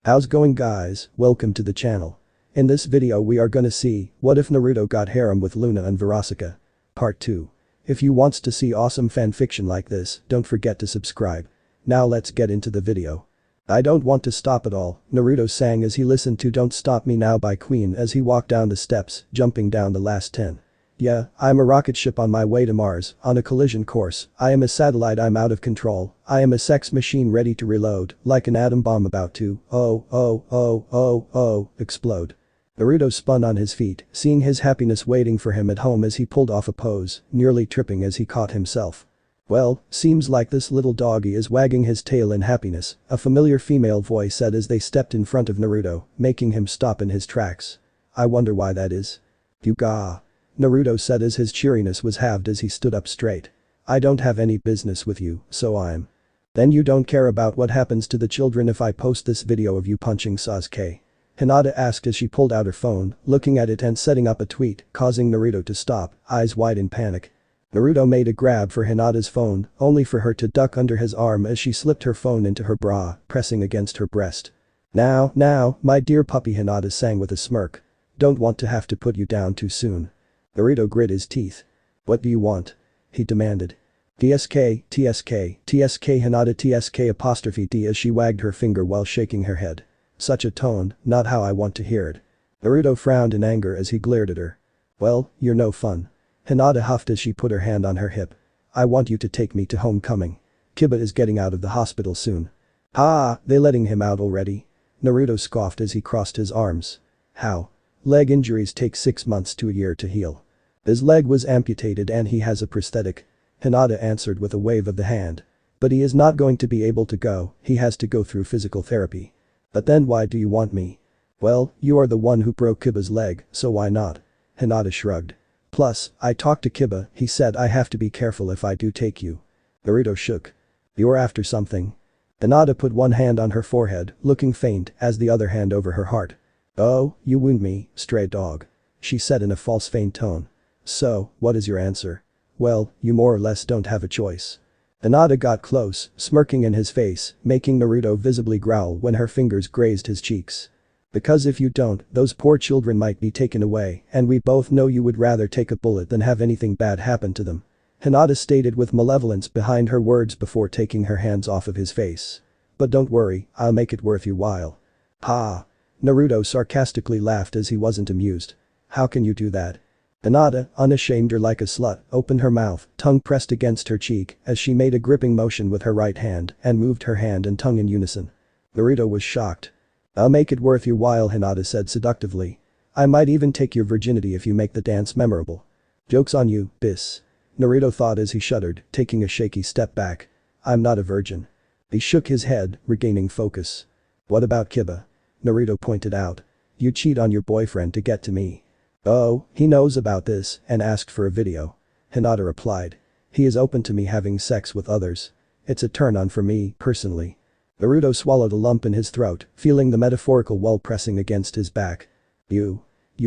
How's going guys, welcome to the channel. In this video we are gonna see, what if Naruto got harem with Loona and Verosika? Part 2. If you wants to see awesome fanfiction like this, don't forget to subscribe. Now let's get into the video. I don't want to stop at all, Naruto sang as he listened to Don't Stop Me Now by Queen as he walked down the steps, jumping down the last 10. Yeah, I'm a rocket ship on my way to Mars, on a collision course, I am a satellite I'm out of control, I am a sex machine ready to reload, like an atom bomb about to, explode. Naruto spun on his feet, seeing his happiness waiting for him at home as he pulled off a pose, nearly tripping as he caught himself. Well, seems like this little doggy is wagging his tail in happiness, a familiar female voice said as they stepped in front of Naruto, making him stop in his tracks. I wonder why that is. You gaara. Naruto said as his cheeriness was halved as he stood up straight. I don't have any business with you, so I'm. Then you don't care about what happens to the children if I post this video of you punching Sasuke? Hinata asked as she pulled out her phone, looking at it and setting up a tweet, causing Naruto to stop, eyes wide in panic. Naruto made a grab for Hinata's phone, only for her to duck under his arm as she slipped her phone into her bra, pressing against her breast. Now, my dear puppy, Hinata sang with a smirk. Don't want to have to put you down too soon. Naruto grit his teeth. What do you want? He demanded. TSK Hinata TSK apostrophe D as she wagged her finger while shaking her head. Such a tone, not how I want to hear it. Naruto frowned in anger as he glared at her. Well, you're no fun. Hinata huffed as she put her hand on her hip. I want you to take me to homecoming. Kiba is getting out of the hospital soon. They letting him out already? Naruto scoffed as he crossed his arms. How? Leg injuries take 6 months to a year to heal. His leg was amputated and he has a prosthetic. Hinata answered with a wave of the hand. But he is not going to be able to go, he has to go through physical therapy. But then why do you want me? Well, you are the one who broke Kiba's leg, so why not? Hinata shrugged. Plus, I talked to Kiba, he said I have to be careful if I do take you. Naruto shook. You're after something. Hinata put one hand on her forehead, looking faint as the other hand over her heart. Oh, you wound me, stray dog. She said in a false faint tone. So, what is your answer? Well, you more or less don't have a choice. Hinata got close, smirking in his face, making Naruto visibly growl when her fingers grazed his cheeks. Because if you don't, those poor children might be taken away, and we both know you would rather take a bullet than have anything bad happen to them. Hinata stated with malevolence behind her words before taking her hands off of his face. But don't worry, I'll make it worth your while. Ha! Naruto sarcastically laughed as he wasn't amused. How can you do that? Hinata, unashamed or like a slut, opened her mouth, tongue pressed against her cheek as she made a gripping motion with her right hand and moved her hand and tongue in unison. Naruto was shocked. I'll make it worth your while, Hinata said seductively. I might even take your virginity if you make the dance memorable. Joke's on you, bis. Naruto thought as he shuddered, taking a shaky step back. I'm not a virgin. He shook his head, regaining focus. What about Kiba? Naruto pointed out. You cheat on your boyfriend to get to me. Oh, he knows about this and asked for a video. Hinata replied. He is open to me having sex with others. It's a turn on for me, personally. Naruto swallowed a lump in his throat, feeling the metaphorical wall pressing against his back. You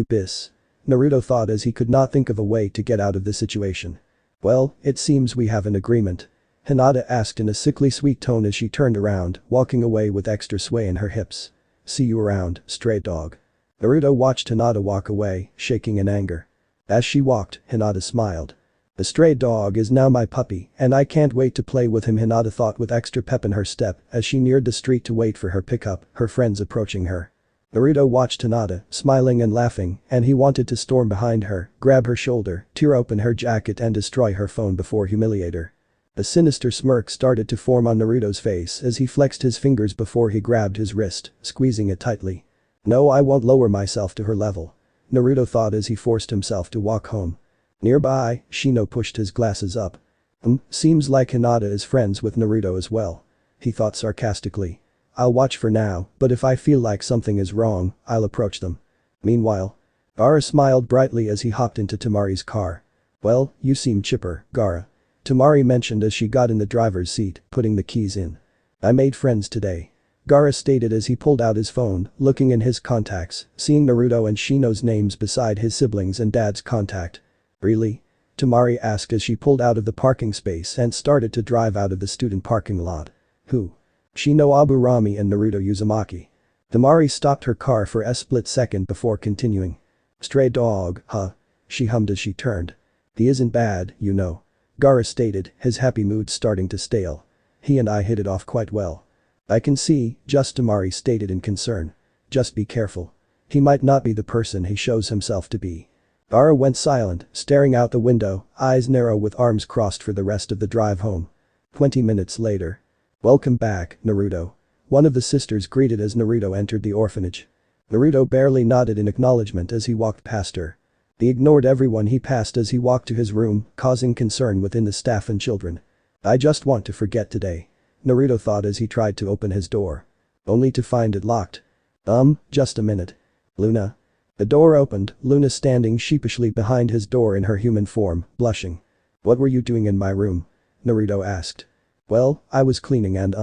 bis. Naruto thought as he could not think of a way to get out of the situation. Well, it seems we have an agreement. Hinata asked in a sickly sweet tone as she turned around, walking away with extra sway in her hips. See you around, stray dog. Naruto watched Hinata walk away, shaking in anger. As she walked, Hinata smiled. The stray dog is now my puppy, and I can't wait to play with him, Hinata thought with extra pep in her step as she neared the street to wait for her pickup, her friends approaching her. Naruto watched Hinata, smiling and laughing, and he wanted to storm behind her, grab her shoulder, tear open her jacket and destroy her phone before humiliate her. A sinister smirk started to form on Naruto's face as he flexed his fingers before he grabbed his wrist, squeezing it tightly. No, I won't lower myself to her level. Naruto thought as he forced himself to walk home. Nearby, Shino pushed his glasses up. Seems like Hinata is friends with Naruto as well. He thought sarcastically. I'll watch for now, but if I feel like something is wrong, I'll approach them. Meanwhile, Gaara smiled brightly as he hopped into Temari's car. Well, you seem chipper, Gaara. Temari mentioned as she got in the driver's seat, putting the keys in. I made friends today. Gaara stated as he pulled out his phone, looking in his contacts, seeing Naruto and Shino's names beside his siblings and dad's contact. Really? Temari asked as she pulled out of the parking space and started to drive out of the student parking lot. Who? Shino Aburami and Naruto Uzumaki. Tamari stopped her car for a split second before continuing. Stray dog, huh? She hummed as she turned. He isn't bad, you know. Gaara stated, his happy mood starting to stale. He and I hit it off quite well. I can see, just Tamari stated in concern. Just be careful. He might not be the person he shows himself to be. Gaara went silent, staring out the window, eyes narrow with arms crossed for the rest of the drive home. 20 minutes later. Welcome back, Naruto. One of the sisters greeted as Naruto entered the orphanage. Naruto barely nodded in acknowledgement as he walked past her. He ignored everyone he passed as he walked to his room, causing concern within the staff and children. I just want to forget today. Naruto thought as he tried to open his door. Only to find it locked. Just a minute. Loona. The door opened, Loona standing sheepishly behind his door in her human form, blushing. What were you doing in my room? Naruto asked. Well, I was cleaning and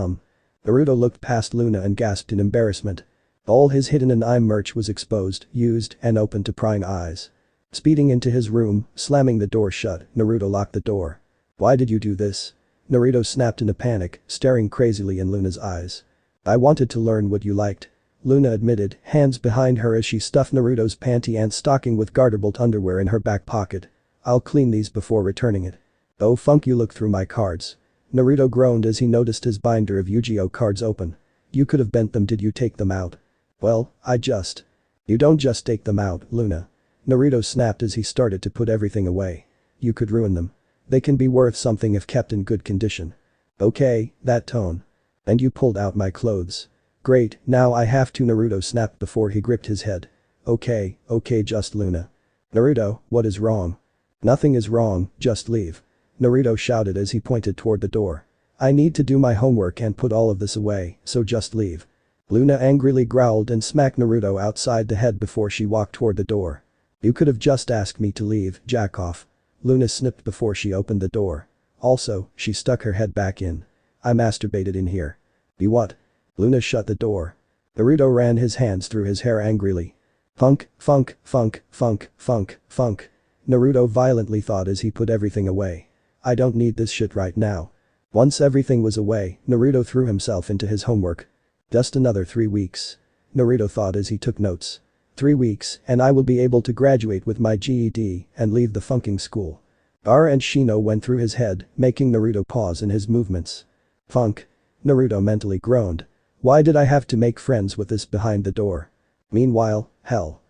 Naruto looked past Loona and gasped in embarrassment. All his hidden and eye merch was exposed, used, and open to prying eyes. Speeding into his room, slamming the door shut, Naruto locked the door. Why did you do this? Naruto snapped in a panic, staring crazily in Loona's eyes. I wanted to learn what you liked. Loona admitted, hands behind her as she stuffed Naruto's panty and stocking with garterbolt underwear in her back pocket. I'll clean these before returning it. Oh funk, you look through my cards. Naruto groaned as he noticed his binder of Yu-Gi-Oh cards open. You could have bent them, did you take them out? Well, You don't just take them out, Loona. Naruto snapped as he started to put everything away. You could ruin them. They can be worth something if kept in good condition. Okay, that tone. And you pulled out my clothes. Great, now I have to, Naruto snapped before he gripped his head. Okay, just Loona. Naruto, what is wrong? Nothing is wrong, just leave. Naruto shouted as he pointed toward the door. I need to do my homework and put all of this away, so just leave. Loona angrily growled and smacked Naruto outside the head before she walked toward the door. You could have just asked me to leave, jack off. Loona snipped before she opened the door. Also, she stuck her head back in. I masturbated in here. You what? Loona shut the door. Naruto ran his hands through his hair angrily. Funk. Naruto violently thought as he put everything away. I don't need this shit right now. Once everything was away, Naruto threw himself into his homework. Just another 3 weeks. Naruto thought as he took notes. 3 weeks, and I will be able to graduate with my GED and leave the funking school. Gaara and Shino went through his head, making Naruto pause in his movements. Funk. Naruto mentally groaned. Why did I have to make friends with this behind the door? Meanwhile, hell.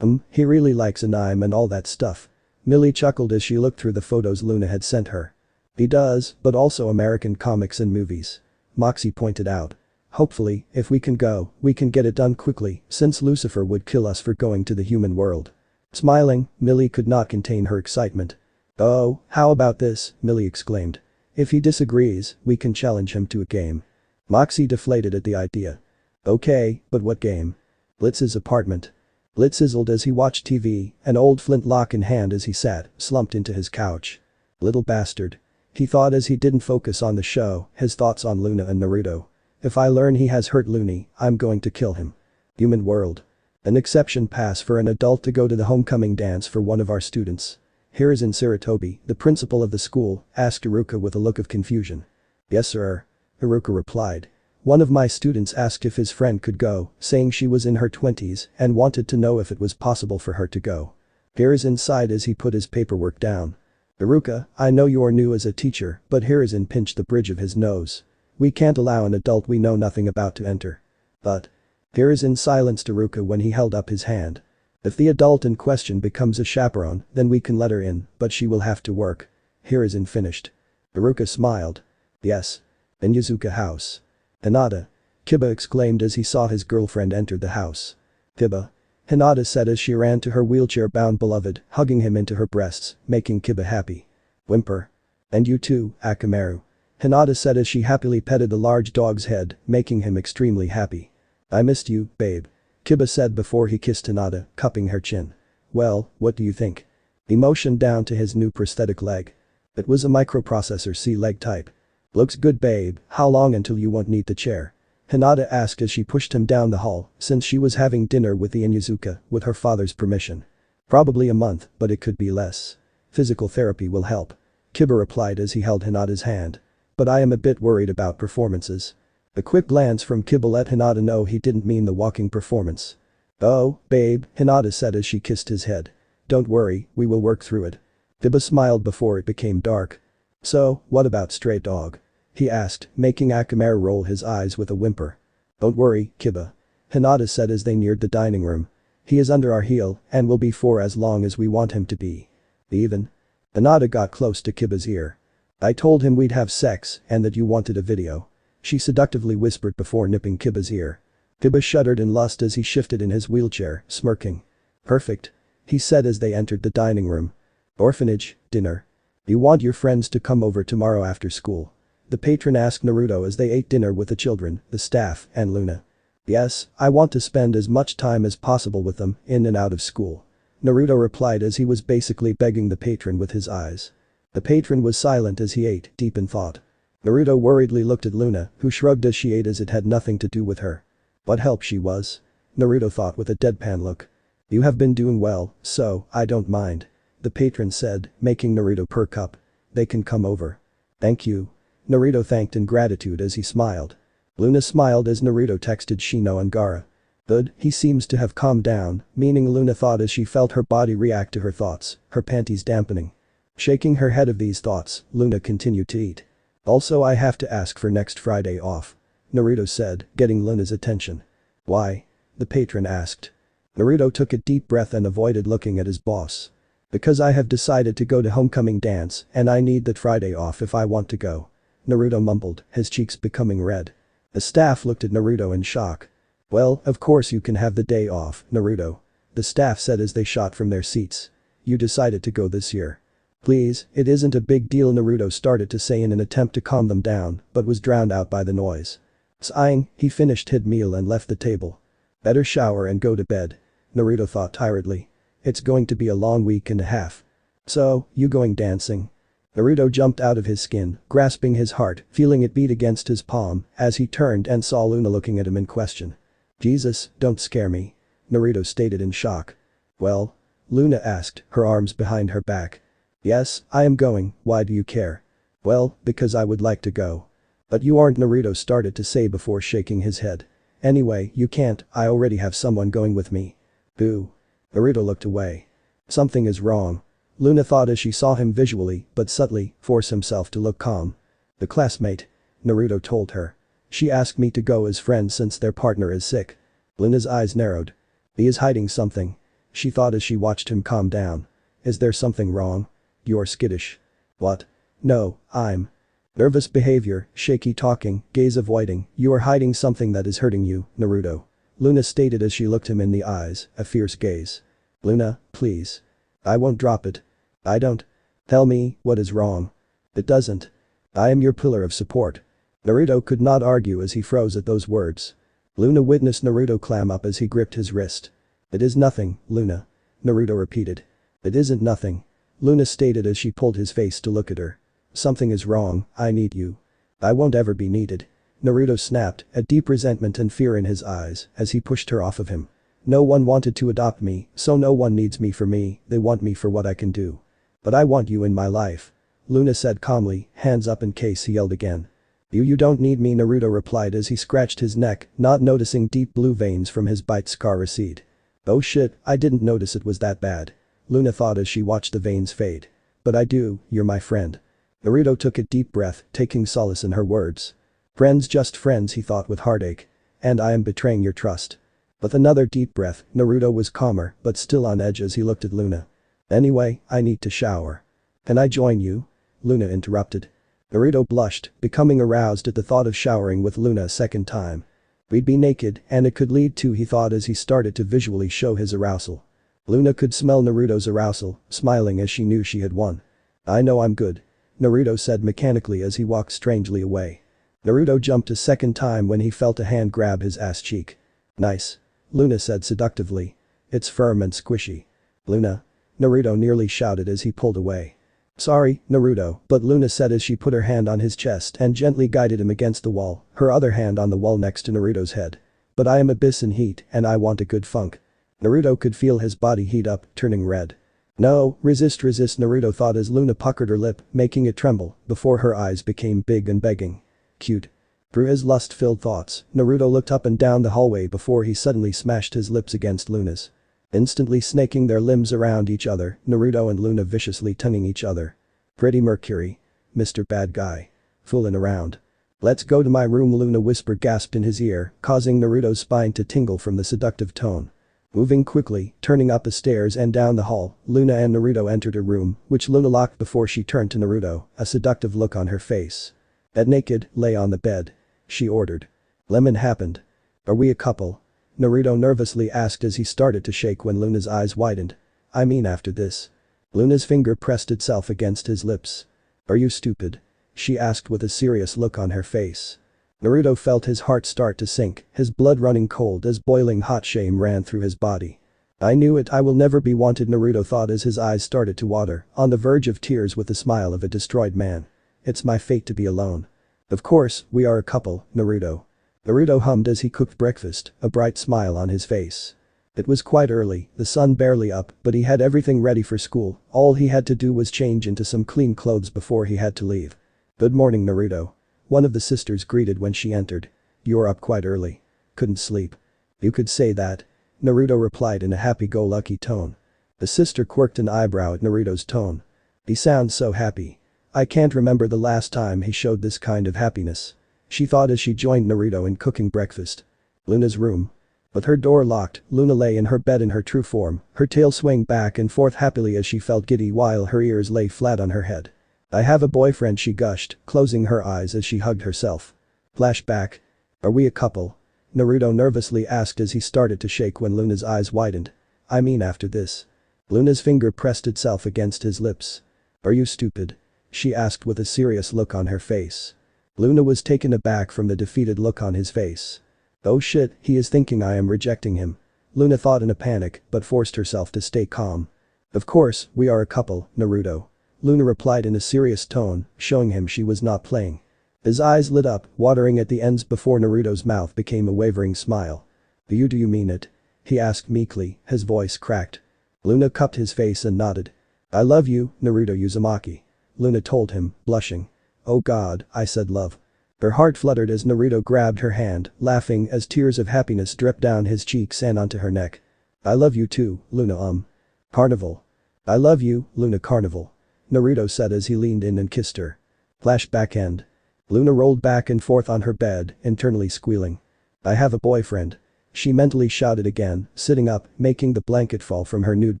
He really likes anime and all that stuff. Millie chuckled as she looked through the photos Loona had sent her. He does, but also American comics and movies. Moxie pointed out. Hopefully, if we can go, we can get it done quickly, since Lucifer would kill us for going to the human world. Smiling, Millie could not contain her excitement. Oh, how about this, Millie exclaimed. If he disagrees, we can challenge him to a game. Moxie deflated at the idea. Okay, but what game? Blitz's apartment. Blitz sizzled as he watched TV, an old flintlock in hand as he sat, slumped into his couch. Little bastard. He thought as he didn't focus on the show, his thoughts on Loona and Naruto. If I learn he has hurt Looney, I'm going to kill him. Human world. An exception pass for an adult to go to the homecoming dance for one of our students. Here is in Sarutobi, the principal of the school, asked Iruka with a look of confusion. Yes sir. Iruka replied. One of my students asked if his friend could go, saying she was in her 20s and wanted to know if it was possible for her to go. Here is inside as he put his paperwork down. Iruka, I know you're new as a teacher, but here is in pinched the bridge of his nose. We can't allow an adult we know nothing about to enter. But. Here is in silenced Iruka when he held up his hand. If the adult in question becomes a chaperone, then we can let her in, but she will have to work. Here is in finished. Iruka smiled. Yes. In Yuzuka house. Hinata. Kiba exclaimed as he saw his girlfriend enter the house. Kiba. Hinata said as she ran to her wheelchair-bound beloved, hugging him into her breasts, making Kiba happy. Whimper. And you too, Akamaru. Hinata said as she happily petted the large dog's head, making him extremely happy. I missed you, babe. Kiba said before he kissed Hinata, cupping her chin. Well, what do you think? He motioned down to his new prosthetic leg. It was a microprocessor C-leg type. Looks good, babe, how long until you won't need the chair? Hinata asked as she pushed him down the hall, since she was having dinner with the Inuzuka, with her father's permission. Probably a month, but it could be less. Physical therapy will help. Kiba replied as he held Hinata's hand. But I am a bit worried about performances. A quick glance from Kiba let Hinata know he didn't mean the walking performance. "Oh, babe," Hinata said as she kissed his head. "Don't worry, we will work through it." Kiba smiled before it became dark. "So, what about Stray Dog?" he asked, making Akamaru roll his eyes with a whimper. "Don't worry, Kiba," Hinata said as they neared the dining room. "He is under our heel and will be for as long as we want him to be." "Even?" Hinata got close to Kiba's ear. "I told him we'd have sex and that you wanted a video," she seductively whispered before nipping Kiba's ear. Kiba shuddered in lust as he shifted in his wheelchair, smirking. "Perfect," he said as they entered the dining room. "Orphanage, dinner. You want your friends to come over tomorrow after school?" the patron asked Naruto as they ate dinner with the children, the staff, and Loona. "Yes, I want to spend as much time as possible with them, in and out of school," Naruto replied as he was basically begging the patron with his eyes. The patron was silent as he ate, deep in thought. Naruto worriedly looked at Loona, who shrugged as she ate as it had nothing to do with her. What help she was? Naruto thought with a deadpan look. "You have been doing well, so, I don't mind," the patron said, making Naruto perk up. "They can come over." "Thank you." Naruto thanked in gratitude as he smiled. Loona smiled as Naruto texted Shino and Gaara. "Good, he seems to have calmed down," meaning Loona thought as she felt her body react to her thoughts, her panties dampening. Shaking her head of these thoughts, Loona continued to eat. "Also I have to ask for next Friday off," Naruto said, getting Loona's attention. "Why?" the patron asked. Naruto took a deep breath and avoided looking at his boss. "Because I have decided to go to homecoming dance and I need that Friday off if I want to go," Naruto mumbled, his cheeks becoming red. The staff looked at Naruto in shock. "Well, of course you can have the day off, Naruto," the staff said as they shot from their seats. "You decided to go this year." "Please, it isn't a big deal," Naruto started to say in an attempt to calm them down, but was drowned out by the noise. Sighing, he finished his meal and left the table. "Better shower and go to bed," Naruto thought tiredly. "It's going to be a long week and a half." "So, you going dancing?" Naruto jumped out of his skin, grasping his heart, feeling it beat against his palm, as he turned and saw Loona looking at him in question. "Jesus, don't scare me," Naruto stated in shock. "Well?" Loona asked, her arms behind her back. "Yes, I am going, why do you care?" "Well, because I would like to go." "But you aren't," Naruto started to say before shaking his head. "Anyway, you can't, I already have someone going with me." "Boo." Naruto looked away. Something is wrong. Loona thought as she saw him visually, but subtly, force himself to look calm. "The classmate," Naruto told her. "She asked me to go as friend since their partner is sick." Loona's eyes narrowed. "He is hiding something," she thought as she watched him calm down. "Is there something wrong?" "You're skittish." "What?" "No, I'm." "Nervous behavior, shaky talking, gaze avoiding, you are hiding something that is hurting you, Naruto," Loona stated as she looked him in the eyes, a fierce gaze. "Loona, please." "I won't drop it." "I don't." "Tell me, what is wrong?" "It doesn't." "I am your pillar of support." Naruto could not argue as he froze at those words. Loona witnessed Naruto clam up as he gripped his wrist. "It is nothing, Loona," Naruto repeated. "It isn't nothing," Loona stated as she pulled his face to look at her. "Something is wrong, I need you." "I won't ever be needed," Naruto snapped, a deep resentment and fear in his eyes, as he pushed her off of him. "No one wanted to adopt me, so no one needs me for me, they want me for what I can do." "But I want you in my life," Loona said calmly, hands up in case he yelled again. You don't need me," Naruto replied as he scratched his neck, not noticing deep blue veins from his bite scar recede. "Oh shit, I didn't notice it was that bad," Loona thought as she watched the veins fade. "But I do, you're my friend." Naruto took a deep breath, taking solace in her words. "Friends, just friends," he thought with heartache. "And I am betraying your trust." With another deep breath, Naruto was calmer but still on edge as he looked at Loona. "Anyway, I need to shower." "Can I join you?" Loona interrupted. Naruto blushed, becoming aroused at the thought of showering with Loona a second time. "We'd be naked and it could lead to," he thought as he started to visually show his arousal. Loona could smell Naruto's arousal, smiling as she knew she had won. "I know I'm good," Naruto said mechanically as he walked strangely away. Naruto jumped a second time when he felt a hand grab his ass cheek. "Nice," Loona said seductively. "It's firm and squishy." "Loona," Naruto nearly shouted as he pulled away. "Sorry, Naruto," but Loona said as she put her hand on his chest and gently guided him against the wall, her other hand on the wall next to Naruto's head. "But I am abyss in heat and I want a good funk." Naruto could feel his body heat up, turning red. "No, resist, Naruto thought as Loona puckered her lip, making it tremble, before her eyes became big and begging. "Cute." Through his lust-filled thoughts, Naruto looked up and down the hallway before he suddenly smashed his lips against Loona's. Instantly snaking their limbs around each other, Naruto and Loona viciously tonguing each other. Pretty Mercury. Mr. Bad Guy. Foolin' around. Let's go to my room, Loona whispered gasped in his ear, causing Naruto's spine to tingle from the seductive tone. Moving quickly, turning up the stairs and down the hall, Loona and Naruto entered a room, which Loona locked before she turned to Naruto, a seductive look on her face. "Get naked, lay on the bed," she ordered. "Lemon happened. Are we a couple?" Naruto nervously asked as he started to shake when Loona's eyes widened. "I mean after this." Loona's finger pressed itself against his lips. "Are you stupid?" she asked with a serious look on her face. Naruto felt his heart start to sink, his blood running cold as boiling hot shame ran through his body. "I knew it, I will never be wanted," Naruto thought as his eyes started to water, on the verge of tears with the smile of a destroyed man. "It's my fate to be alone." "Of course, we are a couple, Naruto." Naruto hummed as he cooked breakfast, a bright smile on his face. It was quite early, the sun barely up, but he had everything ready for school, all he had to do was change into some clean clothes before he had to leave. "Good morning, Naruto," one of the sisters greeted when she entered. "You're up quite early. Couldn't sleep." "You could say that," Naruto replied in a happy-go-lucky tone. The sister quirked an eyebrow at Naruto's tone. "He sounds so happy. I can't remember the last time he showed this kind of happiness," she thought as she joined Naruto in cooking breakfast. Loona's room. With her door locked, Loona lay in her bed in her true form, her tail swaying back and forth happily as she felt giddy while her ears lay flat on her head. "I have a boyfriend," she gushed, closing her eyes as she hugged herself. Flashback. "Are we a couple?" Naruto nervously asked as he started to shake when Loona's eyes widened. "I mean after this." Loona's finger pressed itself against his lips. "Are you stupid?" she asked with a serious look on her face. Loona was taken aback from the defeated look on his face. "Oh shit, he is thinking I am rejecting him," Loona thought in a panic, but forced herself to stay calm. "Of course, we are a couple, Naruto," Loona replied in a serious tone, showing him she was not playing. His eyes lit up, watering at the ends before Naruto's mouth became a wavering smile. Do you mean it?" he asked meekly, his voice cracked. Loona cupped his face and nodded. "I love you, Naruto Uzumaki," Loona told him, blushing. "Oh god, I said love." Her heart fluttered as Naruto grabbed her hand, laughing as tears of happiness dripped down his cheeks and onto her neck. "I love you too, Loona Carnival." "I love you, Loona Carnival," Naruto said as he leaned in and kissed her. Flashback end. Loona rolled back and forth on her bed, internally squealing. "I have a boyfriend," she mentally shouted again, sitting up, making the blanket fall from her nude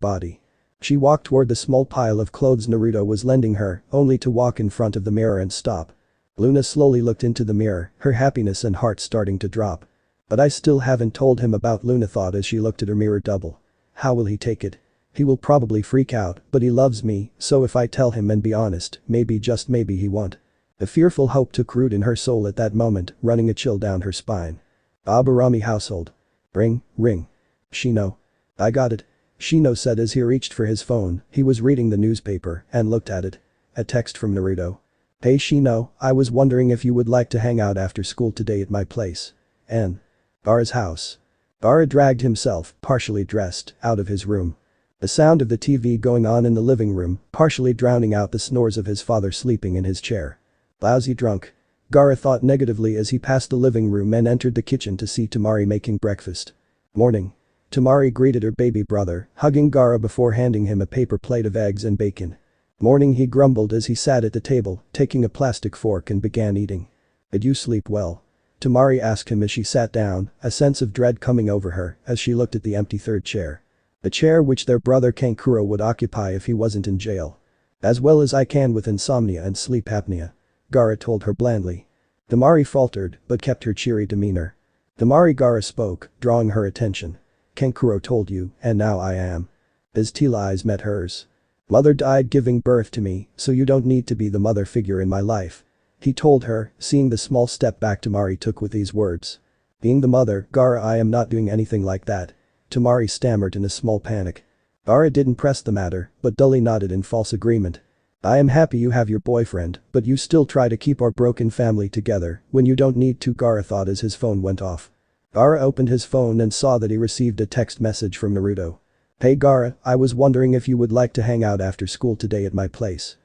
body. She walked toward the small pile of clothes Naruto was lending her, only to walk in front of the mirror and stop. Loona slowly looked into the mirror, her happiness and heart starting to drop. "But I still haven't told him about," Loona thought as she looked at her mirror double. "How will he take it? He will probably freak out, but he loves me, so if I tell him and be honest, maybe just maybe he won't." A fearful hope took root in her soul at that moment, running a chill down her spine. Aburami household. Ring, ring. "Shino." "I got it," Shino said as he reached for his phone. He was reading the newspaper and looked at it. A text from Naruto. "Hey Shino, I was wondering if you would like to hang out after school today at my place. Gaara's house." Gaara dragged himself, partially dressed, out of his room. The sound of the TV going on in the living room, partially drowning out the snores of his father sleeping in his chair. Lousy drunk. Gaara thought negatively as he passed the living room and entered the kitchen to see Temari making breakfast. "Morning." Temari greeted her baby brother, hugging Gaara before handing him a paper plate of eggs and bacon. "Morning," he grumbled as he sat at the table, taking a plastic fork and began eating. "Did you sleep well?" Temari asked him as she sat down, a sense of dread coming over her as she looked at the empty third chair. The chair which their brother Kankuro would occupy if he wasn't in jail. "As well as I can with insomnia and sleep apnea," Gaara told her blandly. Temari faltered, but kept her cheery demeanor. "Temari," Gaara spoke, drawing her attention. "Kankuro told you, and now I am." His teal eyes met hers. "Mother died giving birth to me, so you don't need to be the mother figure in my life," he told her, seeing the small step back Temari took with these words. "Being the mother, Gaara, I am not doing anything like that," Temari stammered in a small panic. Gaara didn't press the matter, but dully nodded in false agreement. "I am happy you have your boyfriend, but you still try to keep our broken family together when you don't need to," Gaara thought as his phone went off. Gaara opened his phone and saw that he received a text message from Naruto. "Hey Gaara, I was wondering if you would like to hang out after school today at my place.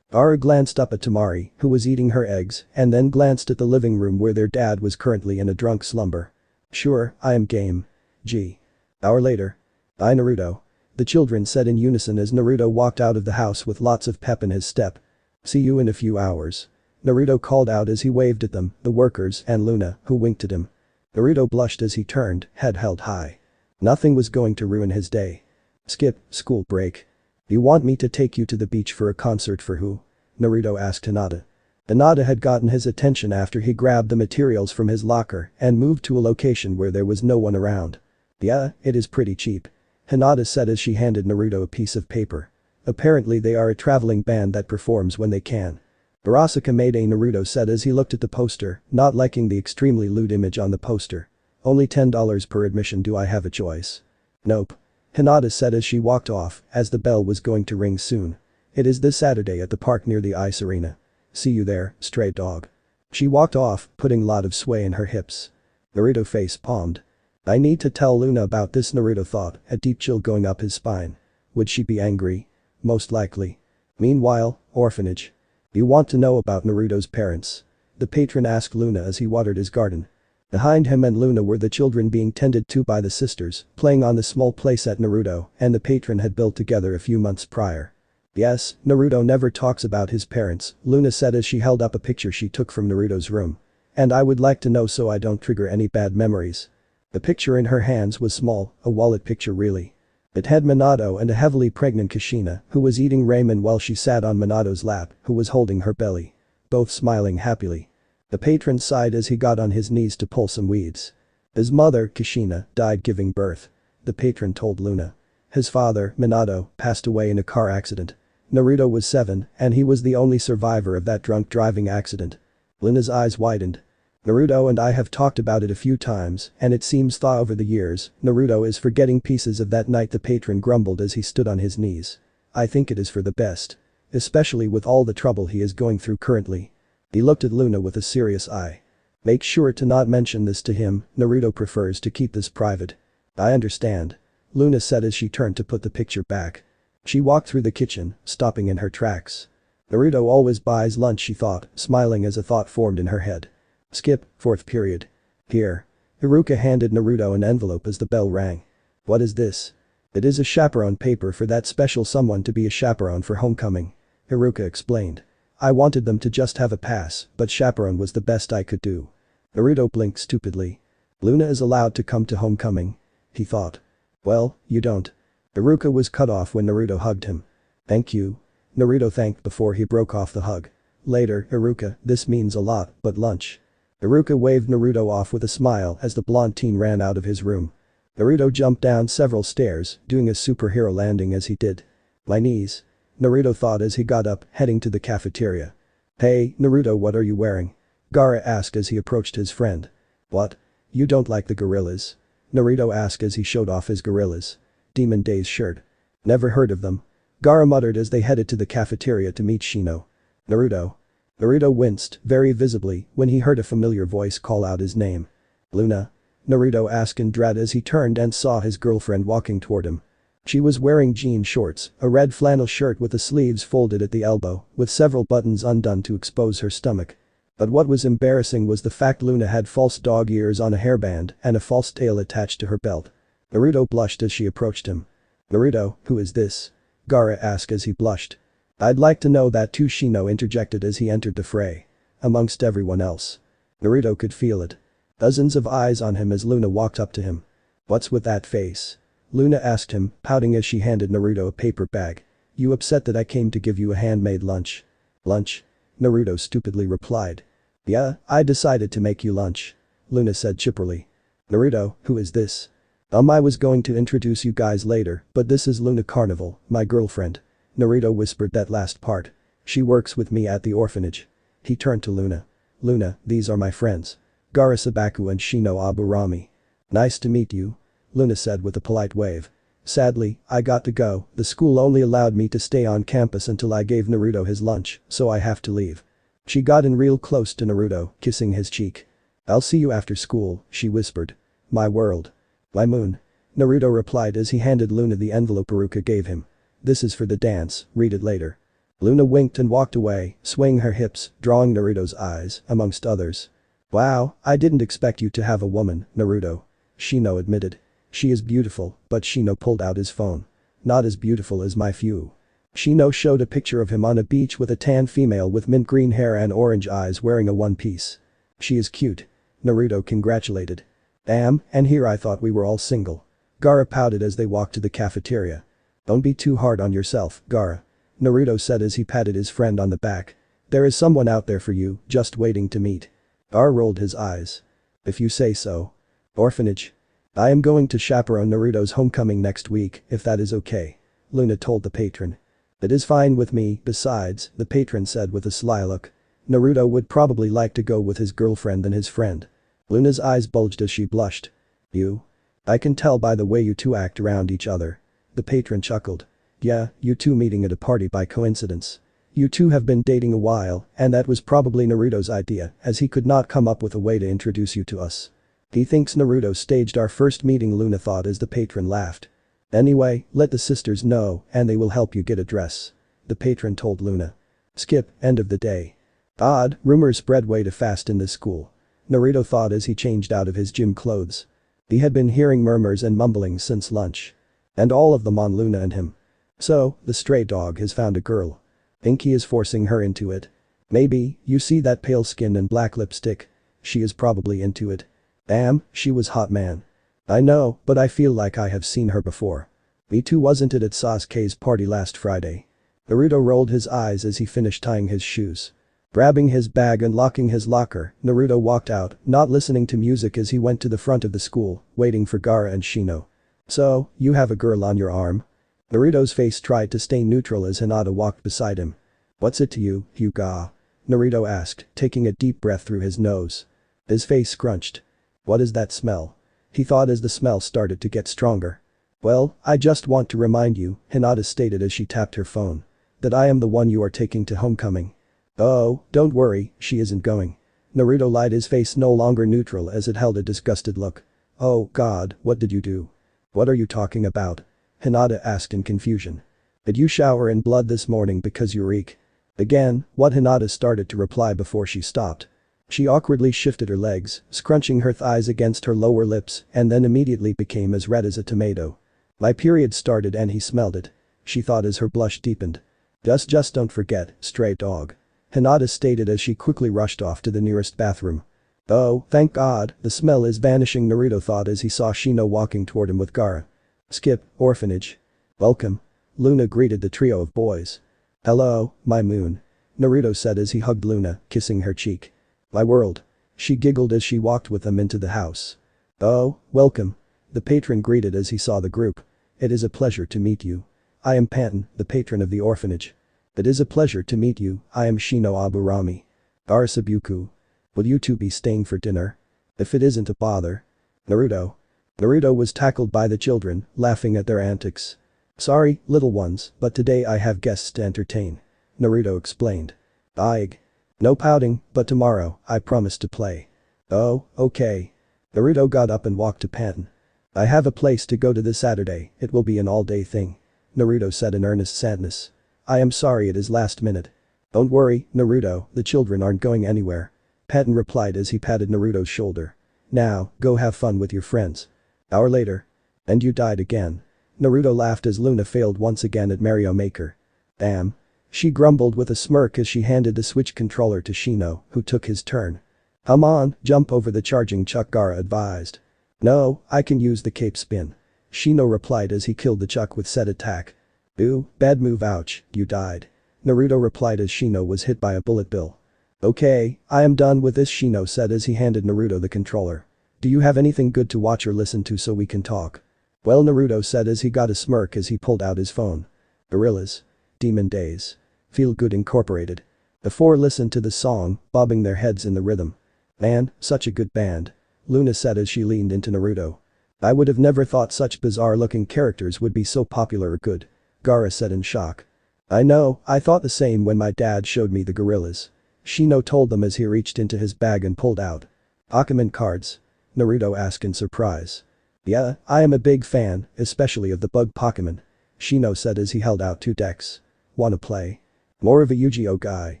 Gaara glanced up at Tamari, who was eating her eggs, and then glanced at the living room where their dad was currently in a drunk slumber. "Sure, I am game. Gee. Hour later. Bye Naruto." The children said in unison as Naruto walked out of the house with lots of pep in his step. "See you in a few hours." Naruto called out as he waved at them, the workers and Loona, who winked at him. Naruto blushed as he turned, head held high. Nothing was going to ruin his day. Skip, school break. "You want me to take you to the beach for a concert for who?" Naruto asked Hinata. Hinata had gotten his attention after he grabbed the materials from his locker and moved to a location where there was no one around. "Yeah, it is pretty cheap," Hinata said as she handed Naruto a piece of paper. "Apparently they are a traveling band that performs when they can." Verosika made a Naruto said as he looked at the poster, not liking the extremely lewd image on the poster. "Only $10 per admission, do I have a choice?" "Nope." Hinata said as she walked off, as the bell was going to ring soon. "It is this Saturday at the park near the ice arena. See you there, stray dog." She walked off, putting a lot of sway in her hips. Naruto face palmed. "I need to tell Loona about this," Naruto thought, a deep chill going up his spine. Would she be angry? Most likely. Meanwhile, orphanage. "You want to know about Naruto's parents?" the patron asked Loona as he watered his garden. Behind him and Loona were the children being tended to by the sisters, playing on the small playset Naruto and the patron had built together a few months prior. "Yes, Naruto never talks about his parents," Loona said as she held up a picture she took from Naruto's room. "And I would like to know so I don't trigger any bad memories." The picture in her hands was small, a wallet picture really. It had Minato and a heavily pregnant Kushina, who was eating ramen while she sat on Minato's lap, who was holding her belly. Both smiling happily. The patron sighed as he got on his knees to pull some weeds. His mother, Kushina, died giving birth. The patron told Loona. His father, Minato, passed away in a car accident. Naruto was 7, and he was the only survivor of that drunk driving accident. Loona's eyes widened. "Naruto and I have talked about it a few times, and it seems that over the years, Naruto is forgetting pieces of that night," the patron grumbled as he stood on his knees. "I think it is for the best. Especially with all the trouble he is going through currently." He looked at Loona with a serious eye. "Make sure to not mention this to him, Naruto prefers to keep this private." "I understand," Loona said as she turned to put the picture back. She walked through the kitchen, stopping in her tracks. Naruto always buys lunch, she thought, smiling as a thought formed in her head. Skip, 4th period. "Here." Haruka handed Naruto an envelope as the bell rang. "What is this?" "It is a chaperone paper for that special someone to be a chaperone for homecoming," Haruka explained. "I wanted them to just have a pass, but chaperone was the best I could do." Naruto blinked stupidly. "Loona is allowed to come to homecoming?" he thought. "Well, you don't." Haruka was cut off when Naruto hugged him. "Thank you." Naruto thanked before he broke off the hug. Later, "Haruka, this means a lot, but lunch." Haruka waved Naruto off with a smile as the blonde teen ran out of his room. Naruto jumped down several stairs, doing a superhero landing as he did. "My knees," Naruto thought as he got up, heading to the cafeteria. "Hey, Naruto, what are you wearing?" Gaara asked as he approached his friend. "What? You don't like the gorillas?" Naruto asked as he showed off his gorillas. Demon Days shirt. "Never heard of them," Gaara muttered as they headed to the cafeteria to meet Shino. "Naruto." Naruto winced, very visibly, when he heard a familiar voice call out his name. "Loona?" Naruto asked in dread as he turned and saw his girlfriend walking toward him. She was wearing jean shorts, a red flannel shirt with the sleeves folded at the elbow, with several buttons undone to expose her stomach. But what was embarrassing was the fact Loona had false dog ears on a hairband and a false tail attached to her belt. Naruto blushed as she approached him. "Naruto, who is this?" Gaara asked as he blushed. "I'd like to know that too," Shino interjected as he entered the fray. Amongst everyone else. Naruto could feel it. Dozens of eyes on him as Loona walked up to him. "What's with that face?" Loona asked him, pouting as she handed Naruto a paper bag. "You upset that I came to give you a handmade lunch?" "Lunch?" Naruto stupidly replied. "Yeah, I decided to make you lunch," Loona said chipperly. "Naruto, who is this?" I was going to introduce you guys later, but this is Loona Carnival, my girlfriend." Naruto whispered that last part. "She works with me at the orphanage." He turned to Loona. "Loona, these are my friends. Gaara Sabaku and Shino Aburami." "Nice to meet you," Loona said with a polite wave. "Sadly, I got to go, the school only allowed me to stay on campus until I gave Naruto his lunch, so I have to leave." She got in real close to Naruto, kissing his cheek. "I'll see you after school," she whispered. "My world." "My moon," Naruto replied as he handed Loona the envelope Haruka gave him. "This is for the dance, read it later." Loona winked and walked away, swaying her hips, drawing Naruto's eyes, amongst others. Wow, I didn't expect you to have a woman, Naruto. Shino admitted. She is beautiful, but Shino pulled out his phone. Not as beautiful as my Fu. Shino showed a picture of him on a beach with a tan female with mint green hair and orange eyes wearing a one-piece. She is cute. Naruto congratulated. Damn, and here I thought we were all single. Gaara pouted as they walked to the cafeteria. Don't be too hard on yourself, Gaara. Naruto said as he patted his friend on the back. There is someone out there for you, just waiting to meet. Gaara rolled his eyes. If you say so. Orphanage. I am going to chaperone Naruto's homecoming next week, if that is okay. Loona told the patron. It is fine with me, besides, the patron said with a sly look. Naruto would probably like to go with his girlfriend than his friend. Luna's eyes bulged as she blushed. You? I can tell by the way you two act around each other. The patron chuckled. Yeah, you two meeting at a party by coincidence. You two have been dating a while, and that was probably Naruto's idea, as he could not come up with a way to introduce you to us. He thinks Naruto staged our first meeting, Loona thought as the patron laughed. Anyway, let the sisters know, and they will help you get a dress. The patron told Loona. Skip, end of the day. Odd, rumors spread way too fast in this school. Naruto thought as he changed out of his gym clothes. He had been hearing murmurs and mumblings since lunch. And all of them on Loona and him. So, the stray dog has found a girl. Think he is forcing her into it. Maybe, you see that pale skin and black lipstick? She is probably into it. Damn, she was hot, man. I know, but I feel like I have seen her before. Me too, wasn't it at Sasuke's party last Friday? Naruto rolled his eyes as he finished tying his shoes. Grabbing his bag and locking his locker, Naruto walked out, not listening to music as he went to the front of the school, waiting for Gaara and Shino. So, you have a girl on your arm? Naruto's face tried to stay neutral as Hinata walked beside him. What's it to you, Hyuga? Naruto asked, taking a deep breath through his nose. His face scrunched. What is that smell? He thought as the smell started to get stronger. Well, I just want to remind you, Hinata stated as she tapped her phone. That I am the one you are taking to homecoming. Oh, don't worry, she isn't going. Naruto lied, his face no longer neutral as it held a disgusted look. Oh god, what did you do? What are you talking about? Hinata asked in confusion. Did you shower in blood this morning because you reek? Again, what Hinata started to reply before she stopped. She awkwardly shifted her legs, scrunching her thighs against her lower lips, and then immediately became as red as a tomato. My period started and he smelled it. She thought as her blush deepened. Just don't forget, stray dog. Hinata stated as she quickly rushed off to the nearest bathroom. Oh, thank God, the smell is vanishing, Naruto thought as he saw Shino walking toward him with Gaara. Skip, orphanage. Welcome. Loona greeted the trio of boys. Hello, my moon. Naruto said as he hugged Loona, kissing her cheek. My world. She giggled as she walked with them into the house. Oh, welcome. The patron greeted as he saw the group. It is a pleasure to meet you. I am Panton, the patron of the orphanage. It is a pleasure to meet you, I am Shino Aburami. Arasabuku. Will you two be staying for dinner? If it isn't a bother. Naruto. Naruto was tackled by the children, laughing at their antics. Sorry, little ones, but today I have guests to entertain. Naruto explained. Aig. No pouting, but tomorrow, I promise to play. Oh, okay. Naruto got up and walked to Panton. I have a place to go to this Saturday, it will be an all-day thing. Naruto said in earnest sadness. I am sorry it is last minute. Don't worry, Naruto, the children aren't going anywhere. Panton replied as he patted Naruto's shoulder. Now, go have fun with your friends. Hour later. And you died again. Naruto laughed as Loona failed once again at Mario Maker. Damn. She grumbled with a smirk as she handed the Switch controller to Shino, who took his turn. Come on, jump over the charging chuck, Gaara advised. No, I can use the cape spin. Shino replied as he killed the chuck with said attack. Ooh, bad move, ouch, you died. Naruto replied as Shino was hit by a bullet bill. Okay, I am done with this, Shino said as he handed Naruto the controller. Do you have anything good to watch or listen to so we can talk? Well, Naruto said as he got a smirk as he pulled out his phone. Gorillas. Demon Days. Feel Good Incorporated. The four listened to the song, bobbing their heads in the rhythm. Man, such a good band. Loona said as she leaned into Naruto. I would have never thought such bizarre-looking characters would be so popular or good. Gaara said in shock. I know, I thought the same when my dad showed me the gorillas. Shino told them as he reached into his bag and pulled out. Pokemon cards? Naruto asked in surprise. Yeah, I am a big fan, especially of the bug Pokemon. Shino said as he held out 2 decks. Wanna play? More of a Yu-Gi-Oh guy,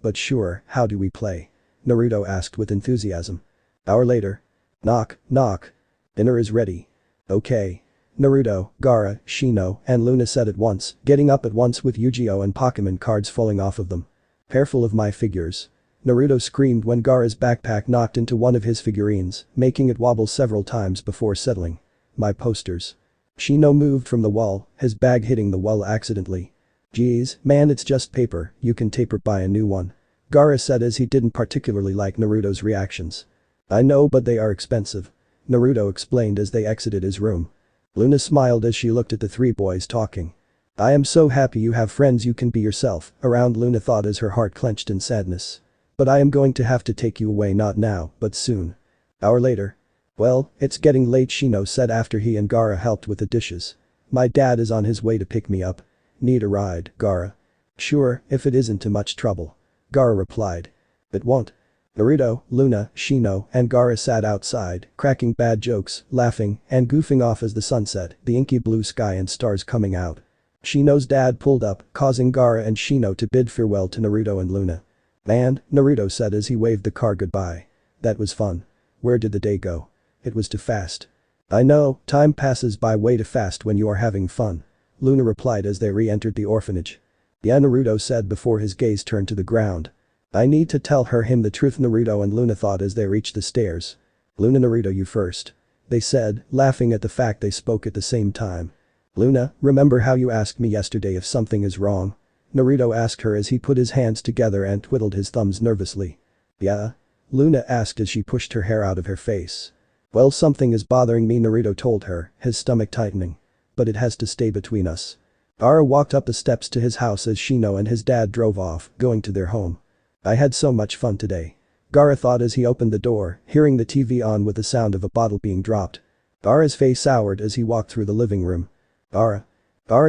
but sure, how do we play? Naruto asked with enthusiasm. Hour later. Knock, knock. Dinner is ready. Okay. Naruto, Gaara, Shino, and Loona said at once, getting up at once with Yu-Gi-Oh and Pokemon cards falling off of them. Careful of my figures. Naruto screamed when Gaara's backpack knocked into one of his figurines, making it wobble several times before settling. My posters. Shino moved from the wall, his bag hitting the wall accidentally. Geez, man, it's just paper, you can tape buy a new one. Gaara said as he didn't particularly like Naruto's reactions. I know, but they are expensive. Naruto explained as they exited his room. Loona smiled as she looked at the three boys talking. I am so happy you have friends you can be yourself, around, Loona thought as her heart clenched in sadness. But I am going to have to take you away, not now, but soon. Hour later. Well, it's getting late, Shino said after he and Gaara helped with the dishes. My dad is on his way to pick me up. Need a ride, Gaara? Sure, if it isn't too much trouble. Gaara replied. It won't. Naruto, Loona, Shino, and Gaara sat outside, cracking bad jokes, laughing, and goofing off as the sun set, the inky blue sky and stars coming out. Shino's dad pulled up, causing Gaara and Shino to bid farewell to Naruto and Loona. Man, Naruto said as he waved the car goodbye. That was fun. Where did the day go? It was too fast. I know, time passes by way too fast when you are having fun. Loona replied as they re-entered the orphanage. Yeah, Naruto said before his gaze turned to the ground. I need to tell him the truth, Naruto and Loona thought as they reached the stairs. Loona, Naruto, you first. They said, laughing at the fact they spoke at the same time. Loona, remember how you asked me yesterday if something is wrong? Naruto asked her as he put his hands together and twiddled his thumbs nervously. Yeah? Loona asked as she pushed her hair out of her face. Well, something is bothering me, Naruto told her, his stomach tightening. But it has to stay between us. Gaara walked up the steps to his house as Shino and his dad drove off, going to their home. I had so much fun today. Gaara thought as he opened the door, hearing the TV on with the sound of a bottle being dropped. Gaara's face soured as he walked through the living room. Gaara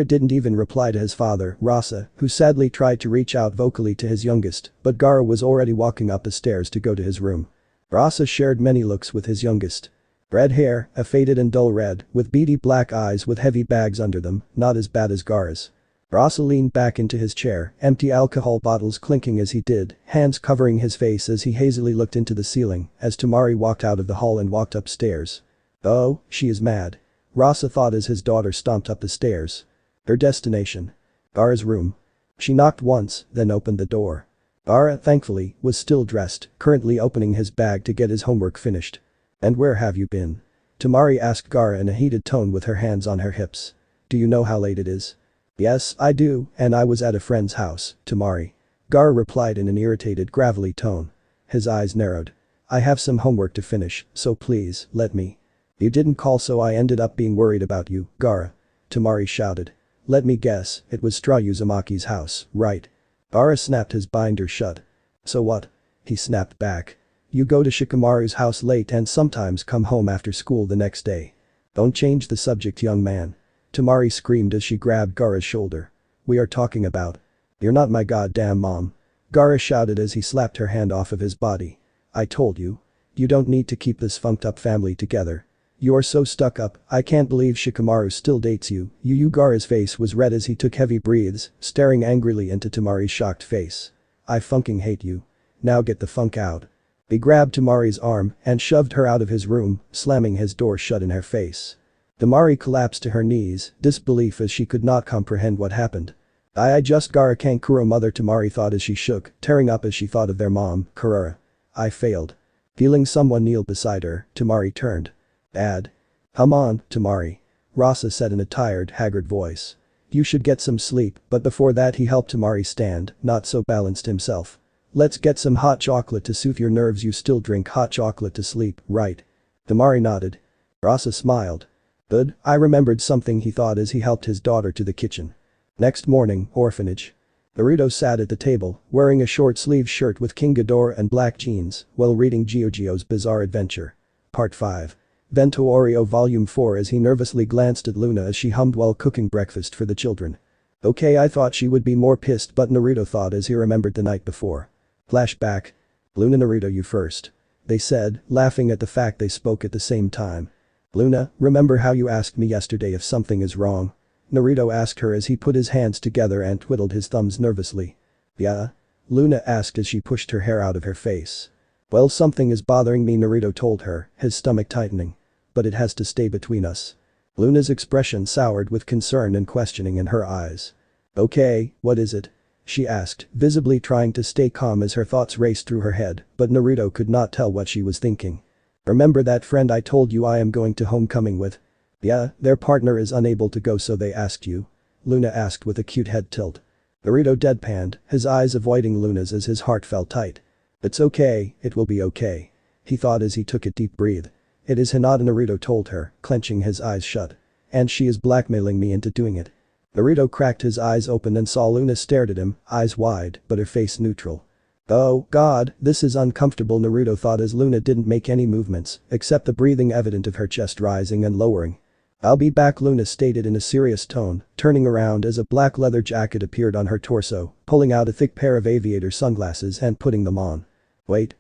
didn't even reply to his father, Rasa, who sadly tried to reach out vocally to his youngest, but Gaara was already walking up the stairs to go to his room. Rasa shared many looks with his youngest. Red hair, a faded and dull red, with beady black eyes with heavy bags under them, not as bad as Gaara's. Rasa leaned back into his chair, empty alcohol bottles clinking as he did, hands covering his face as he hazily looked into the ceiling, as Temari walked out of the hall and walked upstairs. Oh, she is mad. Rasa thought as his daughter stomped up the stairs. Her destination. Gaara's room. She knocked once, then opened the door. Gaara, thankfully, was still dressed, currently opening his bag to get his homework finished. And where have you been? Temari asked Gaara in a heated tone with her hands on her hips. Do you know how late it is? Yes, I do, and I was at a friend's house, Temari. Gaara replied in an irritated, gravelly tone. His eyes narrowed. I have some homework to finish, so please, let me. You didn't call, so I ended up being worried about you, Gaara. Temari shouted. Let me guess, it was Straw Uzumaki's house, right? Gaara snapped his binder shut. So what? He snapped back. You go to Shikamaru's house late and sometimes come home after school the next day. Don't change the subject, young man. Temari screamed as she grabbed Gaara's shoulder. We are talking about. You're not my goddamn mom. Gaara shouted as he slapped her hand off of his body. I told you. You don't need to keep this funked up family together. You are so stuck up, I can't believe Shikamaru still dates you. Gaara's face was red as he took heavy breaths, staring angrily into Temari's shocked face. I fucking hate you. Now get the funk out. He grabbed Temari's arm and shoved her out of his room, slamming his door shut in her face. Temari collapsed to her knees, disbelief as she could not comprehend what happened. I just Gaara Kankuro, mother, Temari thought as she shook, tearing up as she thought of their mom, Kurara. I failed. Feeling someone kneel beside her, Temari turned. Dad. Come on, Temari. Rasa said in a tired, haggard voice. You should get some sleep, but before that he helped Temari stand, not so balanced himself. Let's get some hot chocolate to soothe your nerves. You still drink hot chocolate to sleep, right? Temari nodded. Rasa smiled. Good, I remembered something, he thought as he helped his daughter to the kitchen. Next morning, orphanage. Naruto sat at the table, wearing a short-sleeved shirt with King Ghidorah and black jeans, while reading Gyojio's Bizarre Adventure. Part 5. Vento Oreo Volume 4 as he nervously glanced at Loona as she hummed while cooking breakfast for the children. Okay, I thought she would be more pissed, but Naruto thought as he remembered the night before. Flashback. Loona, Naruto, you first. They said, laughing at the fact they spoke at the same time. Loona, remember how you asked me yesterday if something is wrong? Naruto asked her as he put his hands together and twiddled his thumbs nervously. Yeah? Loona asked as she pushed her hair out of her face. Well, something is bothering me, Naruto told her, his stomach tightening. But it has to stay between us. Luna's expression soured with concern and questioning in her eyes. Okay, what is it? She asked, visibly trying to stay calm as her thoughts raced through her head, but Naruto could not tell what she was thinking. Remember that friend I told you I am going to homecoming with? Yeah, their partner is unable to go, so they asked you? Loona asked with a cute head tilt. Naruto deadpanned, his eyes avoiding Luna's as his heart felt tight. It's okay, it will be okay. He thought as he took a deep breath. It is Hinata, Naruto told her, clenching his eyes shut. And she is blackmailing me into doing it. Naruto cracked his eyes open and saw Loona stared at him, eyes wide, but her face neutral. Oh, God, this is uncomfortable, Naruto thought as Loona didn't make any movements, except the breathing evident of her chest rising and lowering. I'll be back, Loona stated in a serious tone, turning around as a black leather jacket appeared on her torso, pulling out a thick pair of aviator sunglasses and putting them on. Wait.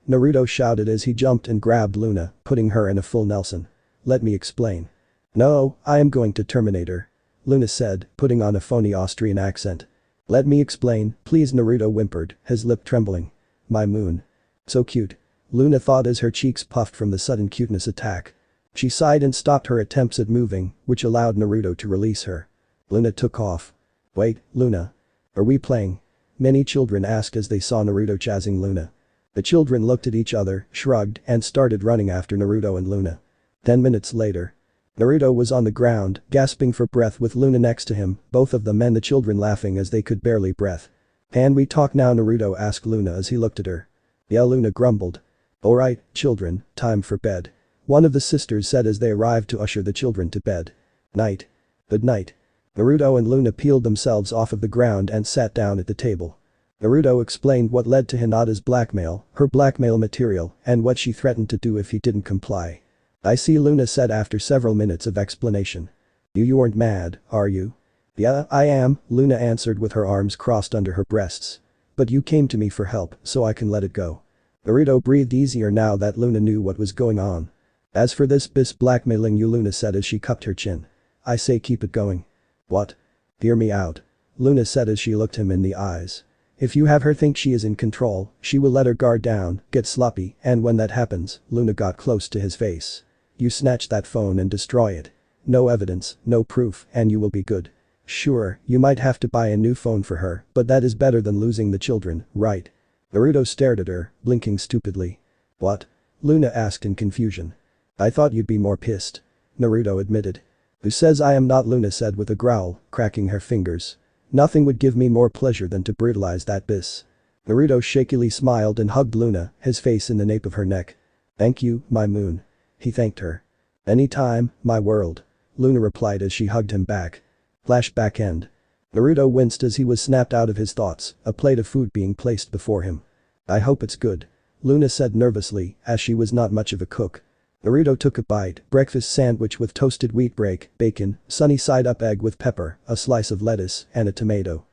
Naruto shouted as he jumped and grabbed Loona, putting her in a full Nelson. Let me explain. No, I am going to terminate her. Loona said, putting on a phony Austrian accent. Let me explain, please, Naruto whimpered, his lip trembling. My moon. So cute. Loona thought as her cheeks puffed from the sudden cuteness attack. She sighed and stopped her attempts at moving, which allowed Naruto to release her. Loona took off. Wait, Loona. Are we playing? Many children asked as they saw Naruto chasing Loona. The children looked at each other, shrugged, and started running after Naruto and Loona. 10 minutes later. Naruto was on the ground, gasping for breath with Loona next to him, both of them and the children laughing as they could barely breath. Can we talk now, Naruto asked Loona as he looked at her. Yeah, Loona grumbled. Alright, children, time for bed. One of the sisters said as they arrived to usher the children to bed. Night. Good night. Naruto and Loona peeled themselves off of the ground and sat down at the table. Naruto explained what led to Hinata's blackmail, her blackmail material, and what she threatened to do if he didn't comply. I see, Loona said after several minutes of explanation. You aren't mad, are you? Yeah, I am, Loona answered with her arms crossed under her breasts. But you came to me for help, so I can let it go. Naruto breathed easier now that Loona knew what was going on. As for this bis blackmailing you, Loona said as she cupped her chin. I say keep it going. What? Hear me out. Loona said as she looked him in the eyes. If you have her think she is in control, she will let her guard down, get sloppy, and when that happens, Loona got close to his face. You snatch that phone and destroy it. No evidence, no proof, and you will be good. Sure, you might have to buy a new phone for her, but that is better than losing the children, right? Naruto stared at her, blinking stupidly. What? Loona asked in confusion. I thought you'd be more pissed. Naruto admitted. Who says I am not, Loona said with a growl, cracking her fingers. Nothing would give me more pleasure than to brutalize that bis. Naruto shakily smiled and hugged Loona, his face in the nape of her neck. Thank you, my moon. He thanked her. Anytime, my world. Loona replied as she hugged him back. Flashback end. Naruto winced as he was snapped out of his thoughts, a plate of food being placed before him. I hope it's good. Loona said nervously, as she was not much of a cook. Naruto took a bite, breakfast sandwich with toasted wheat break, bacon, sunny side up egg with pepper, a slice of lettuce, and a tomato.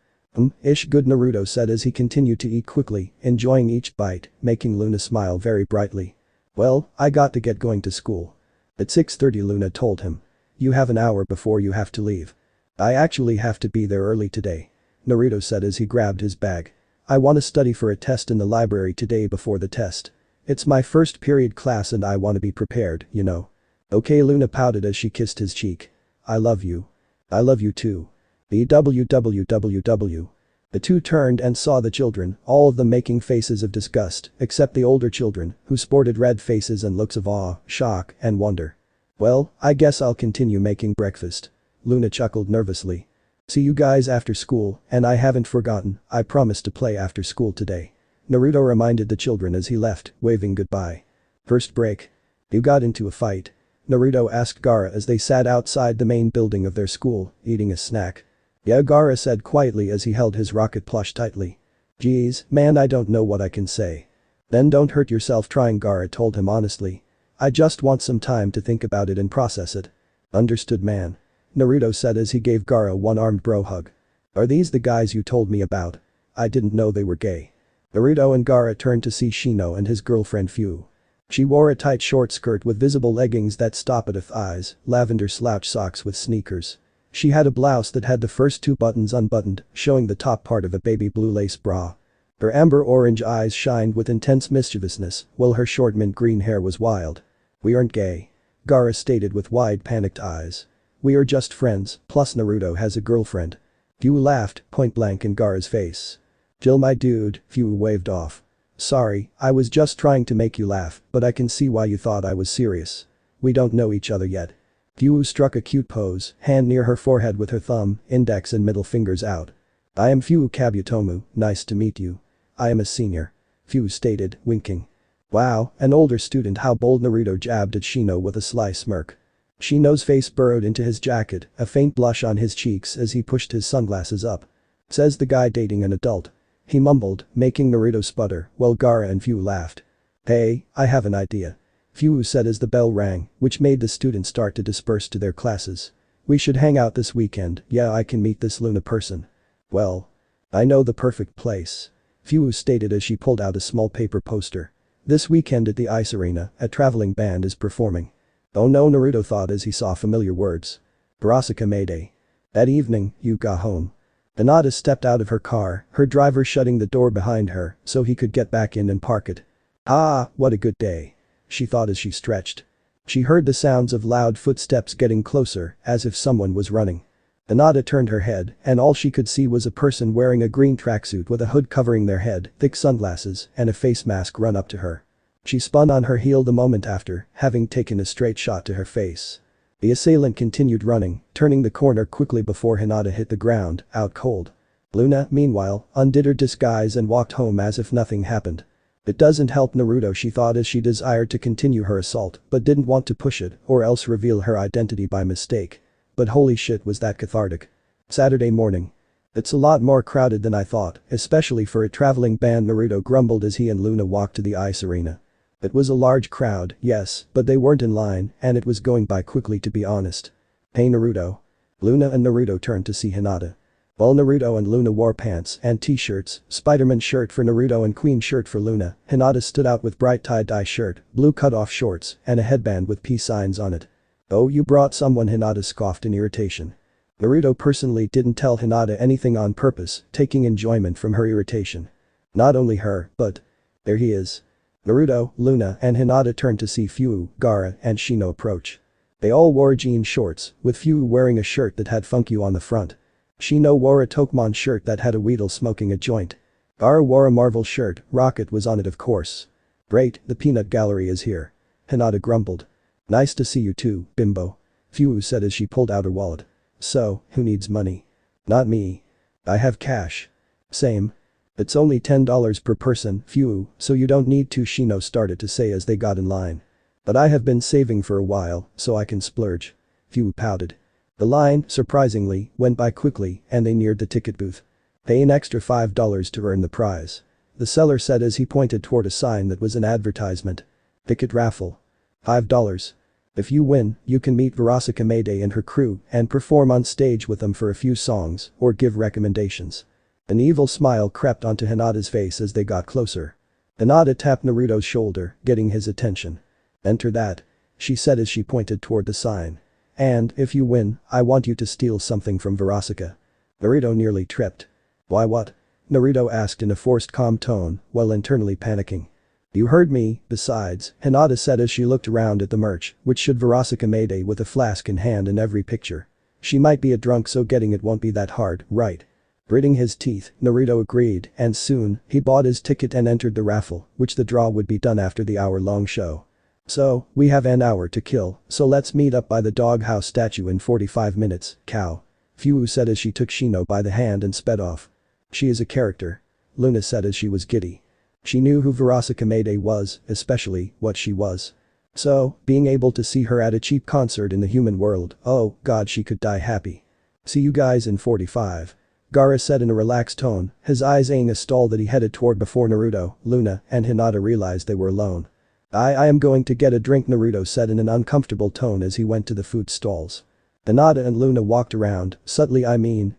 Ish good, Naruto said as he continued to eat quickly, enjoying each bite, making Loona smile very brightly. Well, I got to get going to school. At 6:30, Loona told him. You have an hour before you have to leave. I actually have to be there early today. Naruto said as he grabbed his bag. I want to study for a test in the library today before the test. It's my first period class and I want to be prepared, you know. Okay, Loona pouted as she kissed his cheek. I love you. I love you too. BWWWW. The two turned and saw the children, all of them making faces of disgust, except the older children, who sported red faces and looks of awe, shock, and wonder. Well, I guess I'll continue making breakfast. Loona chuckled nervously. See you guys after school, and I haven't forgotten, I promised to play after school today. Naruto reminded the children as he left, waving goodbye. First break. You got into a fight? Naruto asked Gaara as they sat outside the main building of their school, eating a snack. Yeah, Gaara said quietly as he held his rocket plush tightly. Geez, man, I don't know what I can say. Then don't hurt yourself trying, Gaara told him honestly. I just want some time to think about it and process it. Understood, man. Naruto said as he gave Gaara a one-armed bro hug. Are these the guys you told me about? I didn't know they were gay. Naruto and Gaara turned to see Shino and his girlfriend Fu. She wore a tight short skirt with visible leggings that stop at her thighs, lavender slouch socks with sneakers. She had a blouse that had the first two buttons unbuttoned, showing the top part of a baby blue lace bra. Her amber-orange eyes shined with intense mischievousness, while her short mint green hair was wild. "We aren't gay," Gaara stated with wide panicked eyes. "We are just friends, plus Naruto has a girlfriend." Fu laughed, point blank in Gaara's face. "Chill my dude," Fu waved off. "Sorry, I was just trying to make you laugh, but I can see why you thought I was serious. We don't know each other yet." Fu struck a cute pose, hand near her forehead with her thumb, index and middle fingers out. "I am Fu Kabutomo, nice to meet you. I am a senior," Fu stated, winking. "Wow, an older student." How bold. Naruto jabbed at Shino with a sly smirk. Shino's face burrowed into his jacket, a faint blush on his cheeks as he pushed his sunglasses up. "Says the guy dating an adult," he mumbled, making Naruto sputter, while Gaara and Fu laughed. "Hey, I have an idea," Fu said as the bell rang, which made the students start to disperse to their classes. "We should hang out this weekend. Yeah, I can meet this Loona person." "Well, I know the perfect place," Fu stated as she pulled out a small paper poster. "This weekend at the ice arena, a traveling band is performing." "Oh no," Naruto thought as he saw familiar words. "Verosika Mayday." That evening, Yu got home. Hinata stepped out of her car, her driver shutting the door behind her so he could get back in and park it. "Ah, what a good day," she thought as she stretched. She heard the sounds of loud footsteps getting closer, as if someone was running. Hinata turned her head, and all she could see was a person wearing a green tracksuit with a hood covering their head, thick sunglasses, and a face mask run up to her. She spun on her heel the moment after, having taken a straight shot to her face. The assailant continued running, turning the corner quickly before Hinata hit the ground, out cold. Loona, meanwhile, undid her disguise and walked home as if nothing happened. It doesn't help Naruto, she thought as she desired to continue her assault but didn't want to push it or else reveal her identity by mistake. But holy shit, was that cathartic. Saturday morning. "It's a lot more crowded than I thought, especially for a traveling band," Naruto grumbled as he and Loona walked to the ice arena. It was a large crowd, yes, but they weren't in line and it was going by quickly, to be honest. "Hey Naruto." Loona and Naruto turned to see Hinata. While Naruto and Loona wore pants and t-shirts, Spider-Man shirt for Naruto and Queen shirt for Loona, Hinata stood out with bright tie-dye shirt, blue cut-off shorts, and a headband with peace signs on it. "Oh, you brought someone," Hinata scoffed in irritation. Naruto personally didn't tell Hinata anything on purpose, taking enjoyment from her irritation. Not only her, but… there he is. Naruto, Loona, and Hinata turned to see Fu, Gaara, and Shino approach. They all wore jean shorts, with Fu wearing a shirt that had "Funk You" on the front. Shino wore a Tokemon shirt that had a Weedle smoking a joint. Gaara wore a Marvel shirt, Rocket was on it of course. "Great, the peanut gallery is here," Hinata grumbled. "Nice to see you too, bimbo," Fu said as she pulled out her wallet. "So, who needs money?" "Not me. I have cash." "Same. It's only $10 per person, Fu, so you don't need to," Shino started to say as they got in line. "But I have been saving for a while, so I can splurge," Fu pouted. The line, surprisingly, went by quickly and they neared the ticket booth. "Pay an extra $5 to earn the prize," the seller said as he pointed toward a sign that was an advertisement. "Ticket raffle. $5. If you win, you can meet Verosika Mayday and her crew and perform on stage with them for a few songs or give recommendations." An evil smile crept onto Hinata's face as they got closer. Hinata tapped Naruto's shoulder, getting his attention. "Enter that," she said as she pointed toward the sign. "And, if you win, I want you to steal something from Verosika." Naruto nearly tripped. "Why, what?" Naruto asked in a forced calm tone, while internally panicking. "You heard me, besides," Hinata said as she looked around at the merch, which showed Verosika Mayday with a flask in hand in every picture. "She might be a drunk, so getting it won't be that hard, right?" Gritting his teeth, Naruto agreed, and soon, he bought his ticket and entered the raffle, which the draw would be done after the hour-long show. "So, we have an hour to kill, so let's meet up by the doghouse statue in 45 minutes, cow," Fu said as she took Shino by the hand and sped off. "She is a character," Loona said as she was giddy. She knew who Verosika Mayday was, especially what she was. So, being able to see her at a cheap concert in the human world, oh god, she could die happy. "See you guys in 45. Gaara said in a relaxed tone, his eyes eyeing a stall that he headed toward before Naruto, Loona, and Hinata realized they were alone. I am going to get a drink," Naruto said in an uncomfortable tone as he went to the food stalls. Hinata and Loona walked around, subtly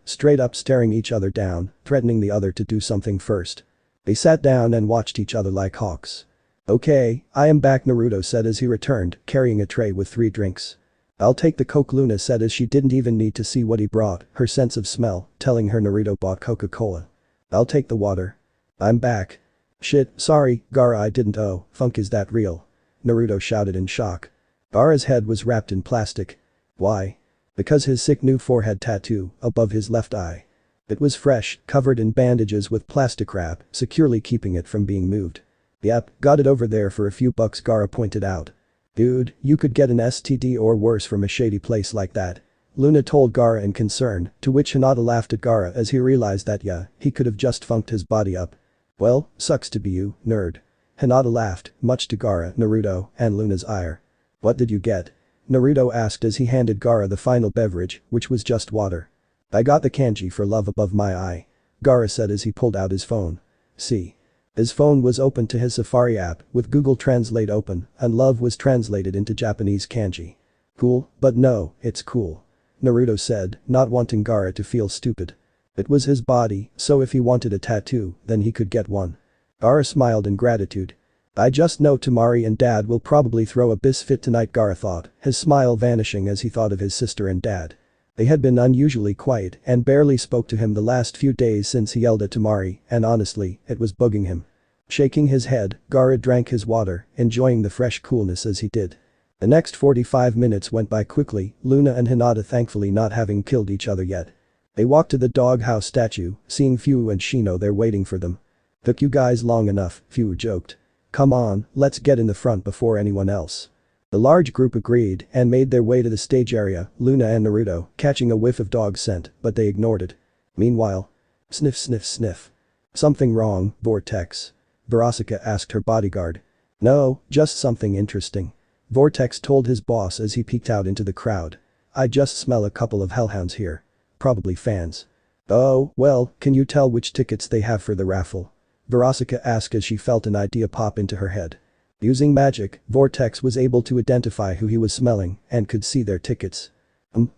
straight up staring each other down, threatening the other to do something first. They sat down and watched each other like hawks. "Okay, I am back," Naruto said as he returned, carrying a tray with 3 drinks. "I'll take the Coke," Loona said as she didn't even need to see what he brought, her sense of smell telling her Naruto bought Coca-Cola. "I'll take the water." "I'm back." "Shit, sorry, Gaara, I didn't oh, funk, is that real?" Naruto shouted in shock. Gaara's head was wrapped in plastic. Why? Because his sick new forehead tattoo above his left eye. It was fresh, covered in bandages with plastic wrap, securely keeping it from being moved. "Yep, got it over there for a few bucks," Gaara pointed out. "Dude, you could get an STD or worse from a shady place like that," Loona told Gaara in concern, to which Hinata laughed at Gaara as he realized that yeah, he could have just funked his body up. "Well, sucks to be you, nerd." Hinata laughed, much to Gaara, Naruto, and Loona's ire. "What did you get?" Naruto asked as he handed Gaara the final beverage, which was just water. "I got the kanji for love above my eye," Gaara said as he pulled out his phone. See. His phone was open to his Safari app with Google Translate open and love was translated into Japanese kanji. "Cool, but no, it's cool," Naruto said, not wanting Gaara to feel stupid. It was his body, so if he wanted a tattoo, then he could get one. Gaara smiled in gratitude. "I just know Tamari and Dad will probably throw a bis fit tonight," Gaara thought, his smile vanishing as he thought of his sister and dad. They had been unusually quiet and barely spoke to him the last few days since he yelled at Tamari, and honestly, it was bugging him. Shaking his head, Gaara drank his water, enjoying the fresh coolness as he did. The next 45 minutes went by quickly, Loona and Hinata thankfully not having killed each other yet. They walked to the doghouse statue, seeing Fu and Shino there waiting for them. "Took you guys long enough," Fu joked. "Come on, let's get in the front before anyone else." The large group agreed and made their way to the stage area, Loona and Naruto catching a whiff of dog scent, but they ignored it. Meanwhile, sniff sniff sniff. "Something wrong, Vortex?" Verosika asked her bodyguard. "No, just something interesting," Vortex told his boss as he peeked out into the crowd. "I just smell a couple of hellhounds here. Probably fans." "Oh, well, can you tell which tickets they have for the raffle?" Verosika asked as she felt an idea pop into her head. Using magic, Vortex was able to identify who he was smelling and could see their tickets.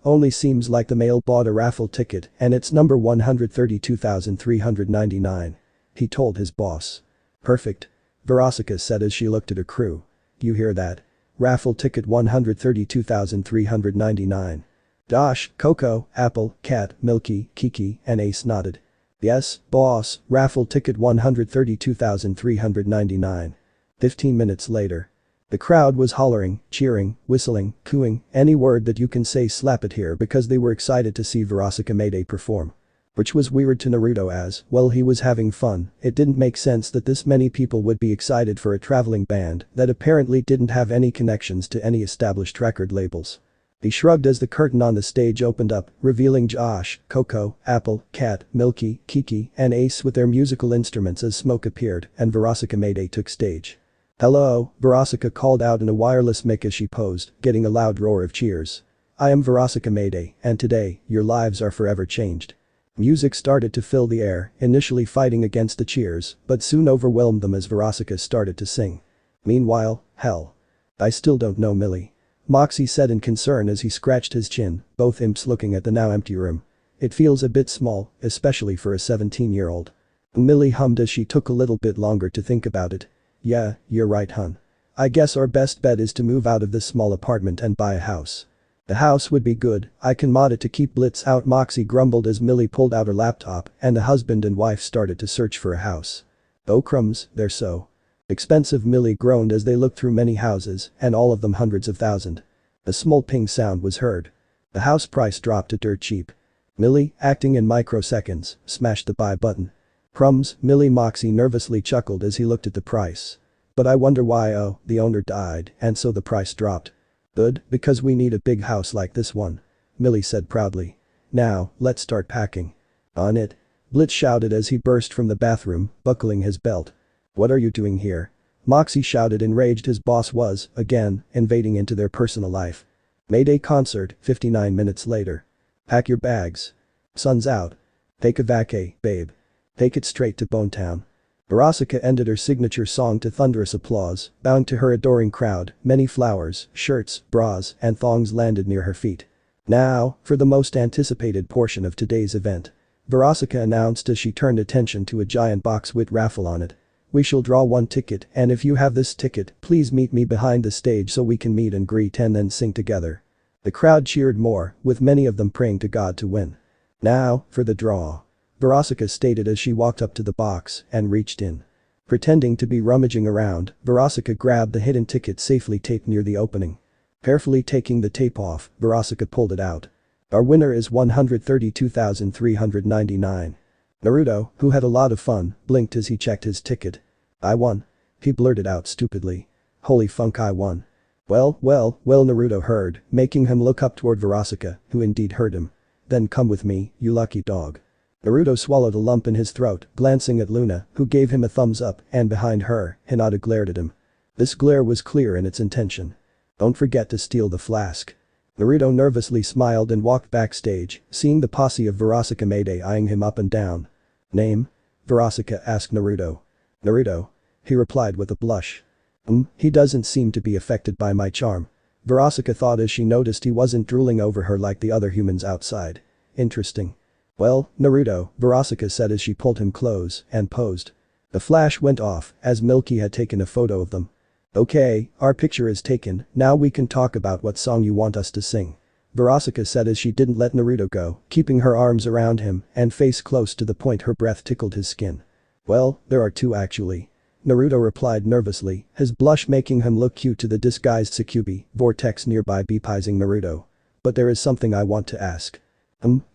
Only seems like the male bought a raffle ticket and it's number 132,399. He told his boss. "Perfect," Verosika said as she looked at her crew. "You hear that? Raffle ticket 132,399. Josh, Coco, Apple, Cat, Milky, Kiki, and Ace nodded. "Yes, boss, raffle ticket 132,399. 15 minutes later. The crowd was hollering, cheering, whistling, cooing, any word that you can say slap it here because they were excited to see Verosika Mayday perform. Which was weird to Naruto as, well, he was having fun, it didn't make sense that this many people would be excited for a traveling band that apparently didn't have any connections to any established record labels. He shrugged as the curtain on the stage opened up, revealing Josh, Coco, Apple, Cat, Milky, Kiki, and Ace with their musical instruments as smoke appeared and Verosika Mayday took stage. "Hello," Verosika called out in a wireless mic as she posed, getting a loud roar of cheers. "I am Verosika Mayday, and today, your lives are forever changed." Music started to fill the air, initially fighting against the cheers, but soon overwhelmed them as Verosika started to sing. Meanwhile, hell. "I still don't know Millie," Moxie said in concern as he scratched his chin, both imps looking at the now empty room. "It feels a bit small, especially for a 17-year-old. Millie hummed as she took a little bit longer to think about it. "Yeah, you're right, hun. I guess our best bet is to move out of this small apartment and buy a house." "The house would be good, I can mod it to keep Blitz out," Moxie grumbled as Millie pulled out her laptop and the husband and wife started to search for a house. "Oh crumbs, they're so expensive," Millie groaned as they looked through many houses and all of them hundreds of thousands. A small ping sound was heard. The house price dropped to dirt cheap. Millie, acting in microseconds, smashed the buy button. "Crumbs," Moxie nervously chuckled as he looked at the price. "But I wonder why. Oh, the owner died and so the price dropped." "Good, because we need a big house like this one," Millie said proudly. "Now, let's start packing." "On it," Blitz shouted as he burst from the bathroom, buckling his belt. "What are you doing here?" Moxie shouted, enraged his boss was, again, invading into their personal life. Mayday concert, 59 minutes later. "Pack your bags. Sun's out. Take a vacay, babe. Take it straight to Bonetown." Verosika ended her signature song to thunderous applause, bowing to her adoring crowd, many flowers, shirts, bras, and thongs landed near her feet. "Now, for the most anticipated portion of today's event," Verosika announced as she turned attention to a giant box with raffle on it. "We shall draw one ticket and if you have this ticket, please meet me behind the stage so we can meet and greet and then sing together." The crowd cheered more, with many of them praying to God to win. Now, for the draw. Verosika stated as she walked up to the box and reached in. Pretending to be rummaging around, Verosika grabbed the hidden ticket safely taped near the opening. Carefully taking the tape off, Verosika pulled it out. Our winner is 132,399. Naruto, who had a lot of fun, blinked as he checked his ticket. I won. He blurted out stupidly. Holy funk, I won. Well, Naruto heard, making him look up toward Verosika, who indeed heard him. Then come with me, you lucky dog. Naruto swallowed a lump in his throat, glancing at Loona, who gave him a thumbs up, and behind her, Hinata glared at him. This glare was clear in its intention. Don't forget to steal the flask. Naruto nervously smiled and walked backstage, seeing the posse of Verosika Mayday eyeing him up and down. Name? Verosika asked Naruto. Naruto. He replied with a blush. He doesn't seem to be affected by my charm. Verosika thought as she noticed he wasn't drooling over her like the other humans outside. Interesting. Well, Naruto, Verosika said as she pulled him close and posed. The flash went off as Milky had taken a photo of them. Okay, our picture is taken, now we can talk about what song you want us to sing. Verosika said as she didn't let Naruto go, keeping her arms around him and face close to the point her breath tickled his skin. Well, there are two actually. Naruto replied nervously, his blush making him look cute to the disguised Tsukubi, Vortex nearby beepizing Naruto. But there is something I want to ask.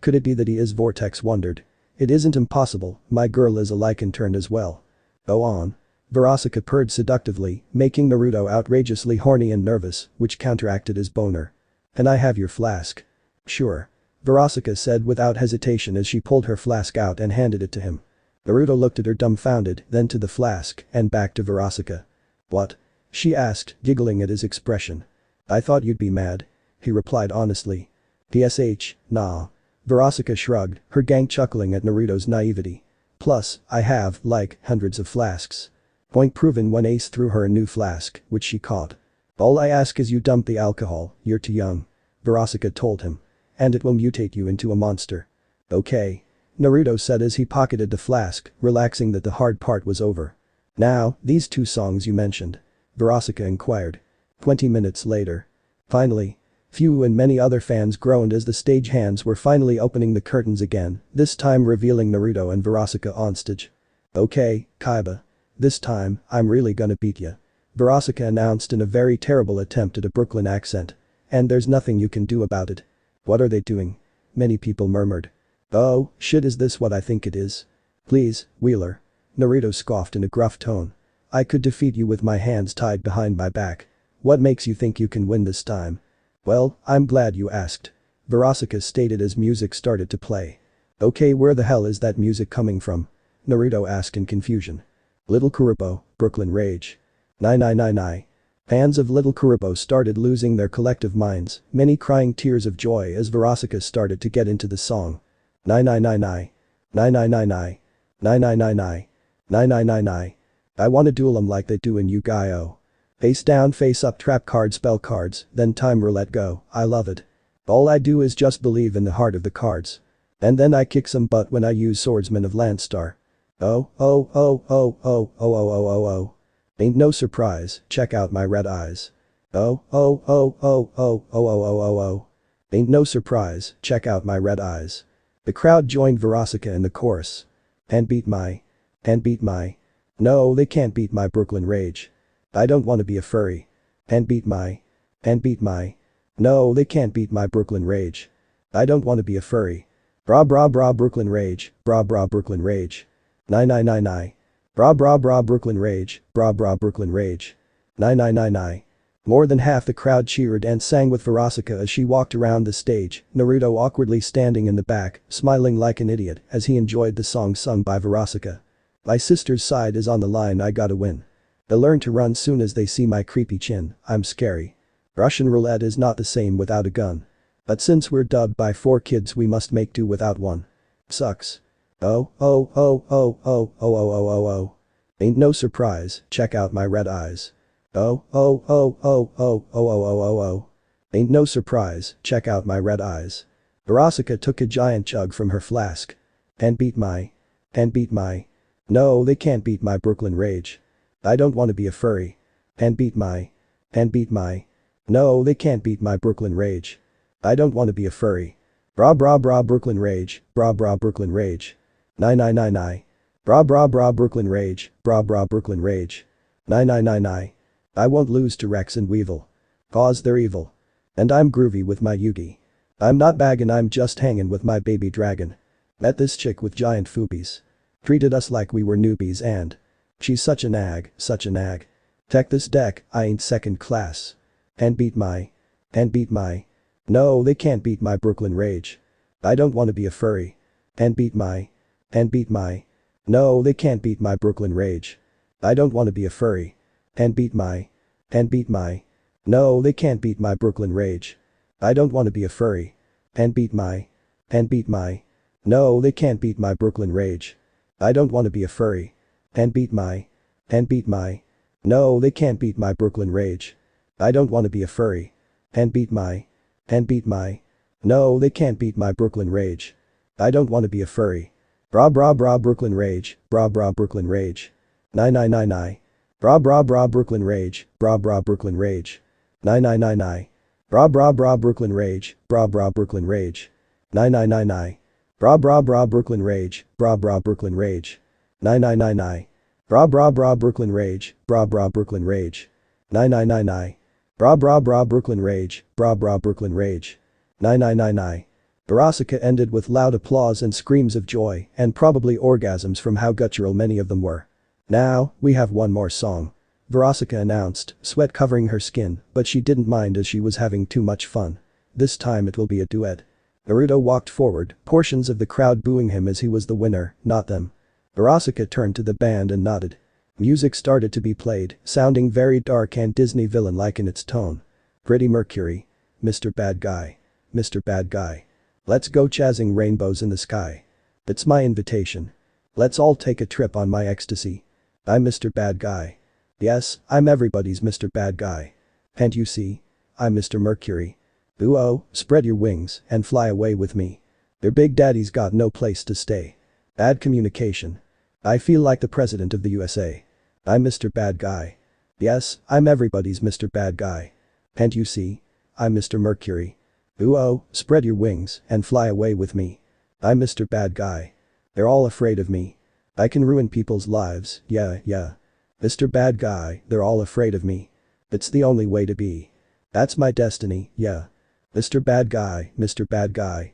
Could it be that he is Vortex wondered. It isn't impossible, my girl is a lycan-turned as well. Go on. Verosika purred seductively, making Naruto outrageously horny and nervous, which counteracted his boner. Can I have your flask? Sure. Verosika said without hesitation as she pulled her flask out and handed it to him. Naruto looked at her dumbfounded, then to the flask, and back to Verosika. What? She asked, giggling at his expression. I thought you'd be mad. He replied honestly. PSH, nah. Verosika shrugged, her gang chuckling at Naruto's naivety. Plus, I have, like, hundreds of flasks. Point proven when Ace threw her a new flask, which she caught. All I ask is you dump the alcohol, you're too young. Verosika told him. And it will mutate you into a monster. Okay. Naruto said as he pocketed the flask, relaxing that the hard part was over. Now, these two songs you mentioned. Verosika inquired. 20 minutes later. Finally. Few and many other fans groaned as the stage hands were finally opening the curtains again, this time revealing Naruto and Verosika on stage. Okay, Kaiba. This time, I'm really gonna beat ya. Verosika announced in a very terrible attempt at a Brooklyn accent. And there's nothing you can do about it. What are they doing? Many people murmured. Oh, shit, is this what I think it is? Please, Wheeler. Naruto scoffed in a gruff tone. I could defeat you with my hands tied behind my back. What makes you think you can win this time? Well, I'm glad you asked. Verosika stated as music started to play. Okay, where the hell is that music coming from? Naruto asked in confusion. Little Kurobo, Brooklyn Rage. Nai. Fans of Little Kurobo started losing their collective minds, many crying tears of joy as Verosika started to get into the song. Nai. Nai. I wanna duel 'em like they do in Yu-Gi-Oh! Face down face up trap card spell cards, then time roulette go, I love it. All I do is just believe in the heart of the cards. And then I kick some butt when I use Swordsman of Landstar. Oh. Ain't no surprise, check out my red eyes. Oh. Ain't no surprise, check out my red eyes. The crowd joined Verosika in the chorus. And beat my. No, they can't beat my Brooklyn Rage. I don't wanna be a furry. And beat my. No, they can't beat my Brooklyn Rage. I don't wanna be a furry. Bra Brooklyn Rage, bra Brooklyn Rage. Nai. Bra Brooklyn Rage, bra Brooklyn Rage. Nai. More than half the crowd cheered and sang with Verosika as she walked around the stage, Naruto awkwardly standing in the back, smiling like an idiot as he enjoyed the song sung by Verosika. My sister's side is on the line, I gotta win. They'll learn to run soon as they see my creepy chin, I'm scary. Russian roulette is not the same without a gun. But since we're dubbed by 4 kids we must make do without one. Sucks. Oh. Ain't no surprise, check out my red eyes. Oh. Ain't no surprise, check out my red eyes. Verosika took a giant chug from her flask. And beat my. No, they can't beat my Brooklyn Rage. I don't wanna be a furry. And beat my. No, they can't beat my Brooklyn Rage. I don't want to be a furry. Bra bra bra Brooklyn Rage, bra bra Brooklyn Rage. Nine nine nine nine. Bra bra bra Brooklyn Rage, bra bra Brooklyn Rage. Nine nine nine nine. I won't lose to Rex and Weevil. Cause they're evil. And I'm groovy with my Yugi. I'm not baggin', I'm just hangin' with my baby dragon. Met this chick with giant foobies. Treated us like we were newbies and she's such an ag, such an ag. Tech this deck, I ain't second class. And beat my. No, they can't beat my Brooklyn Rage. I don't want to be a furry. And beat my. No, they can't beat my Brooklyn Rage. I don't want to be a furry. And beat my. No, they can't beat my Brooklyn Rage. I don't want to be a furry. And beat my. No, they can't beat my Brooklyn Rage. I don't want to be a furry. And beat my. No, they can't beat my Brooklyn Rage. I don't want to be a furry. And beat my. No, they can't beat my Brooklyn Rage. I don't want to be a furry. Bra bra bra Brooklyn Rage, bra bra Brooklyn Rage. Nine nine nine nine. Bra bra bra Brooklyn Rage, bra bra Brooklyn Rage. Nine nine nine nine. Bra bra bra Brooklyn Rage, bra bra Brooklyn Rage. Nine nine nine nine. Bra bra bra Brooklyn Rage, bra bra Brooklyn Rage. Nine nine nine nine. Bra bra bra Brooklyn Rage, bra bra Brooklyn Rage. Nine nine nine nine. Bra bra bra Brooklyn Rage, bra bra Brooklyn Rage. Nine nine nine nine. Verosika ended with loud applause and screams of joy and probably orgasms from how guttural many of them were. Now, we have one more song. Verosika announced, sweat covering her skin, but she didn't mind as she was having too much fun. This time it will be a duet. Naruto walked forward, portions of the crowd booing him as he was the winner, not them. Verosika turned to the band and nodded. Music started to be played, sounding very dark and Disney villain-like in its tone. Pretty Mercury. Mr. Bad Guy. Mr. Bad Guy. Let's go chasing rainbows in the sky. It's my invitation. Let's all take a trip on my ecstasy. I'm Mr. Bad Guy. Yes, I'm everybody's Mr. Bad Guy. Can't you see? I'm Mr. Mercury. Ooh-oh, spread your wings and fly away with me. Your big daddy's got no place to stay. Bad communication. I feel like the president of the USA. I'm Mr. Bad Guy. Yes, I'm everybody's Mr. Bad Guy. Can't you see? I'm Mr. Mercury. Ooh-oh, spread your wings and fly away with me. I'm Mr. Bad Guy. They're all afraid of me. I can ruin people's lives, yeah. Mr. Bad Guy, they're all afraid of me. It's the only way to be. That's my destiny, yeah. Mr. Bad Guy,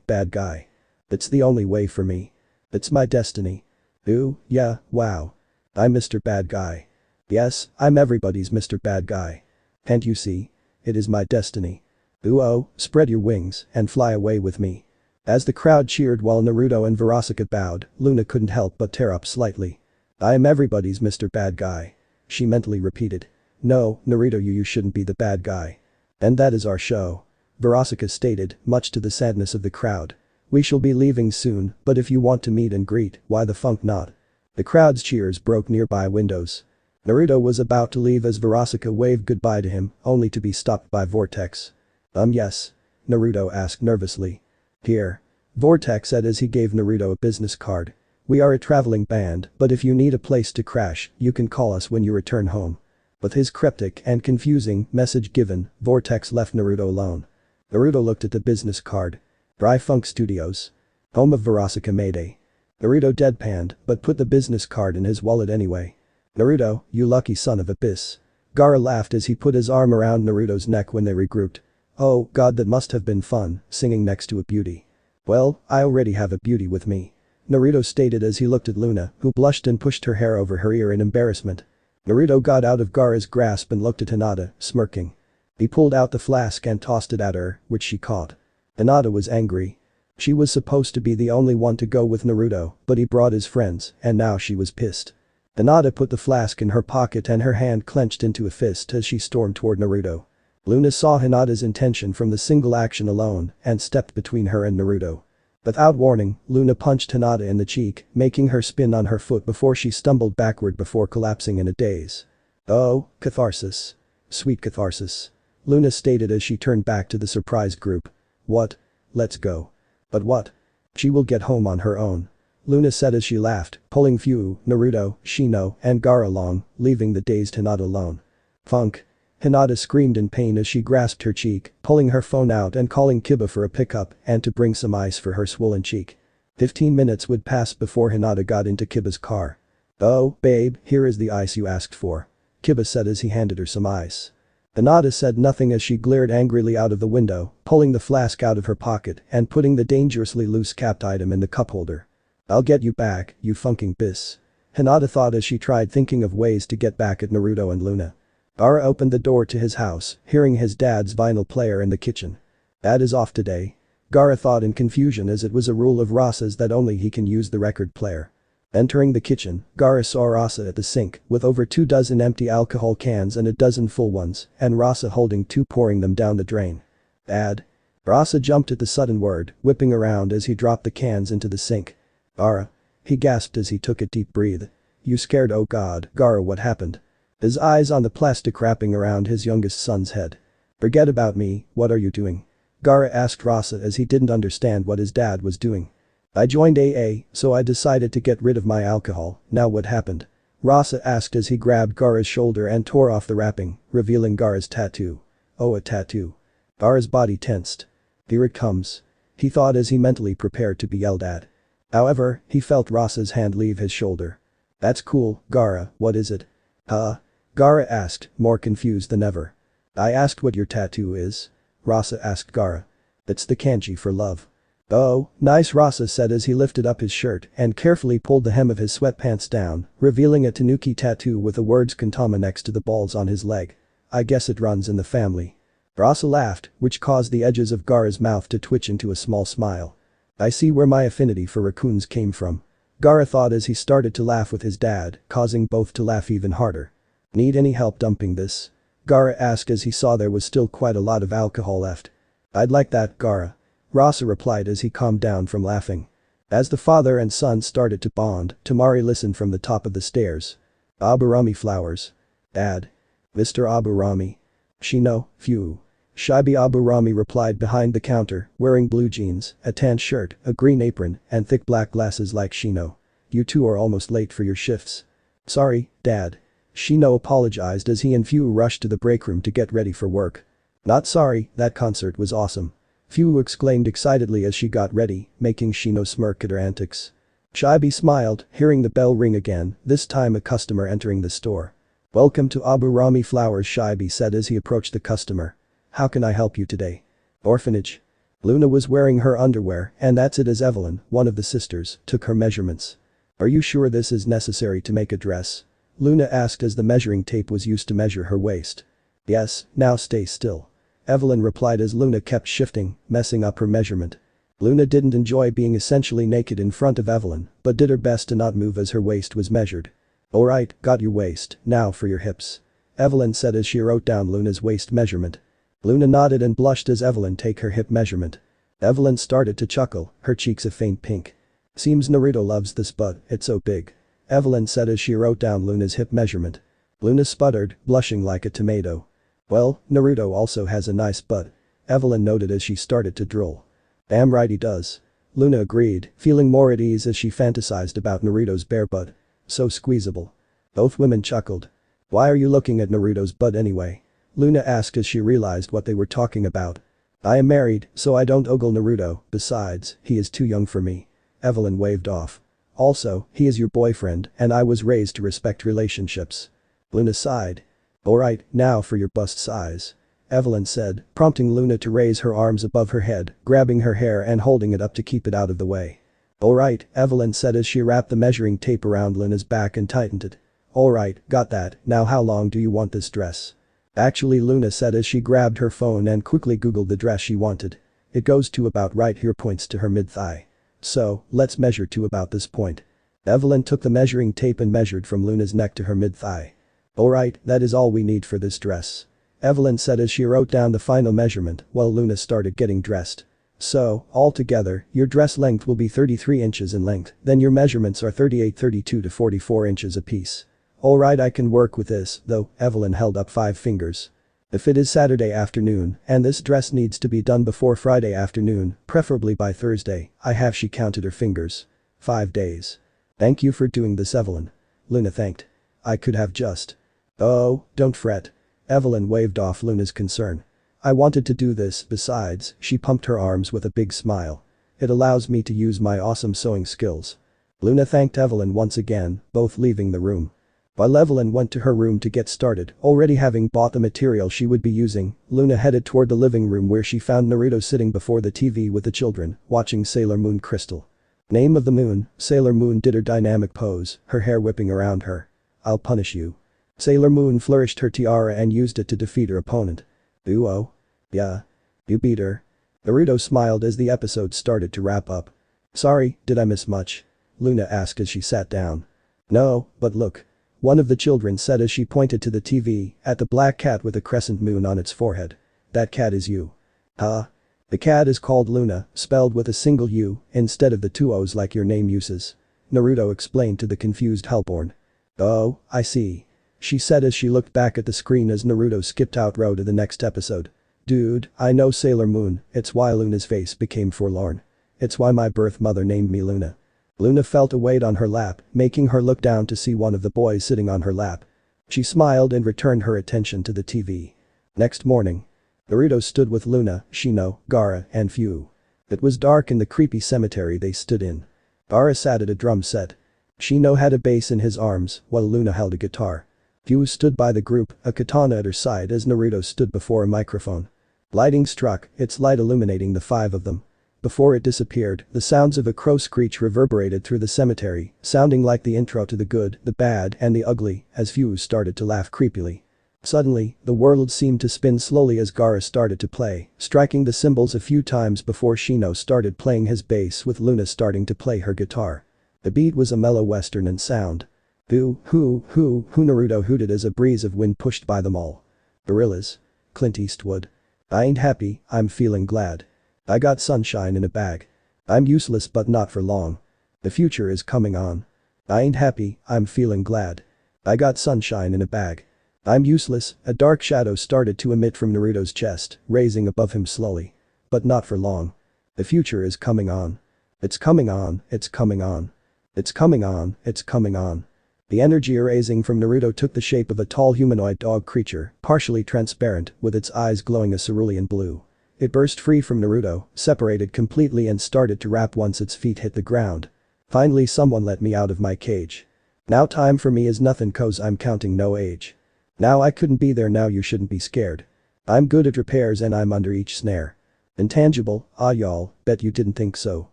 bad guy. It's the only way for me. It's my destiny. Ooh, yeah, wow. I'm Mr. Bad Guy. Yes, I'm everybody's Mr. Bad Guy. Can't you see? It is my destiny. Ooh-oh, spread your wings and fly away with me. As the crowd cheered while Naruto and Verosika bowed, Loona couldn't help but tear up slightly. I am everybody's Mr. Bad Guy. She mentally repeated. No, Naruto, you shouldn't be the bad guy. And that is our show. Verosika stated, much to the sadness of the crowd. We shall be leaving soon, but if you want to meet and greet, why the funk not? The crowd's cheers broke nearby windows. Naruto was about to leave as Verosika waved goodbye to him, only to be stopped by Vortex. Yes. Naruto asked nervously. Here. Vortex said as he gave Naruto a business card. We are a traveling band, but if you need a place to crash, you can call us when you return home. With his cryptic and confusing message given, Vortex left Naruto alone. Naruto looked at the business card. Dry Funk Studios. Home of Verosika Mayday. Naruto deadpanned, but put the business card in his wallet anyway. Naruto, you lucky son of a bis. Gaara laughed as he put his arm around Naruto's neck when they regrouped. Oh god, that must have been fun, singing next to a beauty. Well, I already have a beauty with me. Naruto stated as he looked at Loona, who blushed and pushed her hair over her ear in embarrassment. Naruto got out of Gaara's grasp and looked at Hinata, smirking. He pulled out the flask and tossed it at her, which she caught. Hinata was angry. She was supposed to be the only one to go with Naruto, but he brought his friends, and now she was pissed. Hinata put the flask in her pocket and her hand clenched into a fist as she stormed toward Naruto. Loona saw Hinata's intention from the single action alone and stepped between her and Naruto. Without warning, Loona punched Hinata in the cheek, making her spin on her foot before she stumbled backward before collapsing in a daze. Oh, catharsis. Sweet catharsis. Loona stated as she turned back to the surprised group. What? Let's go. But what? She will get home on her own. Loona said as she laughed, pulling Fu, Naruto, Shino, and Gaara along, leaving the dazed Hinata alone. Funk. Hinata screamed in pain as she grasped her cheek, pulling her phone out and calling Kiba for a pickup and to bring some ice for her swollen cheek. 15 minutes would pass before Hinata got into Kiba's car. "Oh, babe, here is the ice you asked for," Kiba said as he handed her some ice. Hinata said nothing as she glared angrily out of the window, pulling the flask out of her pocket and putting the dangerously loose capped item in the cup holder. "I'll get you back, you funking bis," Hinata thought as she tried thinking of ways to get back at Naruto and Loona. Gaara opened the door to his house, hearing his dad's vinyl player in the kitchen. "Dad is off today," Gaara thought in confusion as it was a rule of Rasa's that only he can use the record player. Entering the kitchen, Gaara saw Rasa at the sink with over 24 empty alcohol cans and a dozen full ones, and Rasa holding 2 pouring them down the drain. "Dad?" Rasa jumped at the sudden word, whipping around as he dropped the cans into the sink. "Gaara?" He gasped as he took a deep breath. "You scared, oh god, Gaara, what happened?" His eyes on the plastic wrapping around his youngest son's head. "Forget about me, what are you doing?" Gaara asked Rasa as he didn't understand what his dad was doing. "I joined AA, so I decided to get rid of my alcohol, now what happened?" Rasa asked as he grabbed Gaara's shoulder and tore off the wrapping, revealing Gaara's tattoo. "Oh, a tattoo." Gaara's body tensed. "Here it comes," he thought as he mentally prepared to be yelled at. However, he felt Rasa's hand leave his shoulder. "That's cool, Gaara, what is it?" "Huh?" Gaara asked, more confused than ever. "I asked what your tattoo is," Rasa asked Gaara. "It's the kanji for love." "Oh, nice," Rasa said as he lifted up his shirt and carefully pulled the hem of his sweatpants down, revealing a tanuki tattoo with the words Kantama next to the balls on his leg. "I guess it runs in the family." Rasa laughed, which caused the edges of Gaara's mouth to twitch into a small smile. "I see where my affinity for raccoons came from," Gaara thought as he started to laugh with his dad, causing both to laugh even harder. "Need any help dumping this?" Gaara asked as he saw there was still quite a lot of alcohol left. "I'd like that, Gaara," Rasa replied as he calmed down from laughing. As the father and son started to bond, Tamari listened from the top of the stairs. "Aburami flowers. Dad. Mr. Aburami. Shino, phew." Shibi Aburami replied behind the counter, wearing blue jeans, a tan shirt, a green apron, and thick black glasses like Shino. "You two are almost late for your shifts." "Sorry, Dad." Shino apologized as he and Phew rushed to the break room to get ready for work. "Not sorry, that concert was awesome," Phew exclaimed excitedly as she got ready, making Shino smirk at her antics. Shibi smiled, hearing the bell ring again, this time a customer entering the store. "Welcome to Aburami Flowers," Shibi said as he approached the customer. "How can I help you today?" "Orphanage." Loona was wearing her underwear, and that's it as Evelyn, one of the sisters, took her measurements. "Are you sure this is necessary to make a dress?" Loona asked as the measuring tape was used to measure her waist. "Yes, now stay still," Evelyn replied as Loona kept shifting, messing up her measurement. Loona didn't enjoy being essentially naked in front of Evelyn, but did her best to not move as her waist was measured. "Alright, got your waist, now for your hips," Evelyn said as she wrote down Loona's waist measurement. Loona nodded and blushed as Evelyn take her hip measurement. Evelyn started to chuckle, her cheeks a faint pink. "Seems Naruto loves this butt, it's so big," Evelyn said as she wrote down Loona's hip measurement. Loona sputtered, blushing like a tomato. "Well, Naruto also has a nice butt," Evelyn noted as she started to drool. "Damn right he does," Loona agreed, feeling more at ease as she fantasized about Naruto's bare butt. "So squeezable." Both women chuckled. "Why are you looking at Naruto's butt anyway?" Loona asked as she realized what they were talking about. "I am married, so I don't ogle Naruto, besides, he is too young for me," Evelyn waved off. "Also, he is your boyfriend and I was raised to respect relationships." Loona sighed. "Alright, now for your bust size," Evelyn said, prompting Loona to raise her arms above her head, grabbing her hair and holding it up to keep it out of the way. "Alright," Evelyn said as she wrapped the measuring tape around Loona's back and tightened it. "Alright, got that, now how long do you want this dress?" "Actually," Loona said as she grabbed her phone and quickly googled the dress she wanted. "It goes to about right here," points to her mid-thigh. "So, let's measure to about this point." Evelyn took the measuring tape and measured from Loona's neck to her mid-thigh. "Alright, that is all we need for this dress," Evelyn said as she wrote down the final measurement while Loona started getting dressed. "So, altogether, your dress length will be 33 inches in length, then your measurements are 38, 32 to 44 inches apiece." "Alright, I can work with this, though," Evelyn held up 5 fingers. "If it is Saturday afternoon, and this dress needs to be done before Friday afternoon, preferably by Thursday, I have," she counted her fingers. 5 days. "Thank you for doing this, Evelyn," Loona thanked. "I could have just." "Oh, don't fret." Evelyn waved off Luna's concern. I wanted to do this, besides, she pumped her arms with a big smile. It allows me to use my awesome sewing skills. Loona thanked Evelyn once again, both leaving the room. While Evelyn went to her room to get started, already having bought the material she would be using, Loona headed toward the living room where she found Naruto sitting before the TV with the children, watching Sailor Moon Crystal. Name of the moon, Sailor Moon did her dynamic pose, her hair whipping around her. I'll punish you. Sailor Moon flourished her tiara and used it to defeat her opponent. Ooh-oh. Yeah. You beat her. Naruto smiled as the episode started to wrap up. Sorry, did I miss much? Loona asked as she sat down. No, but look. One of the children said as she pointed to the TV, at the black cat with a crescent moon on its forehead. That cat is you. Huh? The cat is called Loona, spelled with a single U, instead of the two O's like your name uses. Naruto explained to the confused Hellborn. Oh, I see. She said as she looked back at the screen as Naruto skipped out row to the next episode. Dude, I know Sailor Moon, it's why Loona's face became forlorn. It's why my birth mother named me Loona. Loona felt a weight on her lap, making her look down to see one of the boys sitting on her lap. She smiled and returned her attention to the TV. Next morning. Naruto stood with Loona, Shino, Gaara, and Fu. It was dark in the creepy cemetery they stood in. Gaara sat at a drum set. Shino had a bass in his arms, while Loona held a guitar. Fu stood by the group, a katana at her side as Naruto stood before a microphone. Lighting struck, its light illuminating the five of them. Before it disappeared, the sounds of a crow screech reverberated through the cemetery, sounding like the intro to the good, the bad, and the ugly, as Fu started to laugh creepily. Suddenly, the world seemed to spin slowly as Gaara started to play, striking the cymbals a few times before Shino started playing his bass with Loona starting to play her guitar. The beat was a mellow western in sound. Hoo, Naruto hooted as a breeze of wind pushed by them all. Gorillas. Clint Eastwood. I ain't happy, I'm feeling glad. I got sunshine in a bag. I'm useless but not for long. The future is coming on. I ain't happy, I'm feeling glad. I got sunshine in a bag. I'm useless, a dark shadow started to emit from Naruto's chest, raising above him slowly. But not for long. The future is coming on. It's coming on, it's coming on. It's coming on, it's coming on. The energy arising from Naruto took the shape of a tall humanoid dog creature, partially transparent, with its eyes glowing a cerulean blue. It burst free from Naruto, separated completely and started to rap once its feet hit the ground. Finally someone let me out of my cage. Now time for me is nothing cause I'm counting no age. Now I couldn't be there now you shouldn't be scared. I'm good at repairs and I'm under each snare. Intangible, ah y'all, bet you didn't think so.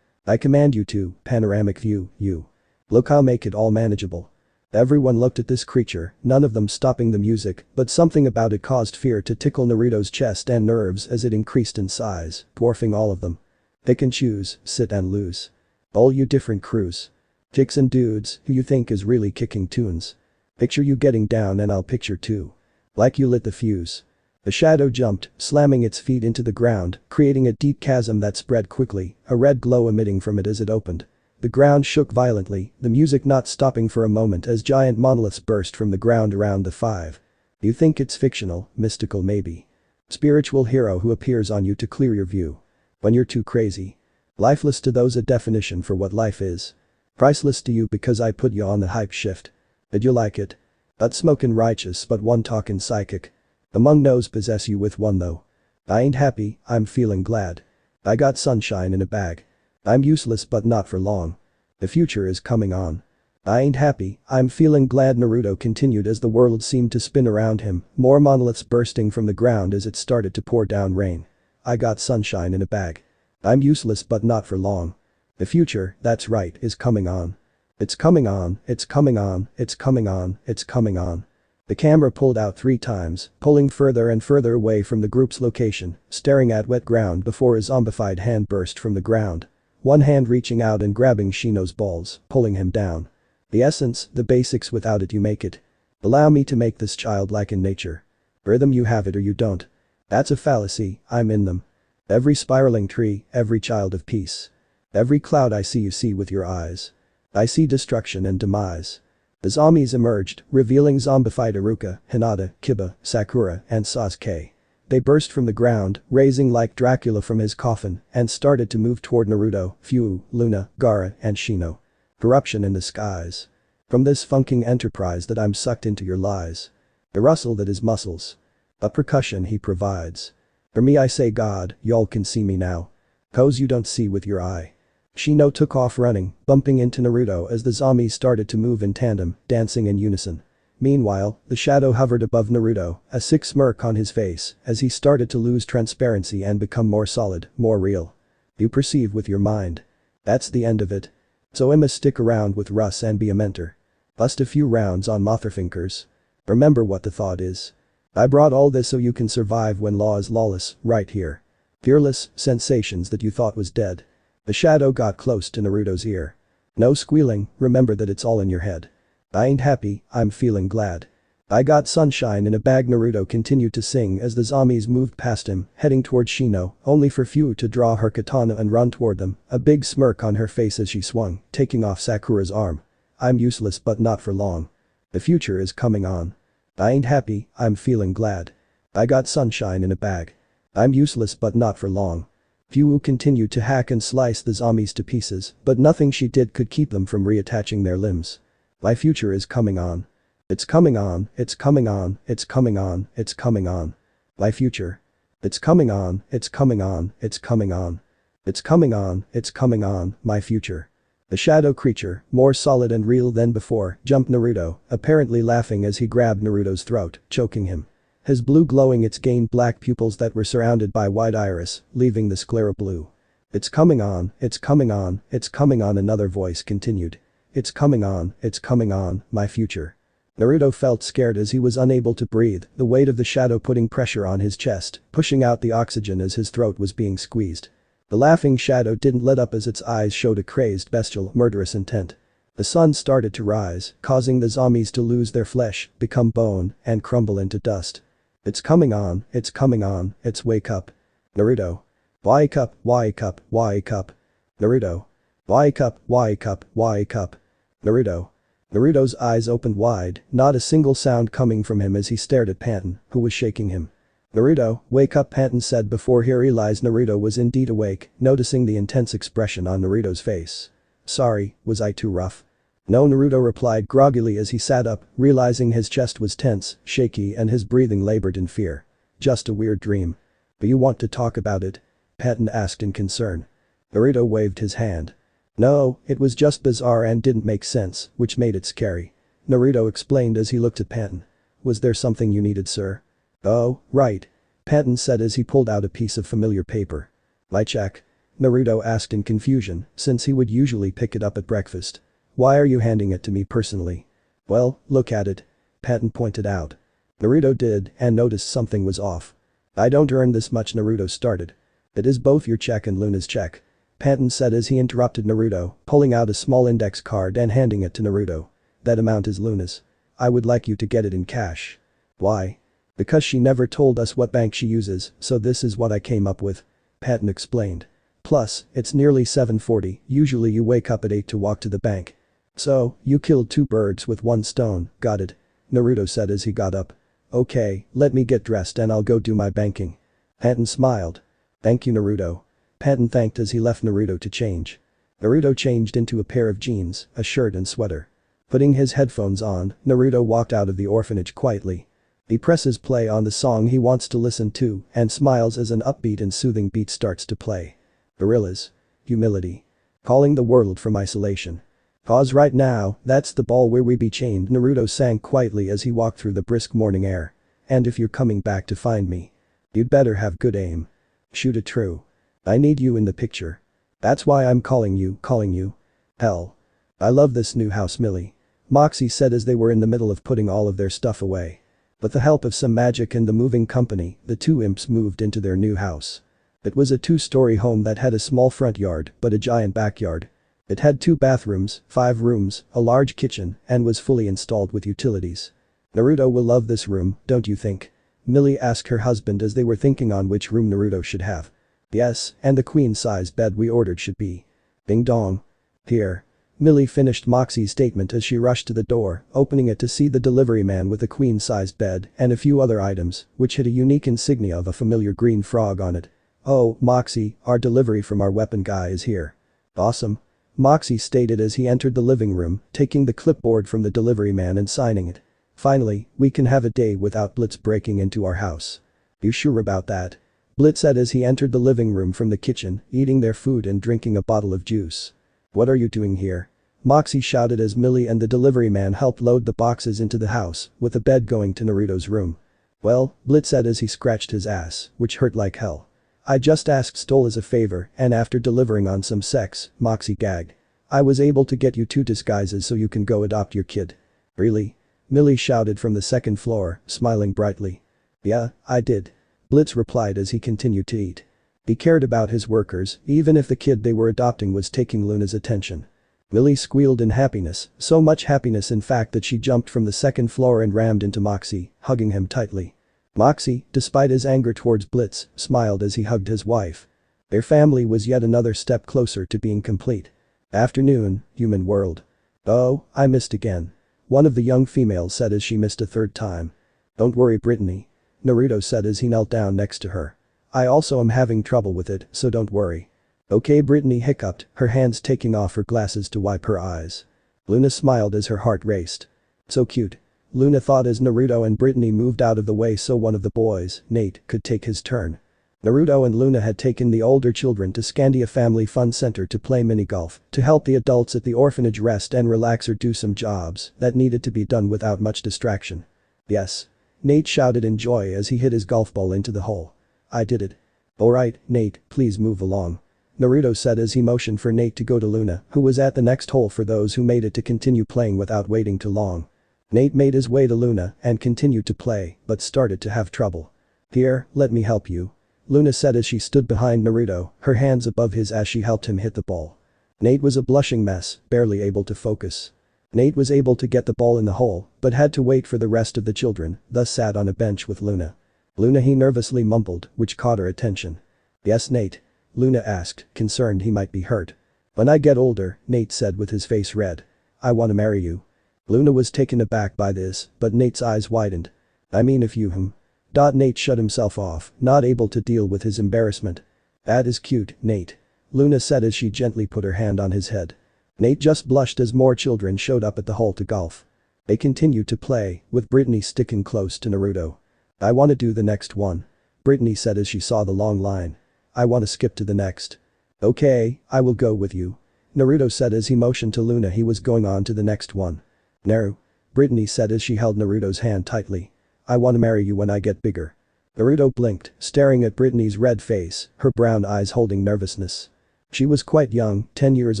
I command you to, panoramic view, you. Look I'll make it all manageable. Everyone looked at this creature, none of them stopping the music, but something about it caused fear to tickle Naruto's chest and nerves as it increased in size, dwarfing all of them. Pick and choose, sit and lose. All you different crews. Chicks and dudes, who you think is really kicking tunes. Picture you getting down and I'll picture too. Like you lit the fuse. The shadow jumped, slamming its feet into the ground, creating a deep chasm that spread quickly, a red glow emitting from it as it opened. The ground shook violently, the music not stopping for a moment as giant monoliths burst from the ground around the five. You think it's fictional, mystical maybe. Spiritual hero who appears on you to clear your view. When you're too crazy. Lifeless to those a definition for what life is. Priceless to you because I put you on the hype shift. Did you like it? Not smokin' righteous but one talkin' psychic. Among no's possess you with one though. I ain't happy, I'm feeling glad. I got sunshine in a bag. I'm useless but not for long. The future is coming on. I ain't happy, I'm feeling glad Naruto continued as the world seemed to spin around him, more monoliths bursting from the ground as it started to pour down rain. I got sunshine in a bag. I'm useless but not for long. The future, that's right, is coming on. It's coming on, it's coming on, it's coming on, it's coming on. The camera pulled out 3 times, pulling further and further away from the group's location, staring at wet ground before a zombified hand burst from the ground. One hand reaching out and grabbing Shino's balls, pulling him down. The essence, the basics without it you make it. Allow me to make this childlike in nature. Rhythm you have it or you don't. That's a fallacy, I'm in them. Every spiraling tree, every child of peace. Every cloud I see you see with your eyes. I see destruction and demise. The zombies emerged, revealing zombified Iruka, Hinata, Kiba, Sakura, and Sasuke. They burst from the ground, raising like Dracula from his coffin, and started to move toward Naruto, Fu, Loona, Gaara, and Shino. Corruption in the skies. From this funking enterprise that I'm sucked into your lies. The rustle that is muscles. A percussion he provides. For me I say God, y'all can see me now. 'Cause you don't see with your eye. Shino took off running, bumping into Naruto as the zombies started to move in tandem, dancing in unison. Meanwhile, the shadow hovered above Naruto, a sick smirk on his face as he started to lose transparency and become more solid, more real. You perceive with your mind. That's the end of it. So I'ma stick around with Russ and be a mentor. Bust a few rounds on motherfuckers. Remember what the thought is. I brought all this so you can survive when law is lawless, right here. Fearless, sensations that you thought was dead. The shadow got close to Naruto's ear. No squealing, remember that it's all in your head. I ain't happy, I'm feeling glad. I got sunshine in a bag. Naruto continued to sing as the zombies moved past him, heading toward Shino, only for Fu to draw her katana and run toward them, a big smirk on her face as she swung, taking off Sakura's arm. I'm useless but not for long. The future is coming on. I ain't happy, I'm feeling glad. I got sunshine in a bag. I'm useless but not for long. Fu continued to hack and slice the zombies to pieces, but nothing she did could keep them from reattaching their limbs. My future is coming on. It's coming on, it's coming on, it's coming on, it's coming on. My future. It's coming on, it's coming on, it's coming on. It's coming on, it's coming on, my future. The shadow creature, more solid and real than before, jumped Naruto, apparently laughing as he grabbed Naruto's throat, choking him. His blue glowing its gained black pupils that were surrounded by white iris, leaving the sclera blue. It's coming on, it's coming on, it's coming on, another voice continued. It's coming on, my future. Naruto felt scared as he was unable to breathe, the weight of the shadow putting pressure on his chest, pushing out the oxygen as his throat was being squeezed. The laughing shadow didn't let up as its eyes showed a crazed, bestial, murderous intent. The sun started to rise, causing the zombies to lose their flesh, become bone, and crumble into dust. It's coming on, it's wake up. Naruto. Wake up, wake up, wake up. Naruto. Wake up, wake up, wake up. Naruto. Naruto's eyes opened wide, not a single sound coming from him as he stared at Panton, who was shaking him. Naruto, wake up, Panton said before he realized Naruto was indeed awake, noticing the intense expression on Naruto's face. Sorry, was I too rough? No, Naruto replied groggily as he sat up, realizing his chest was tense, shaky and his breathing labored in fear. Just a weird dream. But you want to talk about it? Panton asked in concern. Naruto waved his hand. No, it was just bizarre and didn't make sense, which made it scary. Naruto explained as he looked at Panton. Was there something you needed, sir? Oh, right. Panton said as he pulled out a piece of familiar paper. My check? Naruto asked in confusion, since he would usually pick it up at breakfast. Why are you handing it to me personally? Well, look at it. Panton pointed out. Naruto did and noticed something was off. I don't earn this much, Naruto started. It is both your check and Luna's check. Panton said as he interrupted Naruto, pulling out a small index card and handing it to Naruto. That amount is Luna's. I would like you to get it in cash. Why? Because she never told us what bank she uses, so this is what I came up with. Panton explained. Plus, it's nearly 7:40, usually you wake up at 8 to walk to the bank. So, you killed two birds with one stone, got it? Naruto said as he got up. Okay, let me get dressed and I'll go do my banking. Panton smiled. Thank you, Naruto. Panton thanked as he left Naruto to change. Naruto changed into a pair of jeans, a shirt and sweater. Putting his headphones on, Naruto walked out of the orphanage quietly. He presses play on the song he wants to listen to and smiles as an upbeat and soothing beat starts to play. Gorillas. Humility. Calling the world from isolation. Pause right now, that's the ball where we be chained, Naruto sang quietly as he walked through the brisk morning air. And if you're coming back to find me, you'd better have good aim. Shoot it true. I need you in the picture. That's why I'm calling you. Hell. I love this new house, Millie. Moxie said as they were in the middle of putting all of their stuff away. With the help of some magic and the moving company, the two imps moved into their new house. It was a 2-story home that had a small front yard but a giant backyard. It had 2 bathrooms, 5 rooms, a large kitchen, and was fully installed with utilities. Naruto will love this room, don't you think? Millie asked her husband as they were thinking on which room Naruto should have. Yes, and the queen-size bed we ordered should be. Ding dong. Here. Millie finished Moxie's statement as she rushed to the door, opening it to see the delivery man with a queen-sized bed and a few other items, which had a unique insignia of a familiar green frog on it. Oh, Moxie, our delivery from our weapon guy is here. Awesome. Moxie stated as he entered the living room, taking the clipboard from the delivery man and signing it. Finally, we can have a day without Blitz breaking into our house. You sure about that? Blitz said as he entered the living room from the kitchen, eating their food and drinking a bottle of juice. What are you doing here? Moxie shouted as Millie and the delivery man helped load the boxes into the house, with the bed going to Naruto's room. Well, Blitz said as he scratched his ass, which hurt like hell. I just asked Stole as a favor and after delivering on some sex, Moxie gagged. I was able to get you 2 disguises so you can go adopt your kid. Really? Millie shouted from the second floor, smiling brightly. Yeah, I did. Blitz replied as he continued to eat. He cared about his workers, even if the kid they were adopting was taking Loona's attention. Millie squealed in happiness, so much happiness in fact that she jumped from the second floor and rammed into Moxie, hugging him tightly. Moxie, despite his anger towards Blitz, smiled as he hugged his wife. Their family was yet another step closer to being complete. Afternoon, human world. Oh, I missed again. One of the young females said as she missed a third time. Don't worry Brittany. Naruto said as he knelt down next to her. I also am having trouble with it, so don't worry. Okay Brittany hiccuped, her hands taking off her glasses to wipe her eyes. Loona smiled as her heart raced. So cute. Loona thought as Naruto and Brittany moved out of the way so one of the boys, Nate, could take his turn. Naruto and Loona had taken the older children to Scandia Family Fun Center to play mini-golf, to help the adults at the orphanage rest and relax or do some jobs that needed to be done without much distraction. Yes. Nate shouted in joy as he hit his golf ball into the hole. I did it. Alright, Nate, please move along. Naruto said as he motioned for Nate to go to Loona, who was at the next hole for those who made it to continue playing without waiting too long. Nate made his way to Loona and continued to play, but started to have trouble. Here, let me help you. Loona said as she stood behind Naruto, her hands above his as she helped him hit the ball. Nate was a blushing mess, barely able to focus. Nate was able to get the ball in the hole, but had to wait for the rest of the children, thus sat on a bench with Loona. Loona he nervously mumbled, which caught her attention. Yes Nate? Loona asked, concerned he might be hurt. When I get older, Nate said with his face red. I wanna marry you. Loona was taken aback by this, but Nate's eyes widened. I mean if you Nate shut himself off, not able to deal with his embarrassment. That is cute, Nate. Loona said as she gently put her hand on his head. Nate just blushed as more children showed up at the hole to golf. They continued to play, with Brittany sticking close to Naruto. I wanna do the next one. Brittany said as she saw the long line. I wanna skip to the next. Okay, I will go with you. Naruto said as he motioned to Loona he was going on to the next one. Naru. Brittany said as she held Naruto's hand tightly. I wanna marry you when I get bigger. Naruto blinked, staring at Brittany's red face, her brown eyes holding nervousness. She was quite young, 10 years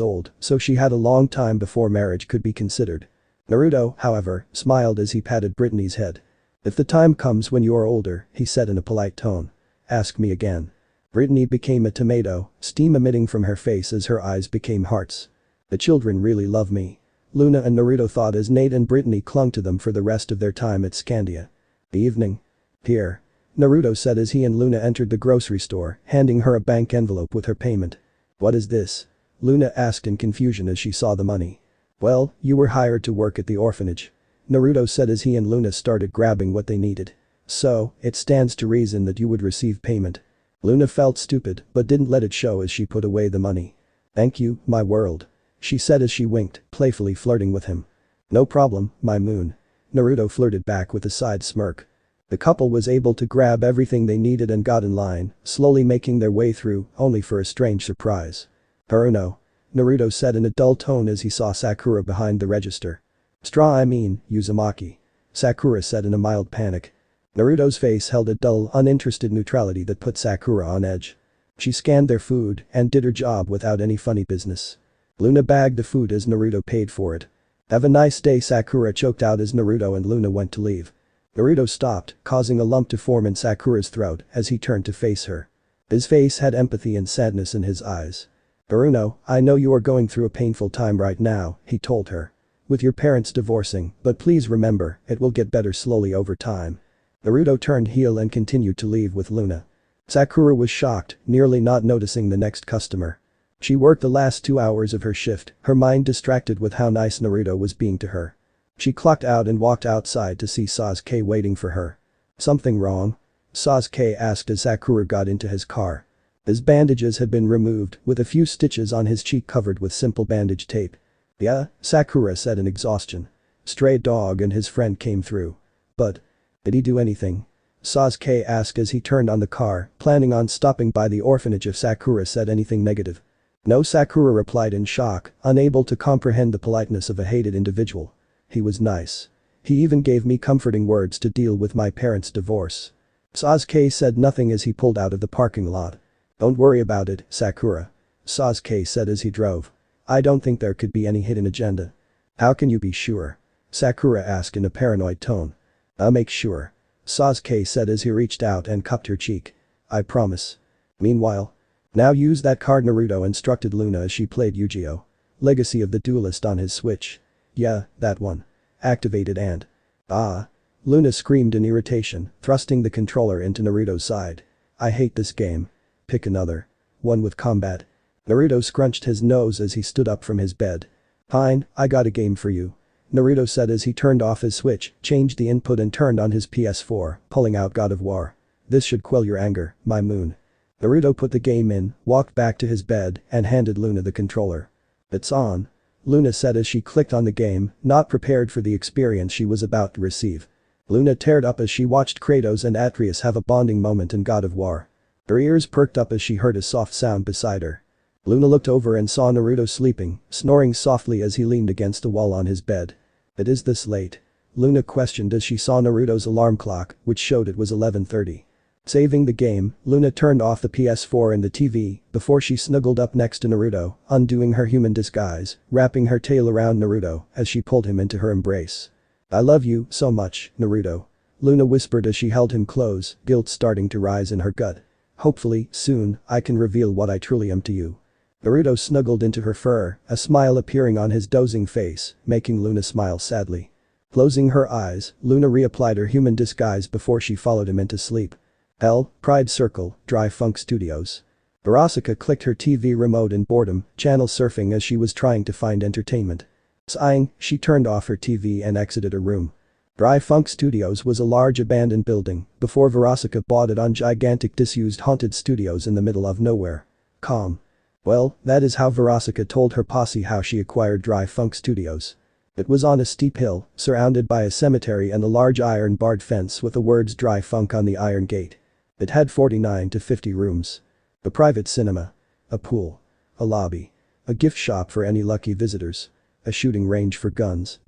old, so she had a long time before marriage could be considered. Naruto, however, smiled as he patted Brittany's head. If the time comes when you are older, he said in a polite tone. Ask me again. Brittany became a tomato, steam emitting from her face as her eyes became hearts. The children really love me. Loona and Naruto thought as Nate and Brittany clung to them for the rest of their time at Scandia. The evening. Here. Naruto said as he and Loona entered the grocery store, handing her a bank envelope with her payment. What is this? Loona asked in confusion as she saw the money. Well, you were hired to work at the orphanage. Naruto said as he and Loona started grabbing what they needed. So, it stands to reason that you would receive payment. Loona felt stupid but didn't let it show as she put away the money. Thank you, my world. She said as she winked, playfully flirting with him. No problem, my moon. Naruto flirted back with a side smirk. The couple was able to grab everything they needed and got in line, slowly making their way through, only for a strange surprise. Haruno. Naruto said in a dull tone as he saw Sakura behind the register. Uzumaki. Sakura said in a mild panic. Naruto's face held a dull, uninterested neutrality that put Sakura on edge. She scanned their food and did her job without any funny business. Loona bagged the food as Naruto paid for it. Have a nice day, Sakura choked out as Naruto and Loona went to leave. Naruto stopped, causing a lump to form in Sakura's throat as he turned to face her. His face had empathy and sadness in his eyes. Haruno, I know you are going through a painful time right now, he told her. With your parents divorcing, but please remember, it will get better slowly over time. Naruto turned heel and continued to leave with Loona. Sakura was shocked, nearly not noticing the next customer. She worked the last 2 hours of her shift, her mind distracted with how nice Naruto was being to her. She clocked out and walked outside to see Sasuke waiting for her. Something wrong? Sasuke asked as Sakura got into his car. His bandages had been removed, with a few stitches on his cheek covered with simple bandage tape. Yeah, Sakura said in exhaustion. Stray dog and his friend came through. But, did he do anything? Sasuke asked as he turned on the car, planning on stopping by the orphanage if Sakura said anything negative. No, Sakura replied in shock, unable to comprehend the politeness of a hated individual. He was nice. He even gave me comforting words to deal with my parents' divorce. Sasuke said nothing as he pulled out of the parking lot. Don't worry about it, Sakura. Sasuke said as he drove. I don't think there could be any hidden agenda. How can you be sure? Sakura asked in a paranoid tone. I'll make sure. Sasuke said as he reached out and cupped her cheek. I promise. Meanwhile. Now use that card, Naruto instructed Loona as she played Yu-Gi-Oh! Legacy of the Duelist on his Switch. Yeah, that one. Activated and. Ah. Loona screamed in irritation, thrusting the controller into Naruto's side. I hate this game. Pick another. One with combat. Naruto scrunched his nose as he stood up from his bed. Fine, I got a game for you. Naruto said as he turned off his Switch, changed the input and turned on his PS4, pulling out God of War. This should quell your anger, my moon. Naruto put the game in, walked back to his bed, and handed Loona the controller. It's on. Loona said as she clicked on the game, not prepared for the experience she was about to receive. Loona teared up as she watched Kratos and Atreus have a bonding moment in God of War. Her ears perked up as she heard a soft sound beside her. Loona looked over and saw Naruto sleeping, snoring softly as he leaned against the wall on his bed. It is this late? Loona questioned as she saw Naruto's alarm clock, which showed it was 11:30. Saving the game, Loona turned off the PS4 and the TV before she snuggled up next to Naruto, undoing her human disguise, wrapping her tail around Naruto as she pulled him into her embrace. I love you so much, Naruto. Loona whispered as she held him close, guilt starting to rise in her gut. Hopefully, soon, I can reveal what I truly am to you. Naruto snuggled into her fur, a smile appearing on his dozing face, making Loona smile sadly. Closing her eyes, Loona reapplied her human disguise before she followed him into sleep. Hell, Pride Circle, Dry Funk Studios. Verosika clicked her TV remote in boredom, channel surfing as she was trying to find entertainment. Sighing, she turned off her TV and exited her room. Dry Funk Studios was a large abandoned building before Verosika bought it on gigantic disused haunted studios in the middle of nowhere. Calm. Well, that is how Verosika told her posse how she acquired Dry Funk Studios. It was on a steep hill, surrounded by a cemetery and a large iron barred fence with the words Dry Funk on the iron gate. It had 49 to 50 rooms. A private cinema. A pool. A lobby. A gift shop for any lucky visitors. A shooting range for guns,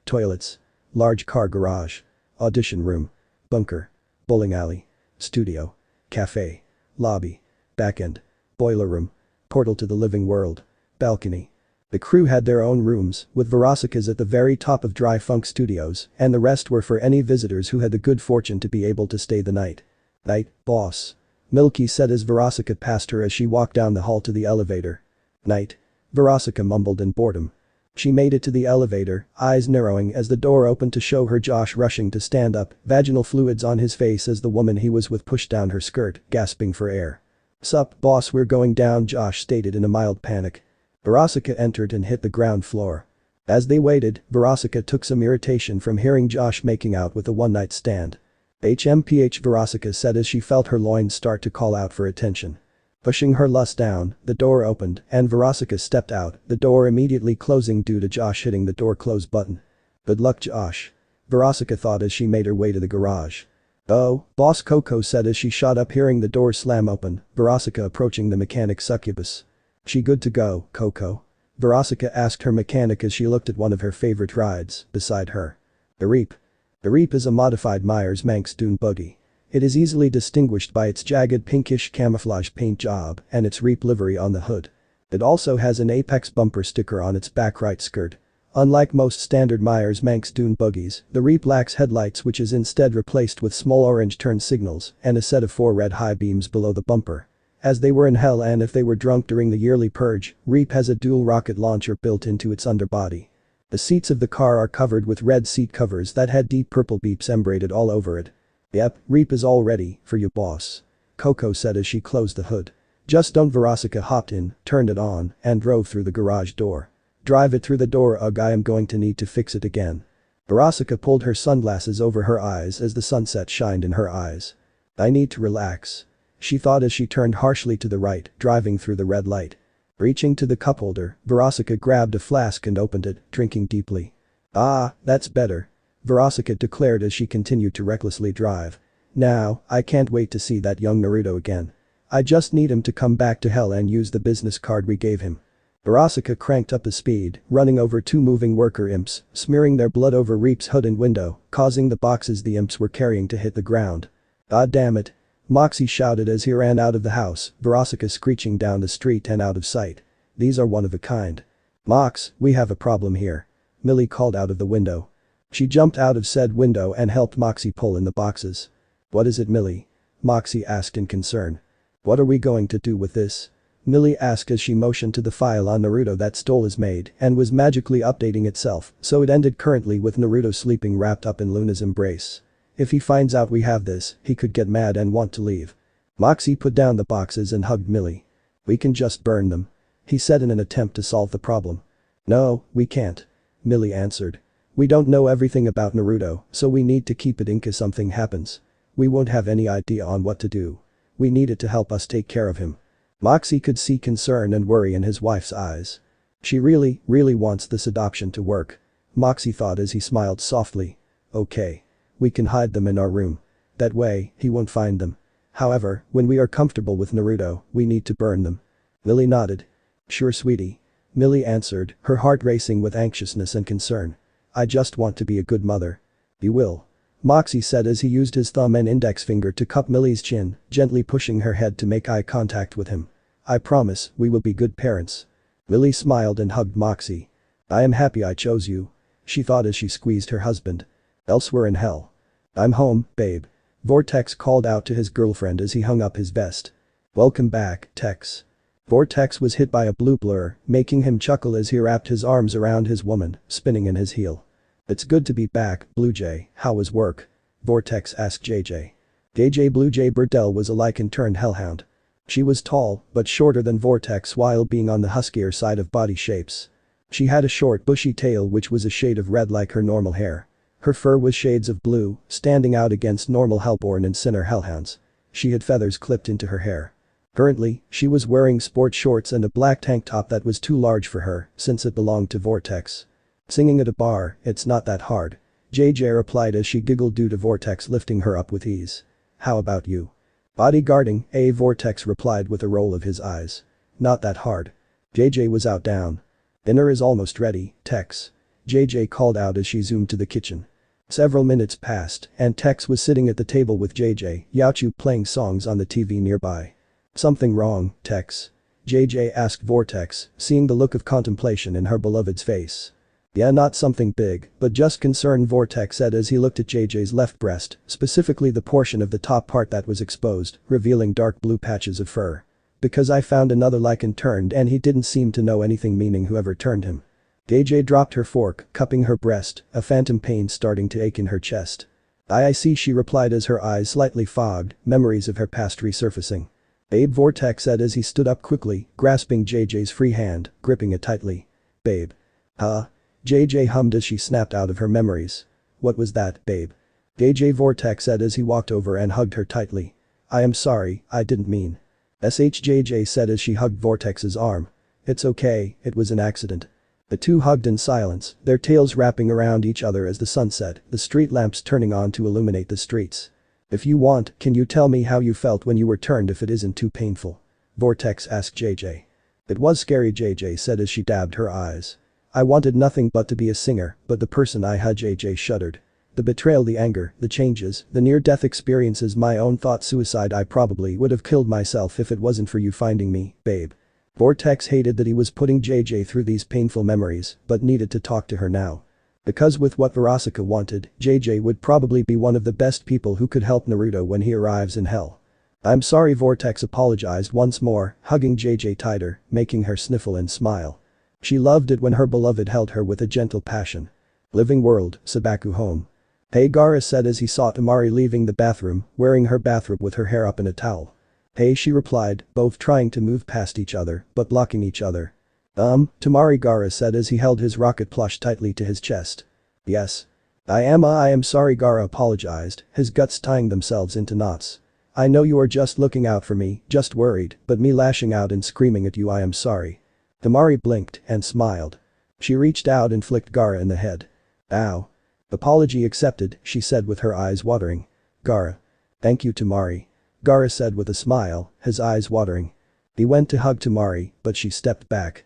toilets. Large car garage. Audition room. Bunker. Bowling alley. Studio. Cafe. Lobby. Backend. Boiler room. Portal to the living world. Balcony. The crew had their own rooms, with Verosika's at the very top of Dry Funk Studios, and the rest were for any visitors who had the good fortune to be able to stay the night. Night, boss. Milky said as Verosika passed her as she walked down the hall to the elevator. Night. Verosika mumbled in boredom. She made it to the elevator, eyes narrowing as the door opened to show her Josh rushing to stand up, vaginal fluids on his face as the woman he was with pushed down her skirt, gasping for air. Sup, boss, we're going down, Josh stated in a mild panic. Verosika entered and hit the ground floor. As they waited, Verosika took some irritation from hearing Josh making out with a one-night stand. HMPH, Verosika said as she felt her loins start to call out for attention. Pushing her lust down, the door opened and Verosika stepped out, the door immediately closing due to Josh hitting the door close button. Good luck, Josh. Verosika thought as she made her way to the garage. Oh, boss, Coco said as she shot up hearing the door slam open, Verosika approaching the mechanic succubus. She good to go, Coco? Verosika asked her mechanic as she looked at one of her favorite rides beside her. The Reap. The Reap is a modified Myers-Manx dune buggy. It is easily distinguished by its jagged pinkish camouflage paint job and its Reap livery on the hood. It also has an Apex bumper sticker on its back right skirt. Unlike most standard Myers-Manx dune buggies, the Reap lacks headlights, which is instead replaced with small orange turn signals and a set of 4 red high beams below the bumper. As they were in hell and if they were drunk during the yearly purge, Reap has a dual rocket launcher built into its underbody. The seats of the car are covered with red seat covers that had deep purple beeps embraided all over it. Yep, Reap is all ready for you, boss. Coco said as she closed the hood. Just don't. Verosika hopped in, turned it on, and drove through the garage door. Drive it through the door, ugh, I am going to need to fix it again. Verosika pulled her sunglasses over her eyes as the sunset shined in her eyes. I need to relax. She thought as she turned harshly to the right, driving through the red light. Reaching to the cup holder, Verosika grabbed a flask and opened it, drinking deeply. Ah, that's better. Verosika declared as she continued to recklessly drive. Now, I can't wait to see that young Naruto again. I just need him to come back to hell and use the business card we gave him. Verosika cranked up his speed, running over two moving worker imps, smearing their blood over Reap's hood and window, causing the boxes the imps were carrying to hit the ground. Ah damn it. Moxie shouted as he ran out of the house, Verosika screeching down the street and out of sight. These are one of a kind. Mox, we have a problem here. Millie called out of the window. She jumped out of said window and helped Moxie pull in the boxes. What is it, Millie? Moxie asked in concern. What are we going to do with this? Millie asked as she motioned to the file on Naruto that stole his maid and was magically updating itself, so it ended currently with Naruto sleeping wrapped up in Loona's embrace. If he finds out we have this, he could get mad and want to leave. Moxie put down the boxes and hugged Millie. We can just burn them. He said in an attempt to solve the problem. No, we can't. Millie answered. We don't know everything about Naruto, so we need to keep it in case something happens. We won't have any idea on what to do. We need it to help us take care of him. Moxie could see concern and worry in his wife's eyes. She really wants this adoption to work. Moxie thought as he smiled softly. Okay. We can hide them in our room. That way, he won't find them. However, when we are comfortable with Naruto, we need to burn them. Millie nodded. Sure sweetie. Millie answered, her heart racing with anxiousness and concern. I just want to be a good mother. You will. Moxie said as he used his thumb and index finger to cup Millie's chin, gently pushing her head to make eye contact with him. I promise, we will be good parents. Millie smiled and hugged Moxie. I am happy I chose you. She thought as she squeezed her husband. Elsewhere in hell. I'm home, babe. Vortex called out to his girlfriend as he hung up his vest. Welcome back, Tex. Vortex was hit by a blue blur, making him chuckle as he wrapped his arms around his woman, spinning in his heel. It's good to be back, Blue Jay, how was work? Vortex asked JJ. Blue Jay Burdell was a lycan turned hellhound. She was tall, but shorter than Vortex while being on the huskier side of body shapes. She had a short bushy tail which was a shade of red like her normal hair. Her fur was shades of blue, standing out against normal Hellborn and Sinner hellhounds. She had feathers clipped into her hair. Currently, she was wearing sport shorts and a black tank top that was too large for her, since it belonged to Vortex. Singing at a bar, it's not that hard. JJ replied as she giggled due to Vortex lifting her up with ease. How about you? Bodyguarding, Vortex replied with a roll of his eyes. Not that hard. JJ was out down. Dinner is almost ready, Tex. JJ called out as she zoomed to the kitchen. Several minutes passed, and Tex was sitting at the table with JJ, Yaochu playing songs on the TV nearby. Something wrong, Tex? JJ asked Vortex, seeing the look of contemplation in her beloved's face. Yeah, not something big, but just concern, Vortex said as he looked at JJ's left breast, specifically the portion of the top part that was exposed, revealing dark blue patches of fur. Because I found another lycan turned and he didn't seem to know anything, meaning whoever turned him. JJ dropped her fork, cupping her breast, a phantom pain starting to ache in her chest. I see, she replied as her eyes slightly fogged, memories of her past resurfacing. Babe, Vortex said as he stood up quickly, grasping JJ's free hand, gripping it tightly. Babe. Huh? JJ hummed as she snapped out of her memories. What was that, babe? JJ, Vortex said as he walked over and hugged her tightly. I am sorry, I didn't mean. JJ said as she hugged Vortex's arm. It's okay, it was an accident. The two hugged in silence, their tails wrapping around each other as the sun set, the street lamps turning on to illuminate the streets. If you want, can you tell me how you felt when you were turned if it isn't too painful? Vortex asked JJ. It was scary, JJ said as she dabbed her eyes. I wanted nothing but to be a singer, but the person I had, JJ shuddered. The betrayal, the anger, the changes, the near-death experiences, my own thought suicide. I probably would have killed myself if it wasn't for you finding me, babe. Vortex hated that he was putting JJ through these painful memories, but needed to talk to her now. Because with what Verosika wanted, JJ would probably be one of the best people who could help Naruto when he arrives in hell. I'm sorry, Vortex apologized once more, hugging JJ tighter, making her sniffle and smile. She loved it when her beloved held her with a gentle passion. Living world, Sabaku home. Hey, Gaara said as he saw Tamari leaving the bathroom, wearing her bathrobe with her hair up in a towel. Hey, she replied, both trying to move past each other, but blocking each other. Tamari, Gaara said as he held his rocket plush tightly to his chest. Yes. I am sorry, Gaara apologized, his guts tying themselves into knots. I know you are just looking out for me, just worried, but me lashing out and screaming at you, I am sorry. Tamari blinked and smiled. She reached out and flicked Gaara in the head. Ow. Apology accepted, she said with her eyes watering. Gaara. Thank you Tamari. Gaara said with a smile, his eyes watering. He went to hug Tamari, but she stepped back.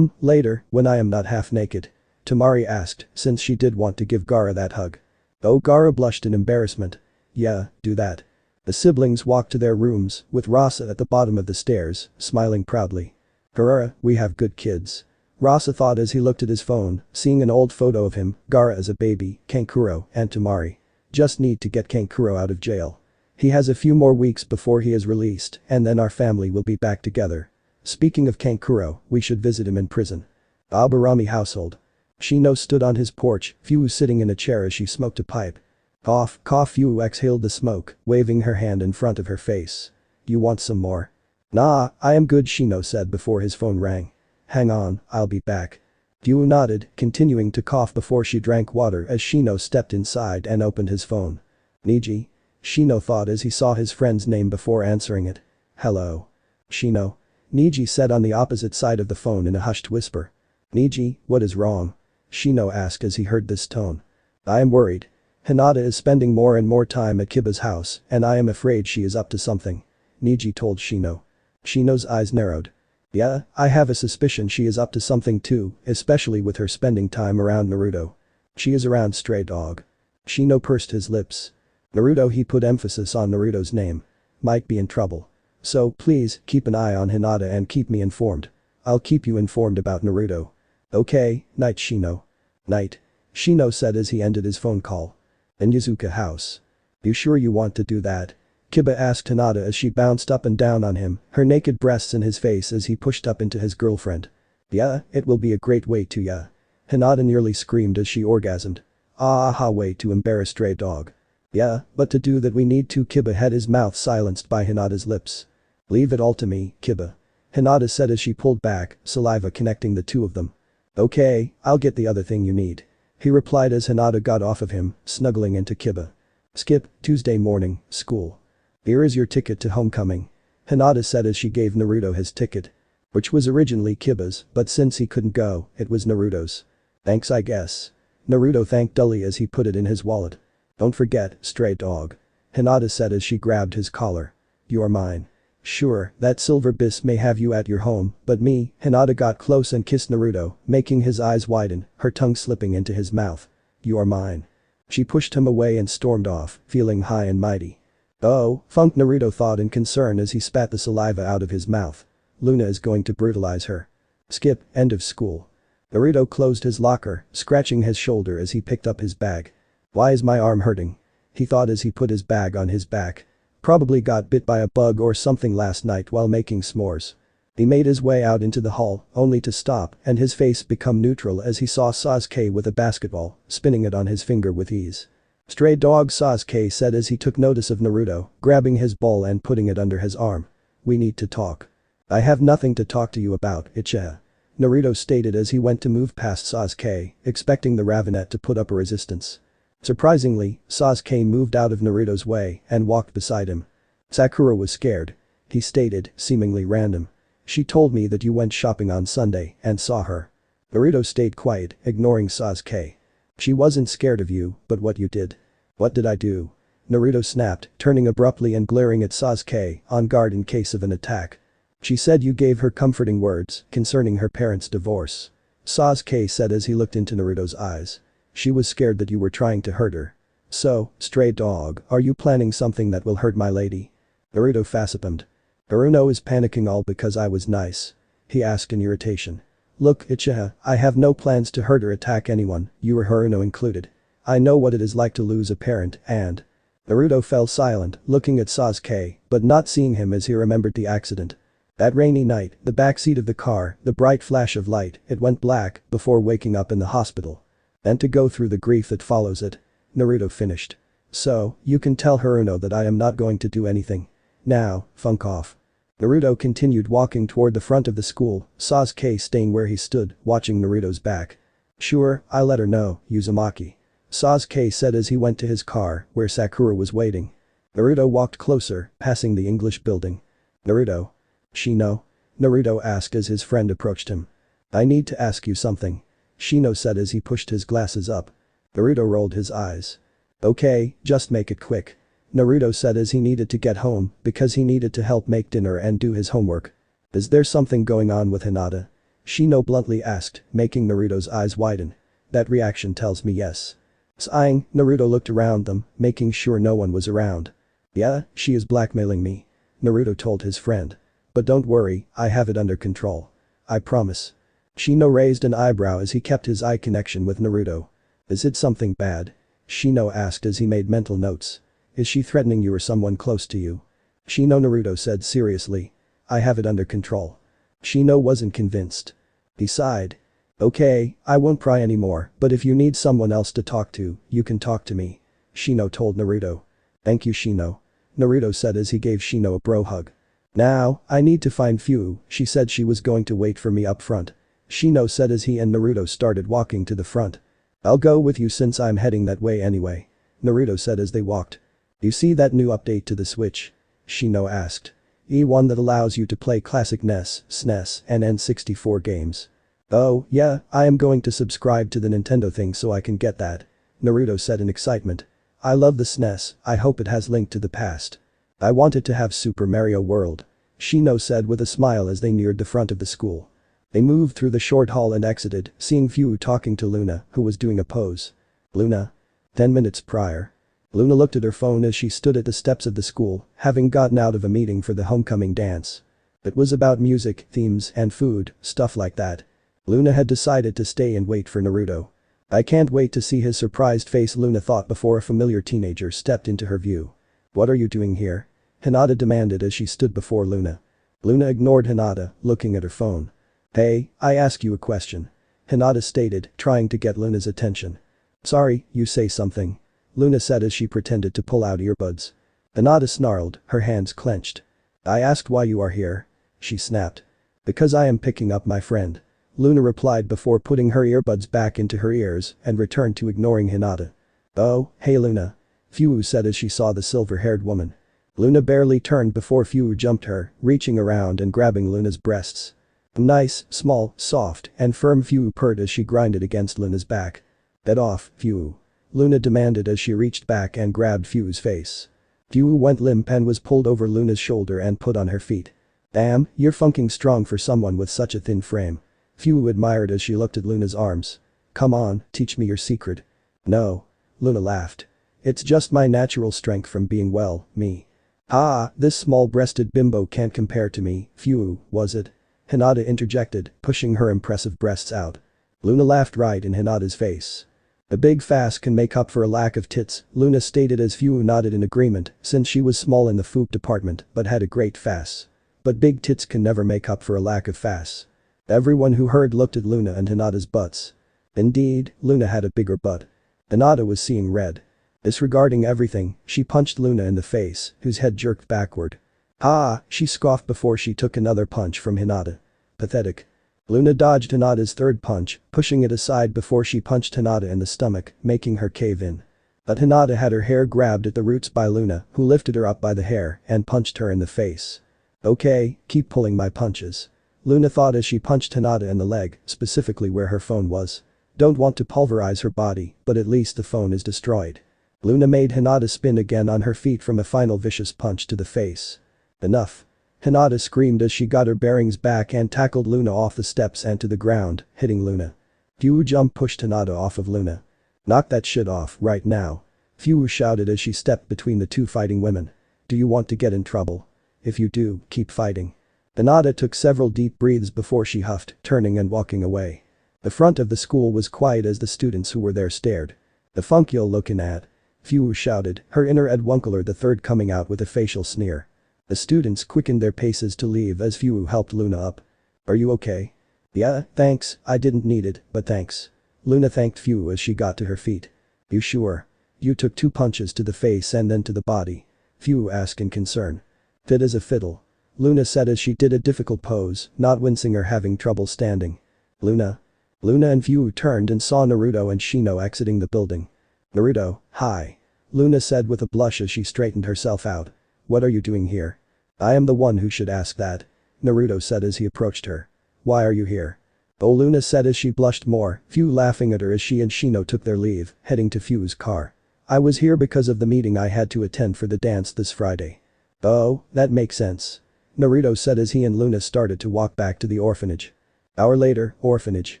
Later, when I am not half naked. Tamari asked, since she did want to give Gaara that hug. Oh, Gaara blushed in embarrassment. Yeah, do that. The siblings walked to their rooms, with Rasa at the bottom of the stairs, smiling proudly. Hurrah, we have good kids. Rasa thought as he looked at his phone, seeing an old photo of him, Gaara as a baby, Kankuro, and Tamari. Just need to get Kankuro out of jail. He has a few more weeks before he is released, and then our family will be back together. Speaking of Kankuro, we should visit him in prison. Aburami household. Shino stood on his porch, Fu sitting in a chair as she smoked a pipe. Cough, cough. Fu exhaled the smoke, waving her hand in front of her face. You want some more? Nah, I am good, Shino said before his phone rang. Hang on, I'll be back. Fu nodded, continuing to cough before she drank water as Shino stepped inside and opened his phone. Niji? Shino thought as he saw his friend's name before answering it. Hello. Shino. Niji said on the opposite side of the phone in a hushed whisper. Niji, what is wrong? Shino asked as he heard this tone. I am worried. Hinata is spending more and more time at Kiba's house, and I am afraid she is up to something. Niji told Shino. Shino's eyes narrowed. Yeah, I have a suspicion she is up to something too, especially with her spending time around Naruto. She is around Stray Dog. Shino pursed his lips. Naruto, he put emphasis on Naruto's name. Might be in trouble. So, please, keep an eye on Hinata and keep me informed. I'll keep you informed about Naruto. Okay, night Shino. Night. Shino said as he ended his phone call. In Yazuka house. You sure you want to do that? Kiba asked Hinata as she bounced up and down on him, her naked breasts in his face as he pushed up into his girlfriend. Yeah, it will be a great way to ya. Hinata nearly screamed as she orgasmed. Ah, way to embarrass Stray Dog. Yeah, but to do that we need to. Kiba had his mouth silenced by Hinata's lips. Leave it all to me, Kiba. Hinata said as she pulled back, saliva connecting the two of them. Okay, I'll get the other thing you need. He replied as Hinata got off of him, snuggling into Kiba. Skip, Tuesday morning, school. Here is your ticket to homecoming. Hinata said as she gave Naruto his ticket. Which was originally Kiba's, but since he couldn't go, it was Naruto's. Thanks I guess. Naruto thanked dully as he put it in his wallet. Don't forget, Stray Dog. Hinata said as she grabbed his collar. You are mine. Sure, that silver bis may have you at your home, but me. Hinata got close and kissed Naruto, making his eyes widen, her tongue slipping into his mouth. You are mine. She pushed him away and stormed off, feeling high and mighty. Oh, funk, Naruto thought in concern as he spat the saliva out of his mouth. Loona is going to brutalize her. Skip, end of school. Naruto closed his locker, scratching his shoulder as he picked up his bag. Why is my arm hurting? He thought as he put his bag on his back. Probably got bit by a bug or something last night while making s'mores. He made his way out into the hall, only to stop and his face become neutral as he saw Sasuke with a basketball, spinning it on his finger with ease. Stray Dog, Sasuke said as he took notice of Naruto, grabbing his ball and putting it under his arm. We need to talk. I have nothing to talk to you about, uchiha. Naruto stated as he went to move past Sasuke, expecting the Ravenet to put up a resistance. Surprisingly, Sasuke moved out of Naruto's way and walked beside him. Sakura was scared. He stated, seemingly random. She told me that you went shopping on Sunday and saw her. Naruto stayed quiet, ignoring Sasuke. She wasn't scared of you, but what you did. What did I do? Naruto snapped, turning abruptly and glaring at Sasuke, on guard in case of an attack. She said you gave her comforting words concerning her parents' divorce. Sasuke said as he looked into Naruto's eyes. She was scared that you were trying to hurt her. So, Stray Dog, are you planning something that will hurt my lady? Naruto facepalmed. Naruto is panicking all because I was nice. He asked in irritation. Look, Uchiha, I have no plans to hurt or attack anyone, you or Haruno included. I know what it is like to lose a parent and… Naruto fell silent, looking at Sasuke, but not seeing him as he remembered the accident. That rainy night, the backseat of the car, the bright flash of light, it went black before waking up in the hospital. And to go through the grief that follows it. Naruto finished. So, you can tell Haruno that I am not going to do anything. Now, funk off. Naruto continued walking toward the front of the school, Sasuke staying where he stood, watching Naruto's back. Sure, I'll let her know, Uzumaki. Sasuke said as he went to his car, where Sakura was waiting. Naruto walked closer, passing the English building. Naruto. Shino? Naruto asked as his friend approached him. I need to ask you something. Shino said as he pushed his glasses up. Naruto rolled his eyes. Okay, just make it quick. Naruto said as he needed to get home because he needed to help make dinner and do his homework. Is there something going on with Hinata? Shino bluntly asked, making Naruto's eyes widen. That reaction tells me yes. Sighing, Naruto looked around them, making sure no one was around. Yeah, she is blackmailing me. Naruto told his friend. But don't worry, I have it under control. I promise. Shino raised an eyebrow as he kept his eye connection with Naruto. Is it something bad? Shino asked as he made mental notes. Is she threatening you or someone close to you? Shino, Naruto said seriously. I have it under control. Shino wasn't convinced. He sighed. Okay, I won't pry anymore, but if you need someone else to talk to, you can talk to me. Shino told Naruto. Thank you, Shino. Naruto said as he gave Shino a bro hug. Now, I need to find Fu, she said she was going to wait for me up front. Shino said as he and Naruto started walking to the front. I'll go with you since I'm heading that way anyway. Naruto said as they walked. You see that new update to the Switch? Shino asked. E1 that allows you to play classic NES, SNES, and N64 games. Oh, yeah, I am going to subscribe to the Nintendo thing so I can get that. Naruto said in excitement. I love the SNES, I hope it has Link to the Past. I want it to have Super Mario World. Shino said with a smile as they neared the front of the school. They moved through the short hall and exited, seeing Fu talking to Loona, who was doing a pose. Loona? 10 minutes prior. Loona looked at her phone as she stood at the steps of the school, having gotten out of a meeting for the homecoming dance. It was about music, themes, and food, stuff like that. Loona had decided to stay and wait for Naruto. I can't wait to see his surprised face, Loona thought before a familiar teenager stepped into her view. What are you doing here? Hinata demanded as she stood before Loona. Loona ignored Hinata, looking at her phone. Hey, I ask you a question. Hinata stated, trying to get Loona's attention. Sorry, you say something. Loona said as she pretended to pull out earbuds. Hinata snarled, her hands clenched. I asked why you are here. She snapped. Because I am picking up my friend. Loona replied before putting her earbuds back into her ears and returned to ignoring Hinata. Oh, hey Loona. Fu said as she saw the silver-haired woman. Loona barely turned before Fu jumped her, reaching around and grabbing Loona's breasts. Nice, small, soft, and firm, Fu purred as she grinded against Loona's back. Get off, Fu. Loona demanded as she reached back and grabbed Fu's face. Fu went limp and was pulled over Loona's shoulder and put on her feet. Damn, you're funking strong for someone with such a thin frame. Fu admired as she looked at Loona's arms. Come on, teach me your secret. No. Loona laughed. It's just my natural strength from being well, me. Ah, this small-breasted bimbo can't compare to me, Fu, was it? Hinata interjected, pushing her impressive breasts out. Loona laughed right in Hinata's face. A big fass can make up for a lack of tits, Loona stated as Fu nodded in agreement since she was small in the food department but had a great fass. But big tits can never make up for a lack of fass. Everyone who heard looked at Loona and Hinata's butts. Indeed, Loona had a bigger butt. Hinata was seeing red. Disregarding everything, she punched Loona in the face, whose head jerked backward. Ah, she scoffed before she took another punch from Hinata. Pathetic. Loona dodged Hinata's third punch, pushing it aside before she punched Hinata in the stomach, making her cave in. But Hinata had her hair grabbed at the roots by Loona, who lifted her up by the hair and punched her in the face. Okay, keep pulling my punches. Loona thought as she punched Hinata in the leg, specifically where her phone was. Don't want to pulverize her body, but at least the phone is destroyed. Loona made Hinata spin again on her feet from a final vicious punch to the face. Enough. Hinata screamed as she got her bearings back and tackled Loona off the steps and to the ground, hitting Loona. Fu jump pushed Hinata off of Loona. Knock that shit off right now. Fu shouted as she stepped between the two fighting women. Do you want to get in trouble? If you do, keep fighting. Hinata took several deep breaths before she huffed, turning and walking away. The front of the school was quiet as the students who were there stared. The funk you're looking at? Fu shouted, her inner Edwunkeler III coming out with a facial sneer. The students quickened their paces to leave as Fu helped Loona up. Are you okay? Yeah, thanks, I didn't need it, but thanks. Loona thanked Fu as she got to her feet. You sure? You took 2 punches to the face and then to the body. Fu asked in concern. Fit as a fiddle. Loona said as she did a difficult pose, not wincing or having trouble standing. Loona? Loona and Fu turned and saw Naruto and Shino exiting the building. Naruto, hi. Loona said with a blush as she straightened herself out. What are you doing here? I am the one who should ask that. Naruto said as he approached her. Why are you here? Oh, Loona said as she blushed more, Fu laughing at her as she and Shino took their leave, heading to Fu's car. I was here because of the meeting I had to attend for the dance this Friday. Oh, that makes sense. Naruto said as he and Loona started to walk back to the orphanage. Hour later, orphanage.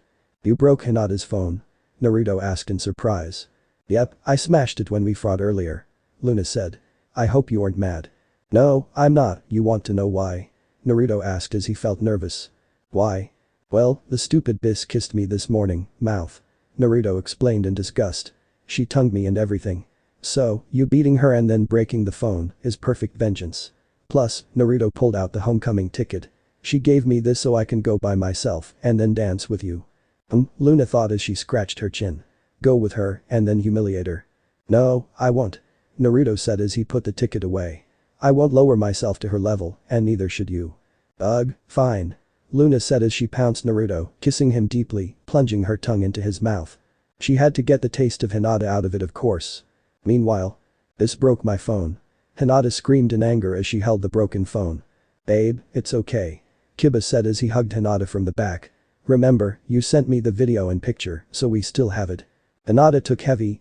You broke Hinata's phone? Naruto asked in surprise. Yep, I smashed it when we fought earlier. Loona said. I hope you aren't mad. No, I'm not. You want to know why? Naruto asked as he felt nervous. Why? Well, the stupid bitch kissed me this morning, mouth. Naruto explained in disgust. She tongued me and everything. So, you beating her and then breaking the phone is perfect vengeance. Plus, Naruto pulled out the homecoming ticket. She gave me this so I can go by myself and then dance with you. Loona thought as she scratched her chin. Go with her and then humiliate her. No, I won't. Naruto said as he put the ticket away. I won't lower myself to her level, and neither should you. Ugh, fine. Loona said as she pounced Naruto, kissing him deeply, plunging her tongue into his mouth. She had to get the taste of Hinata out of it, of course. Meanwhile, this broke my phone. Hinata screamed in anger as she held the broken phone. Babe, it's okay. Kiba said as he hugged Hinata from the back. Remember, you sent me the video and picture, so we still have it. Hinata took heavy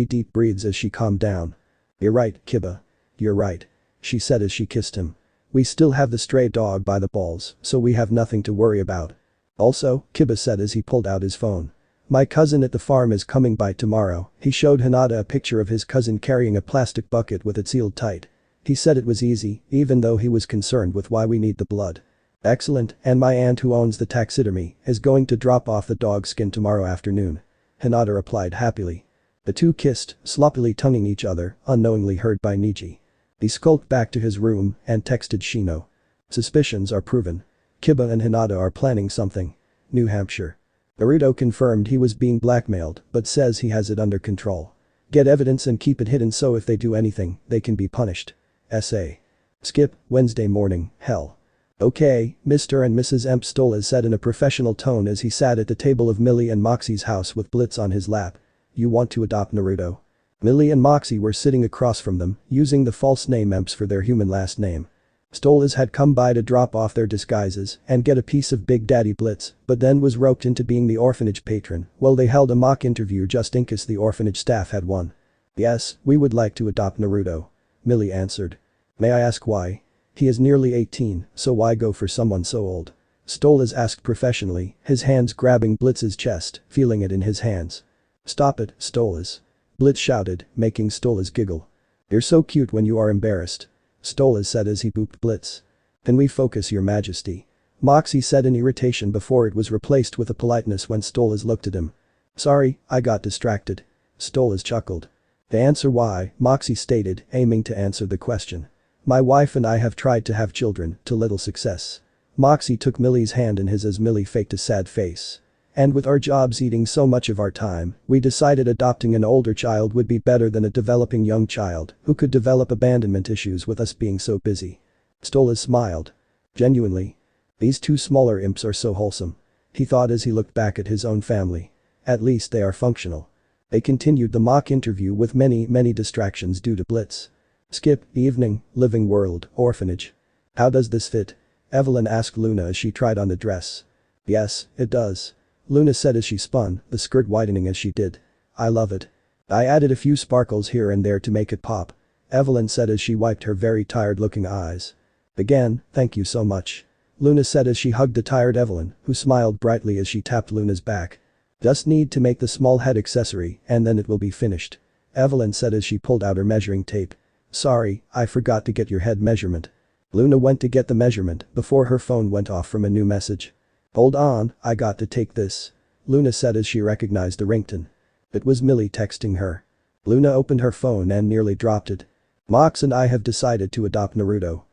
deep breaths as she calmed down. You're right, Kiba. You're right. She said as she kissed him. We still have the stray dog by the balls, so we have nothing to worry about. Also, Kiba said as he pulled out his phone. My cousin at the farm is coming by tomorrow. He showed Hinata a picture of his cousin carrying a plastic bucket with it sealed tight. He said it was easy, even though he was concerned with why we need the blood. Excellent, and my aunt who owns the taxidermy is going to drop off the dog's skin tomorrow afternoon. Hinata replied happily. The two kissed, sloppily tonguing each other, unknowingly heard by Niji. He skulked back to his room and texted Shino. Suspicions are proven. Kiba and Hinata are planning something. New Hampshire. Naruto confirmed he was being blackmailed but says he has it under control. Get evidence and keep it hidden so if they do anything, they can be punished. S.A. Skip, Wednesday morning, hell. Okay, Mr. and Mrs. Emp Stolas said in a professional tone as he sat at the table of Millie and Moxie's house with Blitz on his lap. You want to adopt Naruto? Millie and Moxie were sitting across from them, using the false name Emps for their human last name. Stolas had come by to drop off their disguises and get a piece of Big Daddy Blitz, but then was roped into being the orphanage patron while they held a mock interview just in case the orphanage staff had won. Yes, we would like to adopt Naruto. Millie answered. May I ask why? He is nearly 18, so why go for someone so old? Stolas asked professionally, his hands grabbing Blitz's chest, feeling it in his hands. Stop it, Stolas. Blitz shouted, making Stolas giggle. You're so cute when you are embarrassed. Stolas said as he booped Blitz. Can we focus, your majesty? Moxie said in irritation before it was replaced with a politeness when Stolas looked at him. Sorry, I got distracted. Stolas chuckled. To answer why, Moxie stated, aiming to answer the question. My wife and I have tried to have children, to little success. Moxie took Millie's hand in his as Millie faked a sad face. And with our jobs eating so much of our time, we decided adopting an older child would be better than a developing young child who could develop abandonment issues with us being so busy. Stolas smiled. Genuinely. These two smaller imps are so wholesome. He thought as he looked back at his own family. At least they are functional. They continued the mock interview with many distractions due to Blitz. Skip, evening, living world, orphanage. How does this fit? Evelyn asked Loona as she tried on the dress. Yes, it does. Loona said as she spun, the skirt widening as she did. I love it. I added a few sparkles here and there to make it pop. Evelyn said as she wiped her very tired looking eyes. Again, thank you so much. Loona said as she hugged the tired Evelyn, who smiled brightly as she tapped Luna's back. Just need to make the small head accessory and then it will be finished. Evelyn said as she pulled out her measuring tape. Sorry, I forgot to get your head measurement. Loona went to get the measurement before her phone went off from a new message. Hold on, I got to take this. Loona said as she recognized the ringtone. It was Millie texting her. Loona opened her phone and nearly dropped it. Mox and I have decided to adopt Naruto.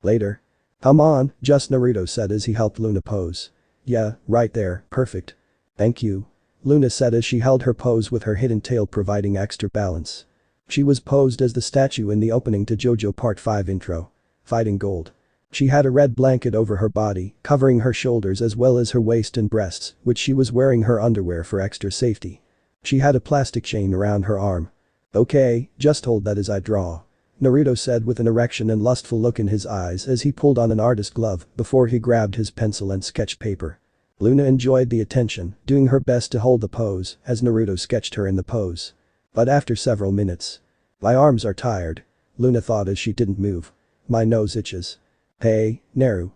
Later. Come on, just Naruto said as he helped Loona pose. Yeah, right there, perfect. Thank you. Loona said as she held her pose with her hidden tail providing extra balance. She was posed as the statue in the opening to JoJo Part 5 intro. Fighting Gold. She had a red blanket over her body, covering her shoulders as well as her waist and breasts, which she was wearing her underwear for extra safety. She had a plastic chain around her arm. Okay, just hold that as I draw. Naruto said with an erection and lustful look in his eyes as he pulled on an artist glove before he grabbed his pencil and sketch paper. Loona enjoyed the attention, doing her best to hold the pose as Naruto sketched her in the pose. But after several minutes. My arms are tired. Loona thought as she didn't move. My nose itches. Hey, Naru.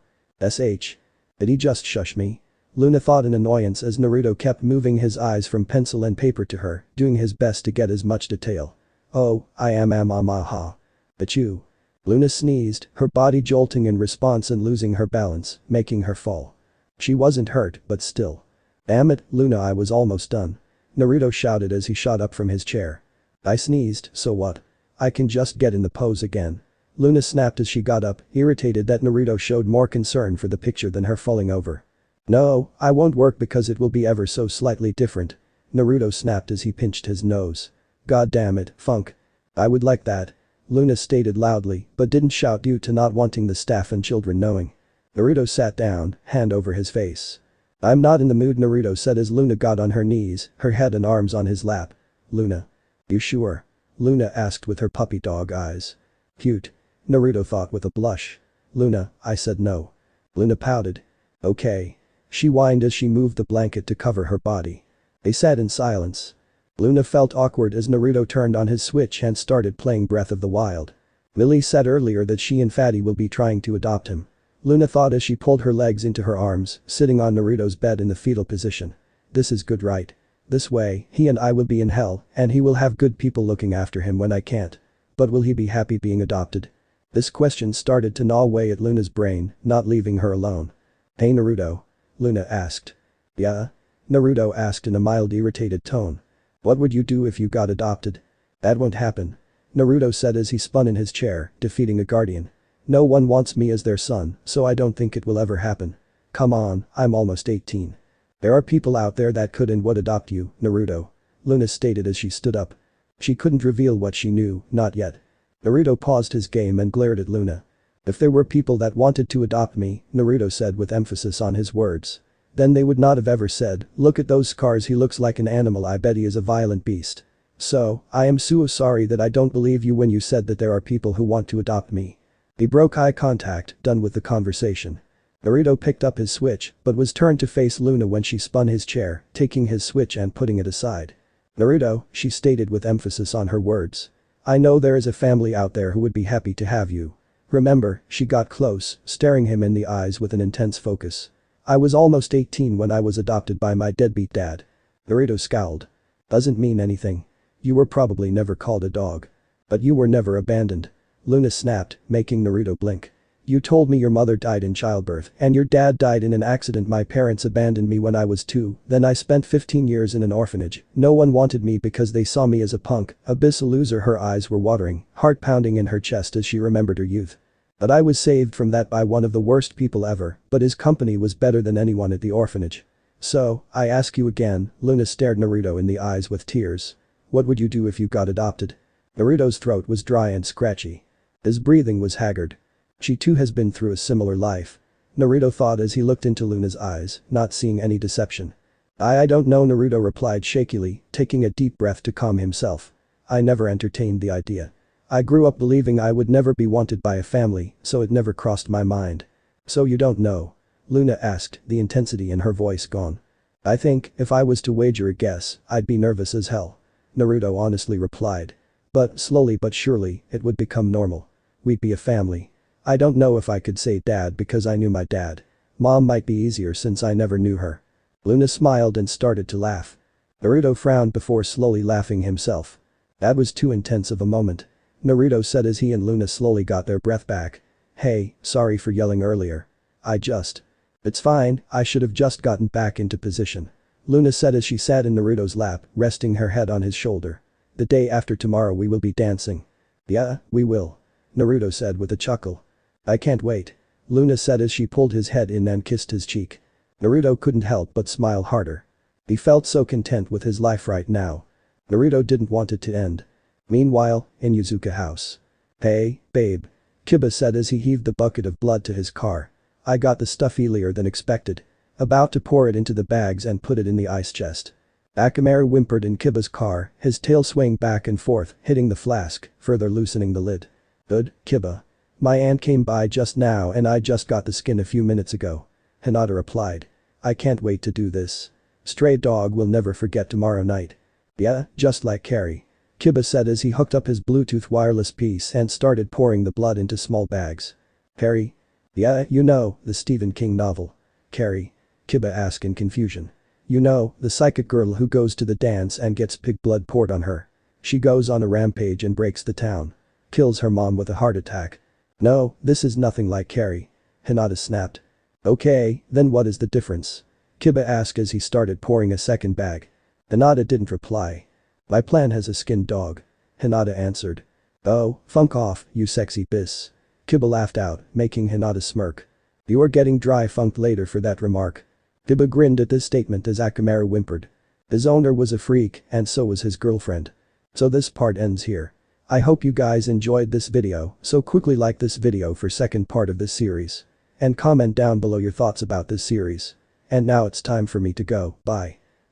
SH. Did he just shush me? Loona thought in annoyance as Naruto kept moving his eyes from pencil and paper to her, doing his best to get as much detail. Oh, I am amaha. Achoo. Loona sneezed, her body jolting in response and losing her balance, making her fall. She wasn't hurt, but still. Damn it, Loona, I was almost done. Naruto shouted as he shot up from his chair. I sneezed, so what? I can just get in the pose again. Loona snapped as she got up, irritated that Naruto showed more concern for the picture than her falling over. No, I won't work because it will be ever so slightly different. Naruto snapped as he pinched his nose. God damn it, Funk. I would like that. Loona stated loudly, but didn't shout due to not wanting the staff and children knowing. Naruto sat down, hand over his face. I'm not in the mood, Naruto said as Loona got on her knees, her head and arms on his lap. Loona. You sure? Loona asked with her puppy dog eyes. Cute. Naruto thought with a blush. Loona, I said no. Loona pouted. Okay. She whined as she moved the blanket to cover her body. They sat in silence. Loona felt awkward as Naruto turned on his Switch and started playing Breath of the Wild. Lily said earlier that she and Fatty will be trying to adopt him. Loona thought as she pulled her legs into her arms, sitting on Naruto's bed in the fetal position. This is good, right? This way, he and I will be in hell, and he will have good people looking after him when I can't. But will he be happy being adopted? This question started to gnaw away at Luna's brain, not leaving her alone. Hey Naruto? Loona asked. Yeah? Naruto asked in a mild irritated tone. What would you do if you got adopted? That won't happen. Naruto said as he spun in his chair, defeating a guardian. No one wants me as their son, so I don't think it will ever happen. Come on, I'm almost 18. There are people out there that could and would adopt you, Naruto. Loona stated as she stood up. She couldn't reveal what she knew, not yet. Naruto paused his game and glared at Loona. If there were people that wanted to adopt me, Naruto said with emphasis on his words. Then they would not have ever said, look at those scars, he looks like an animal, I bet he is a violent beast. So, I am so sorry that I don't believe you when you said that there are people who want to adopt me. He broke eye contact, done with the conversation. Naruto picked up his Switch, but was turned to face Loona when she spun his chair, taking his Switch and putting it aside. Naruto, she stated with emphasis on her words. I know there is a family out there who would be happy to have you. Remember, she got close, staring him in the eyes with an intense focus. I was almost 18 when I was adopted by my deadbeat dad. Naruto scowled. Doesn't mean anything. You were probably never called a dog. But you were never abandoned. Loona snapped, making Naruto blink. You told me your mother died in childbirth and your dad died in an accident. My parents abandoned me when I was 2, then I spent 15 years in an orphanage. No one wanted me because they saw me as a punk, abyss loser. Her eyes were watering, heart pounding in her chest as she remembered her youth. But I was saved from that by one of the worst people ever, but his company was better than anyone at the orphanage. So, I ask you again, Loona stared Naruto in the eyes with tears. What would you do if you got adopted? Naruto's throat was dry and scratchy. His breathing was haggard. She too has been through a similar life. Naruto thought as he looked into Luna's eyes, not seeing any deception. I don't know, Naruto replied shakily, taking a deep breath to calm himself. I never entertained the idea. I grew up believing I would never be wanted by a family, so it never crossed my mind. So you don't know? Loona asked, the intensity in her voice gone. I think, if I was to wager a guess, I'd be nervous as hell. Naruto honestly replied. But slowly but surely, it would become normal. We'd be a family. I don't know if I could say dad because I knew my dad. Mom might be easier since I never knew her. Loona smiled and started to laugh. Naruto frowned before slowly laughing himself. That was too intense of a moment. Naruto said as he and Loona slowly got their breath back. Hey, sorry for yelling earlier. It's fine, I should have just gotten back into position. Loona said as she sat in Naruto's lap, resting her head on his shoulder. The day after tomorrow we will be dancing. Yeah, we will. Naruto said with a chuckle. I can't wait. Loona said as she pulled his head in and kissed his cheek. Naruto couldn't help but smile harder. He felt so content with his life right now. Naruto didn't want it to end. Meanwhile, in Yuzuka house. Hey, babe. Kiba said as he heaved the bucket of blood to his car. I got the stuff earlier than expected. About to pour it into the bags and put it in the ice chest. Akamaru whimpered in Kiba's car, his tail swaying back and forth, hitting the flask, further loosening the lid. Good, Kiba. My aunt came by just now and I just got the skin a few minutes ago. Hinata replied. I can't wait to do this. Stray dog will never forget tomorrow night. Yeah, just like Carrie. Kiba said as he hooked up his Bluetooth wireless piece and started pouring the blood into small bags. Harry? Yeah, you know, the Stephen King novel. Carrie? Kiba asked in confusion. You know, the psychic girl who goes to the dance and gets pig blood poured on her. She goes on a rampage and breaks the town. Kills her mom with a heart attack. No, this is nothing like Carrie. Hinata snapped. Okay, then what is the difference? Kiba asked as he started pouring a second bag. Hinata didn't reply. My plan has a skinned dog. Hinata answered. Oh, funk off, you sexy biss. Kiba laughed out, making Hinata smirk. You are getting dry funked later for that remark. Kiba grinned at this statement as Akamaru whimpered. His owner was a freak and so was his girlfriend. So this part ends here. I hope you guys enjoyed this video, so quickly like this video for second part of this series. And comment down below your thoughts about this series. And now it's time for me to go, bye.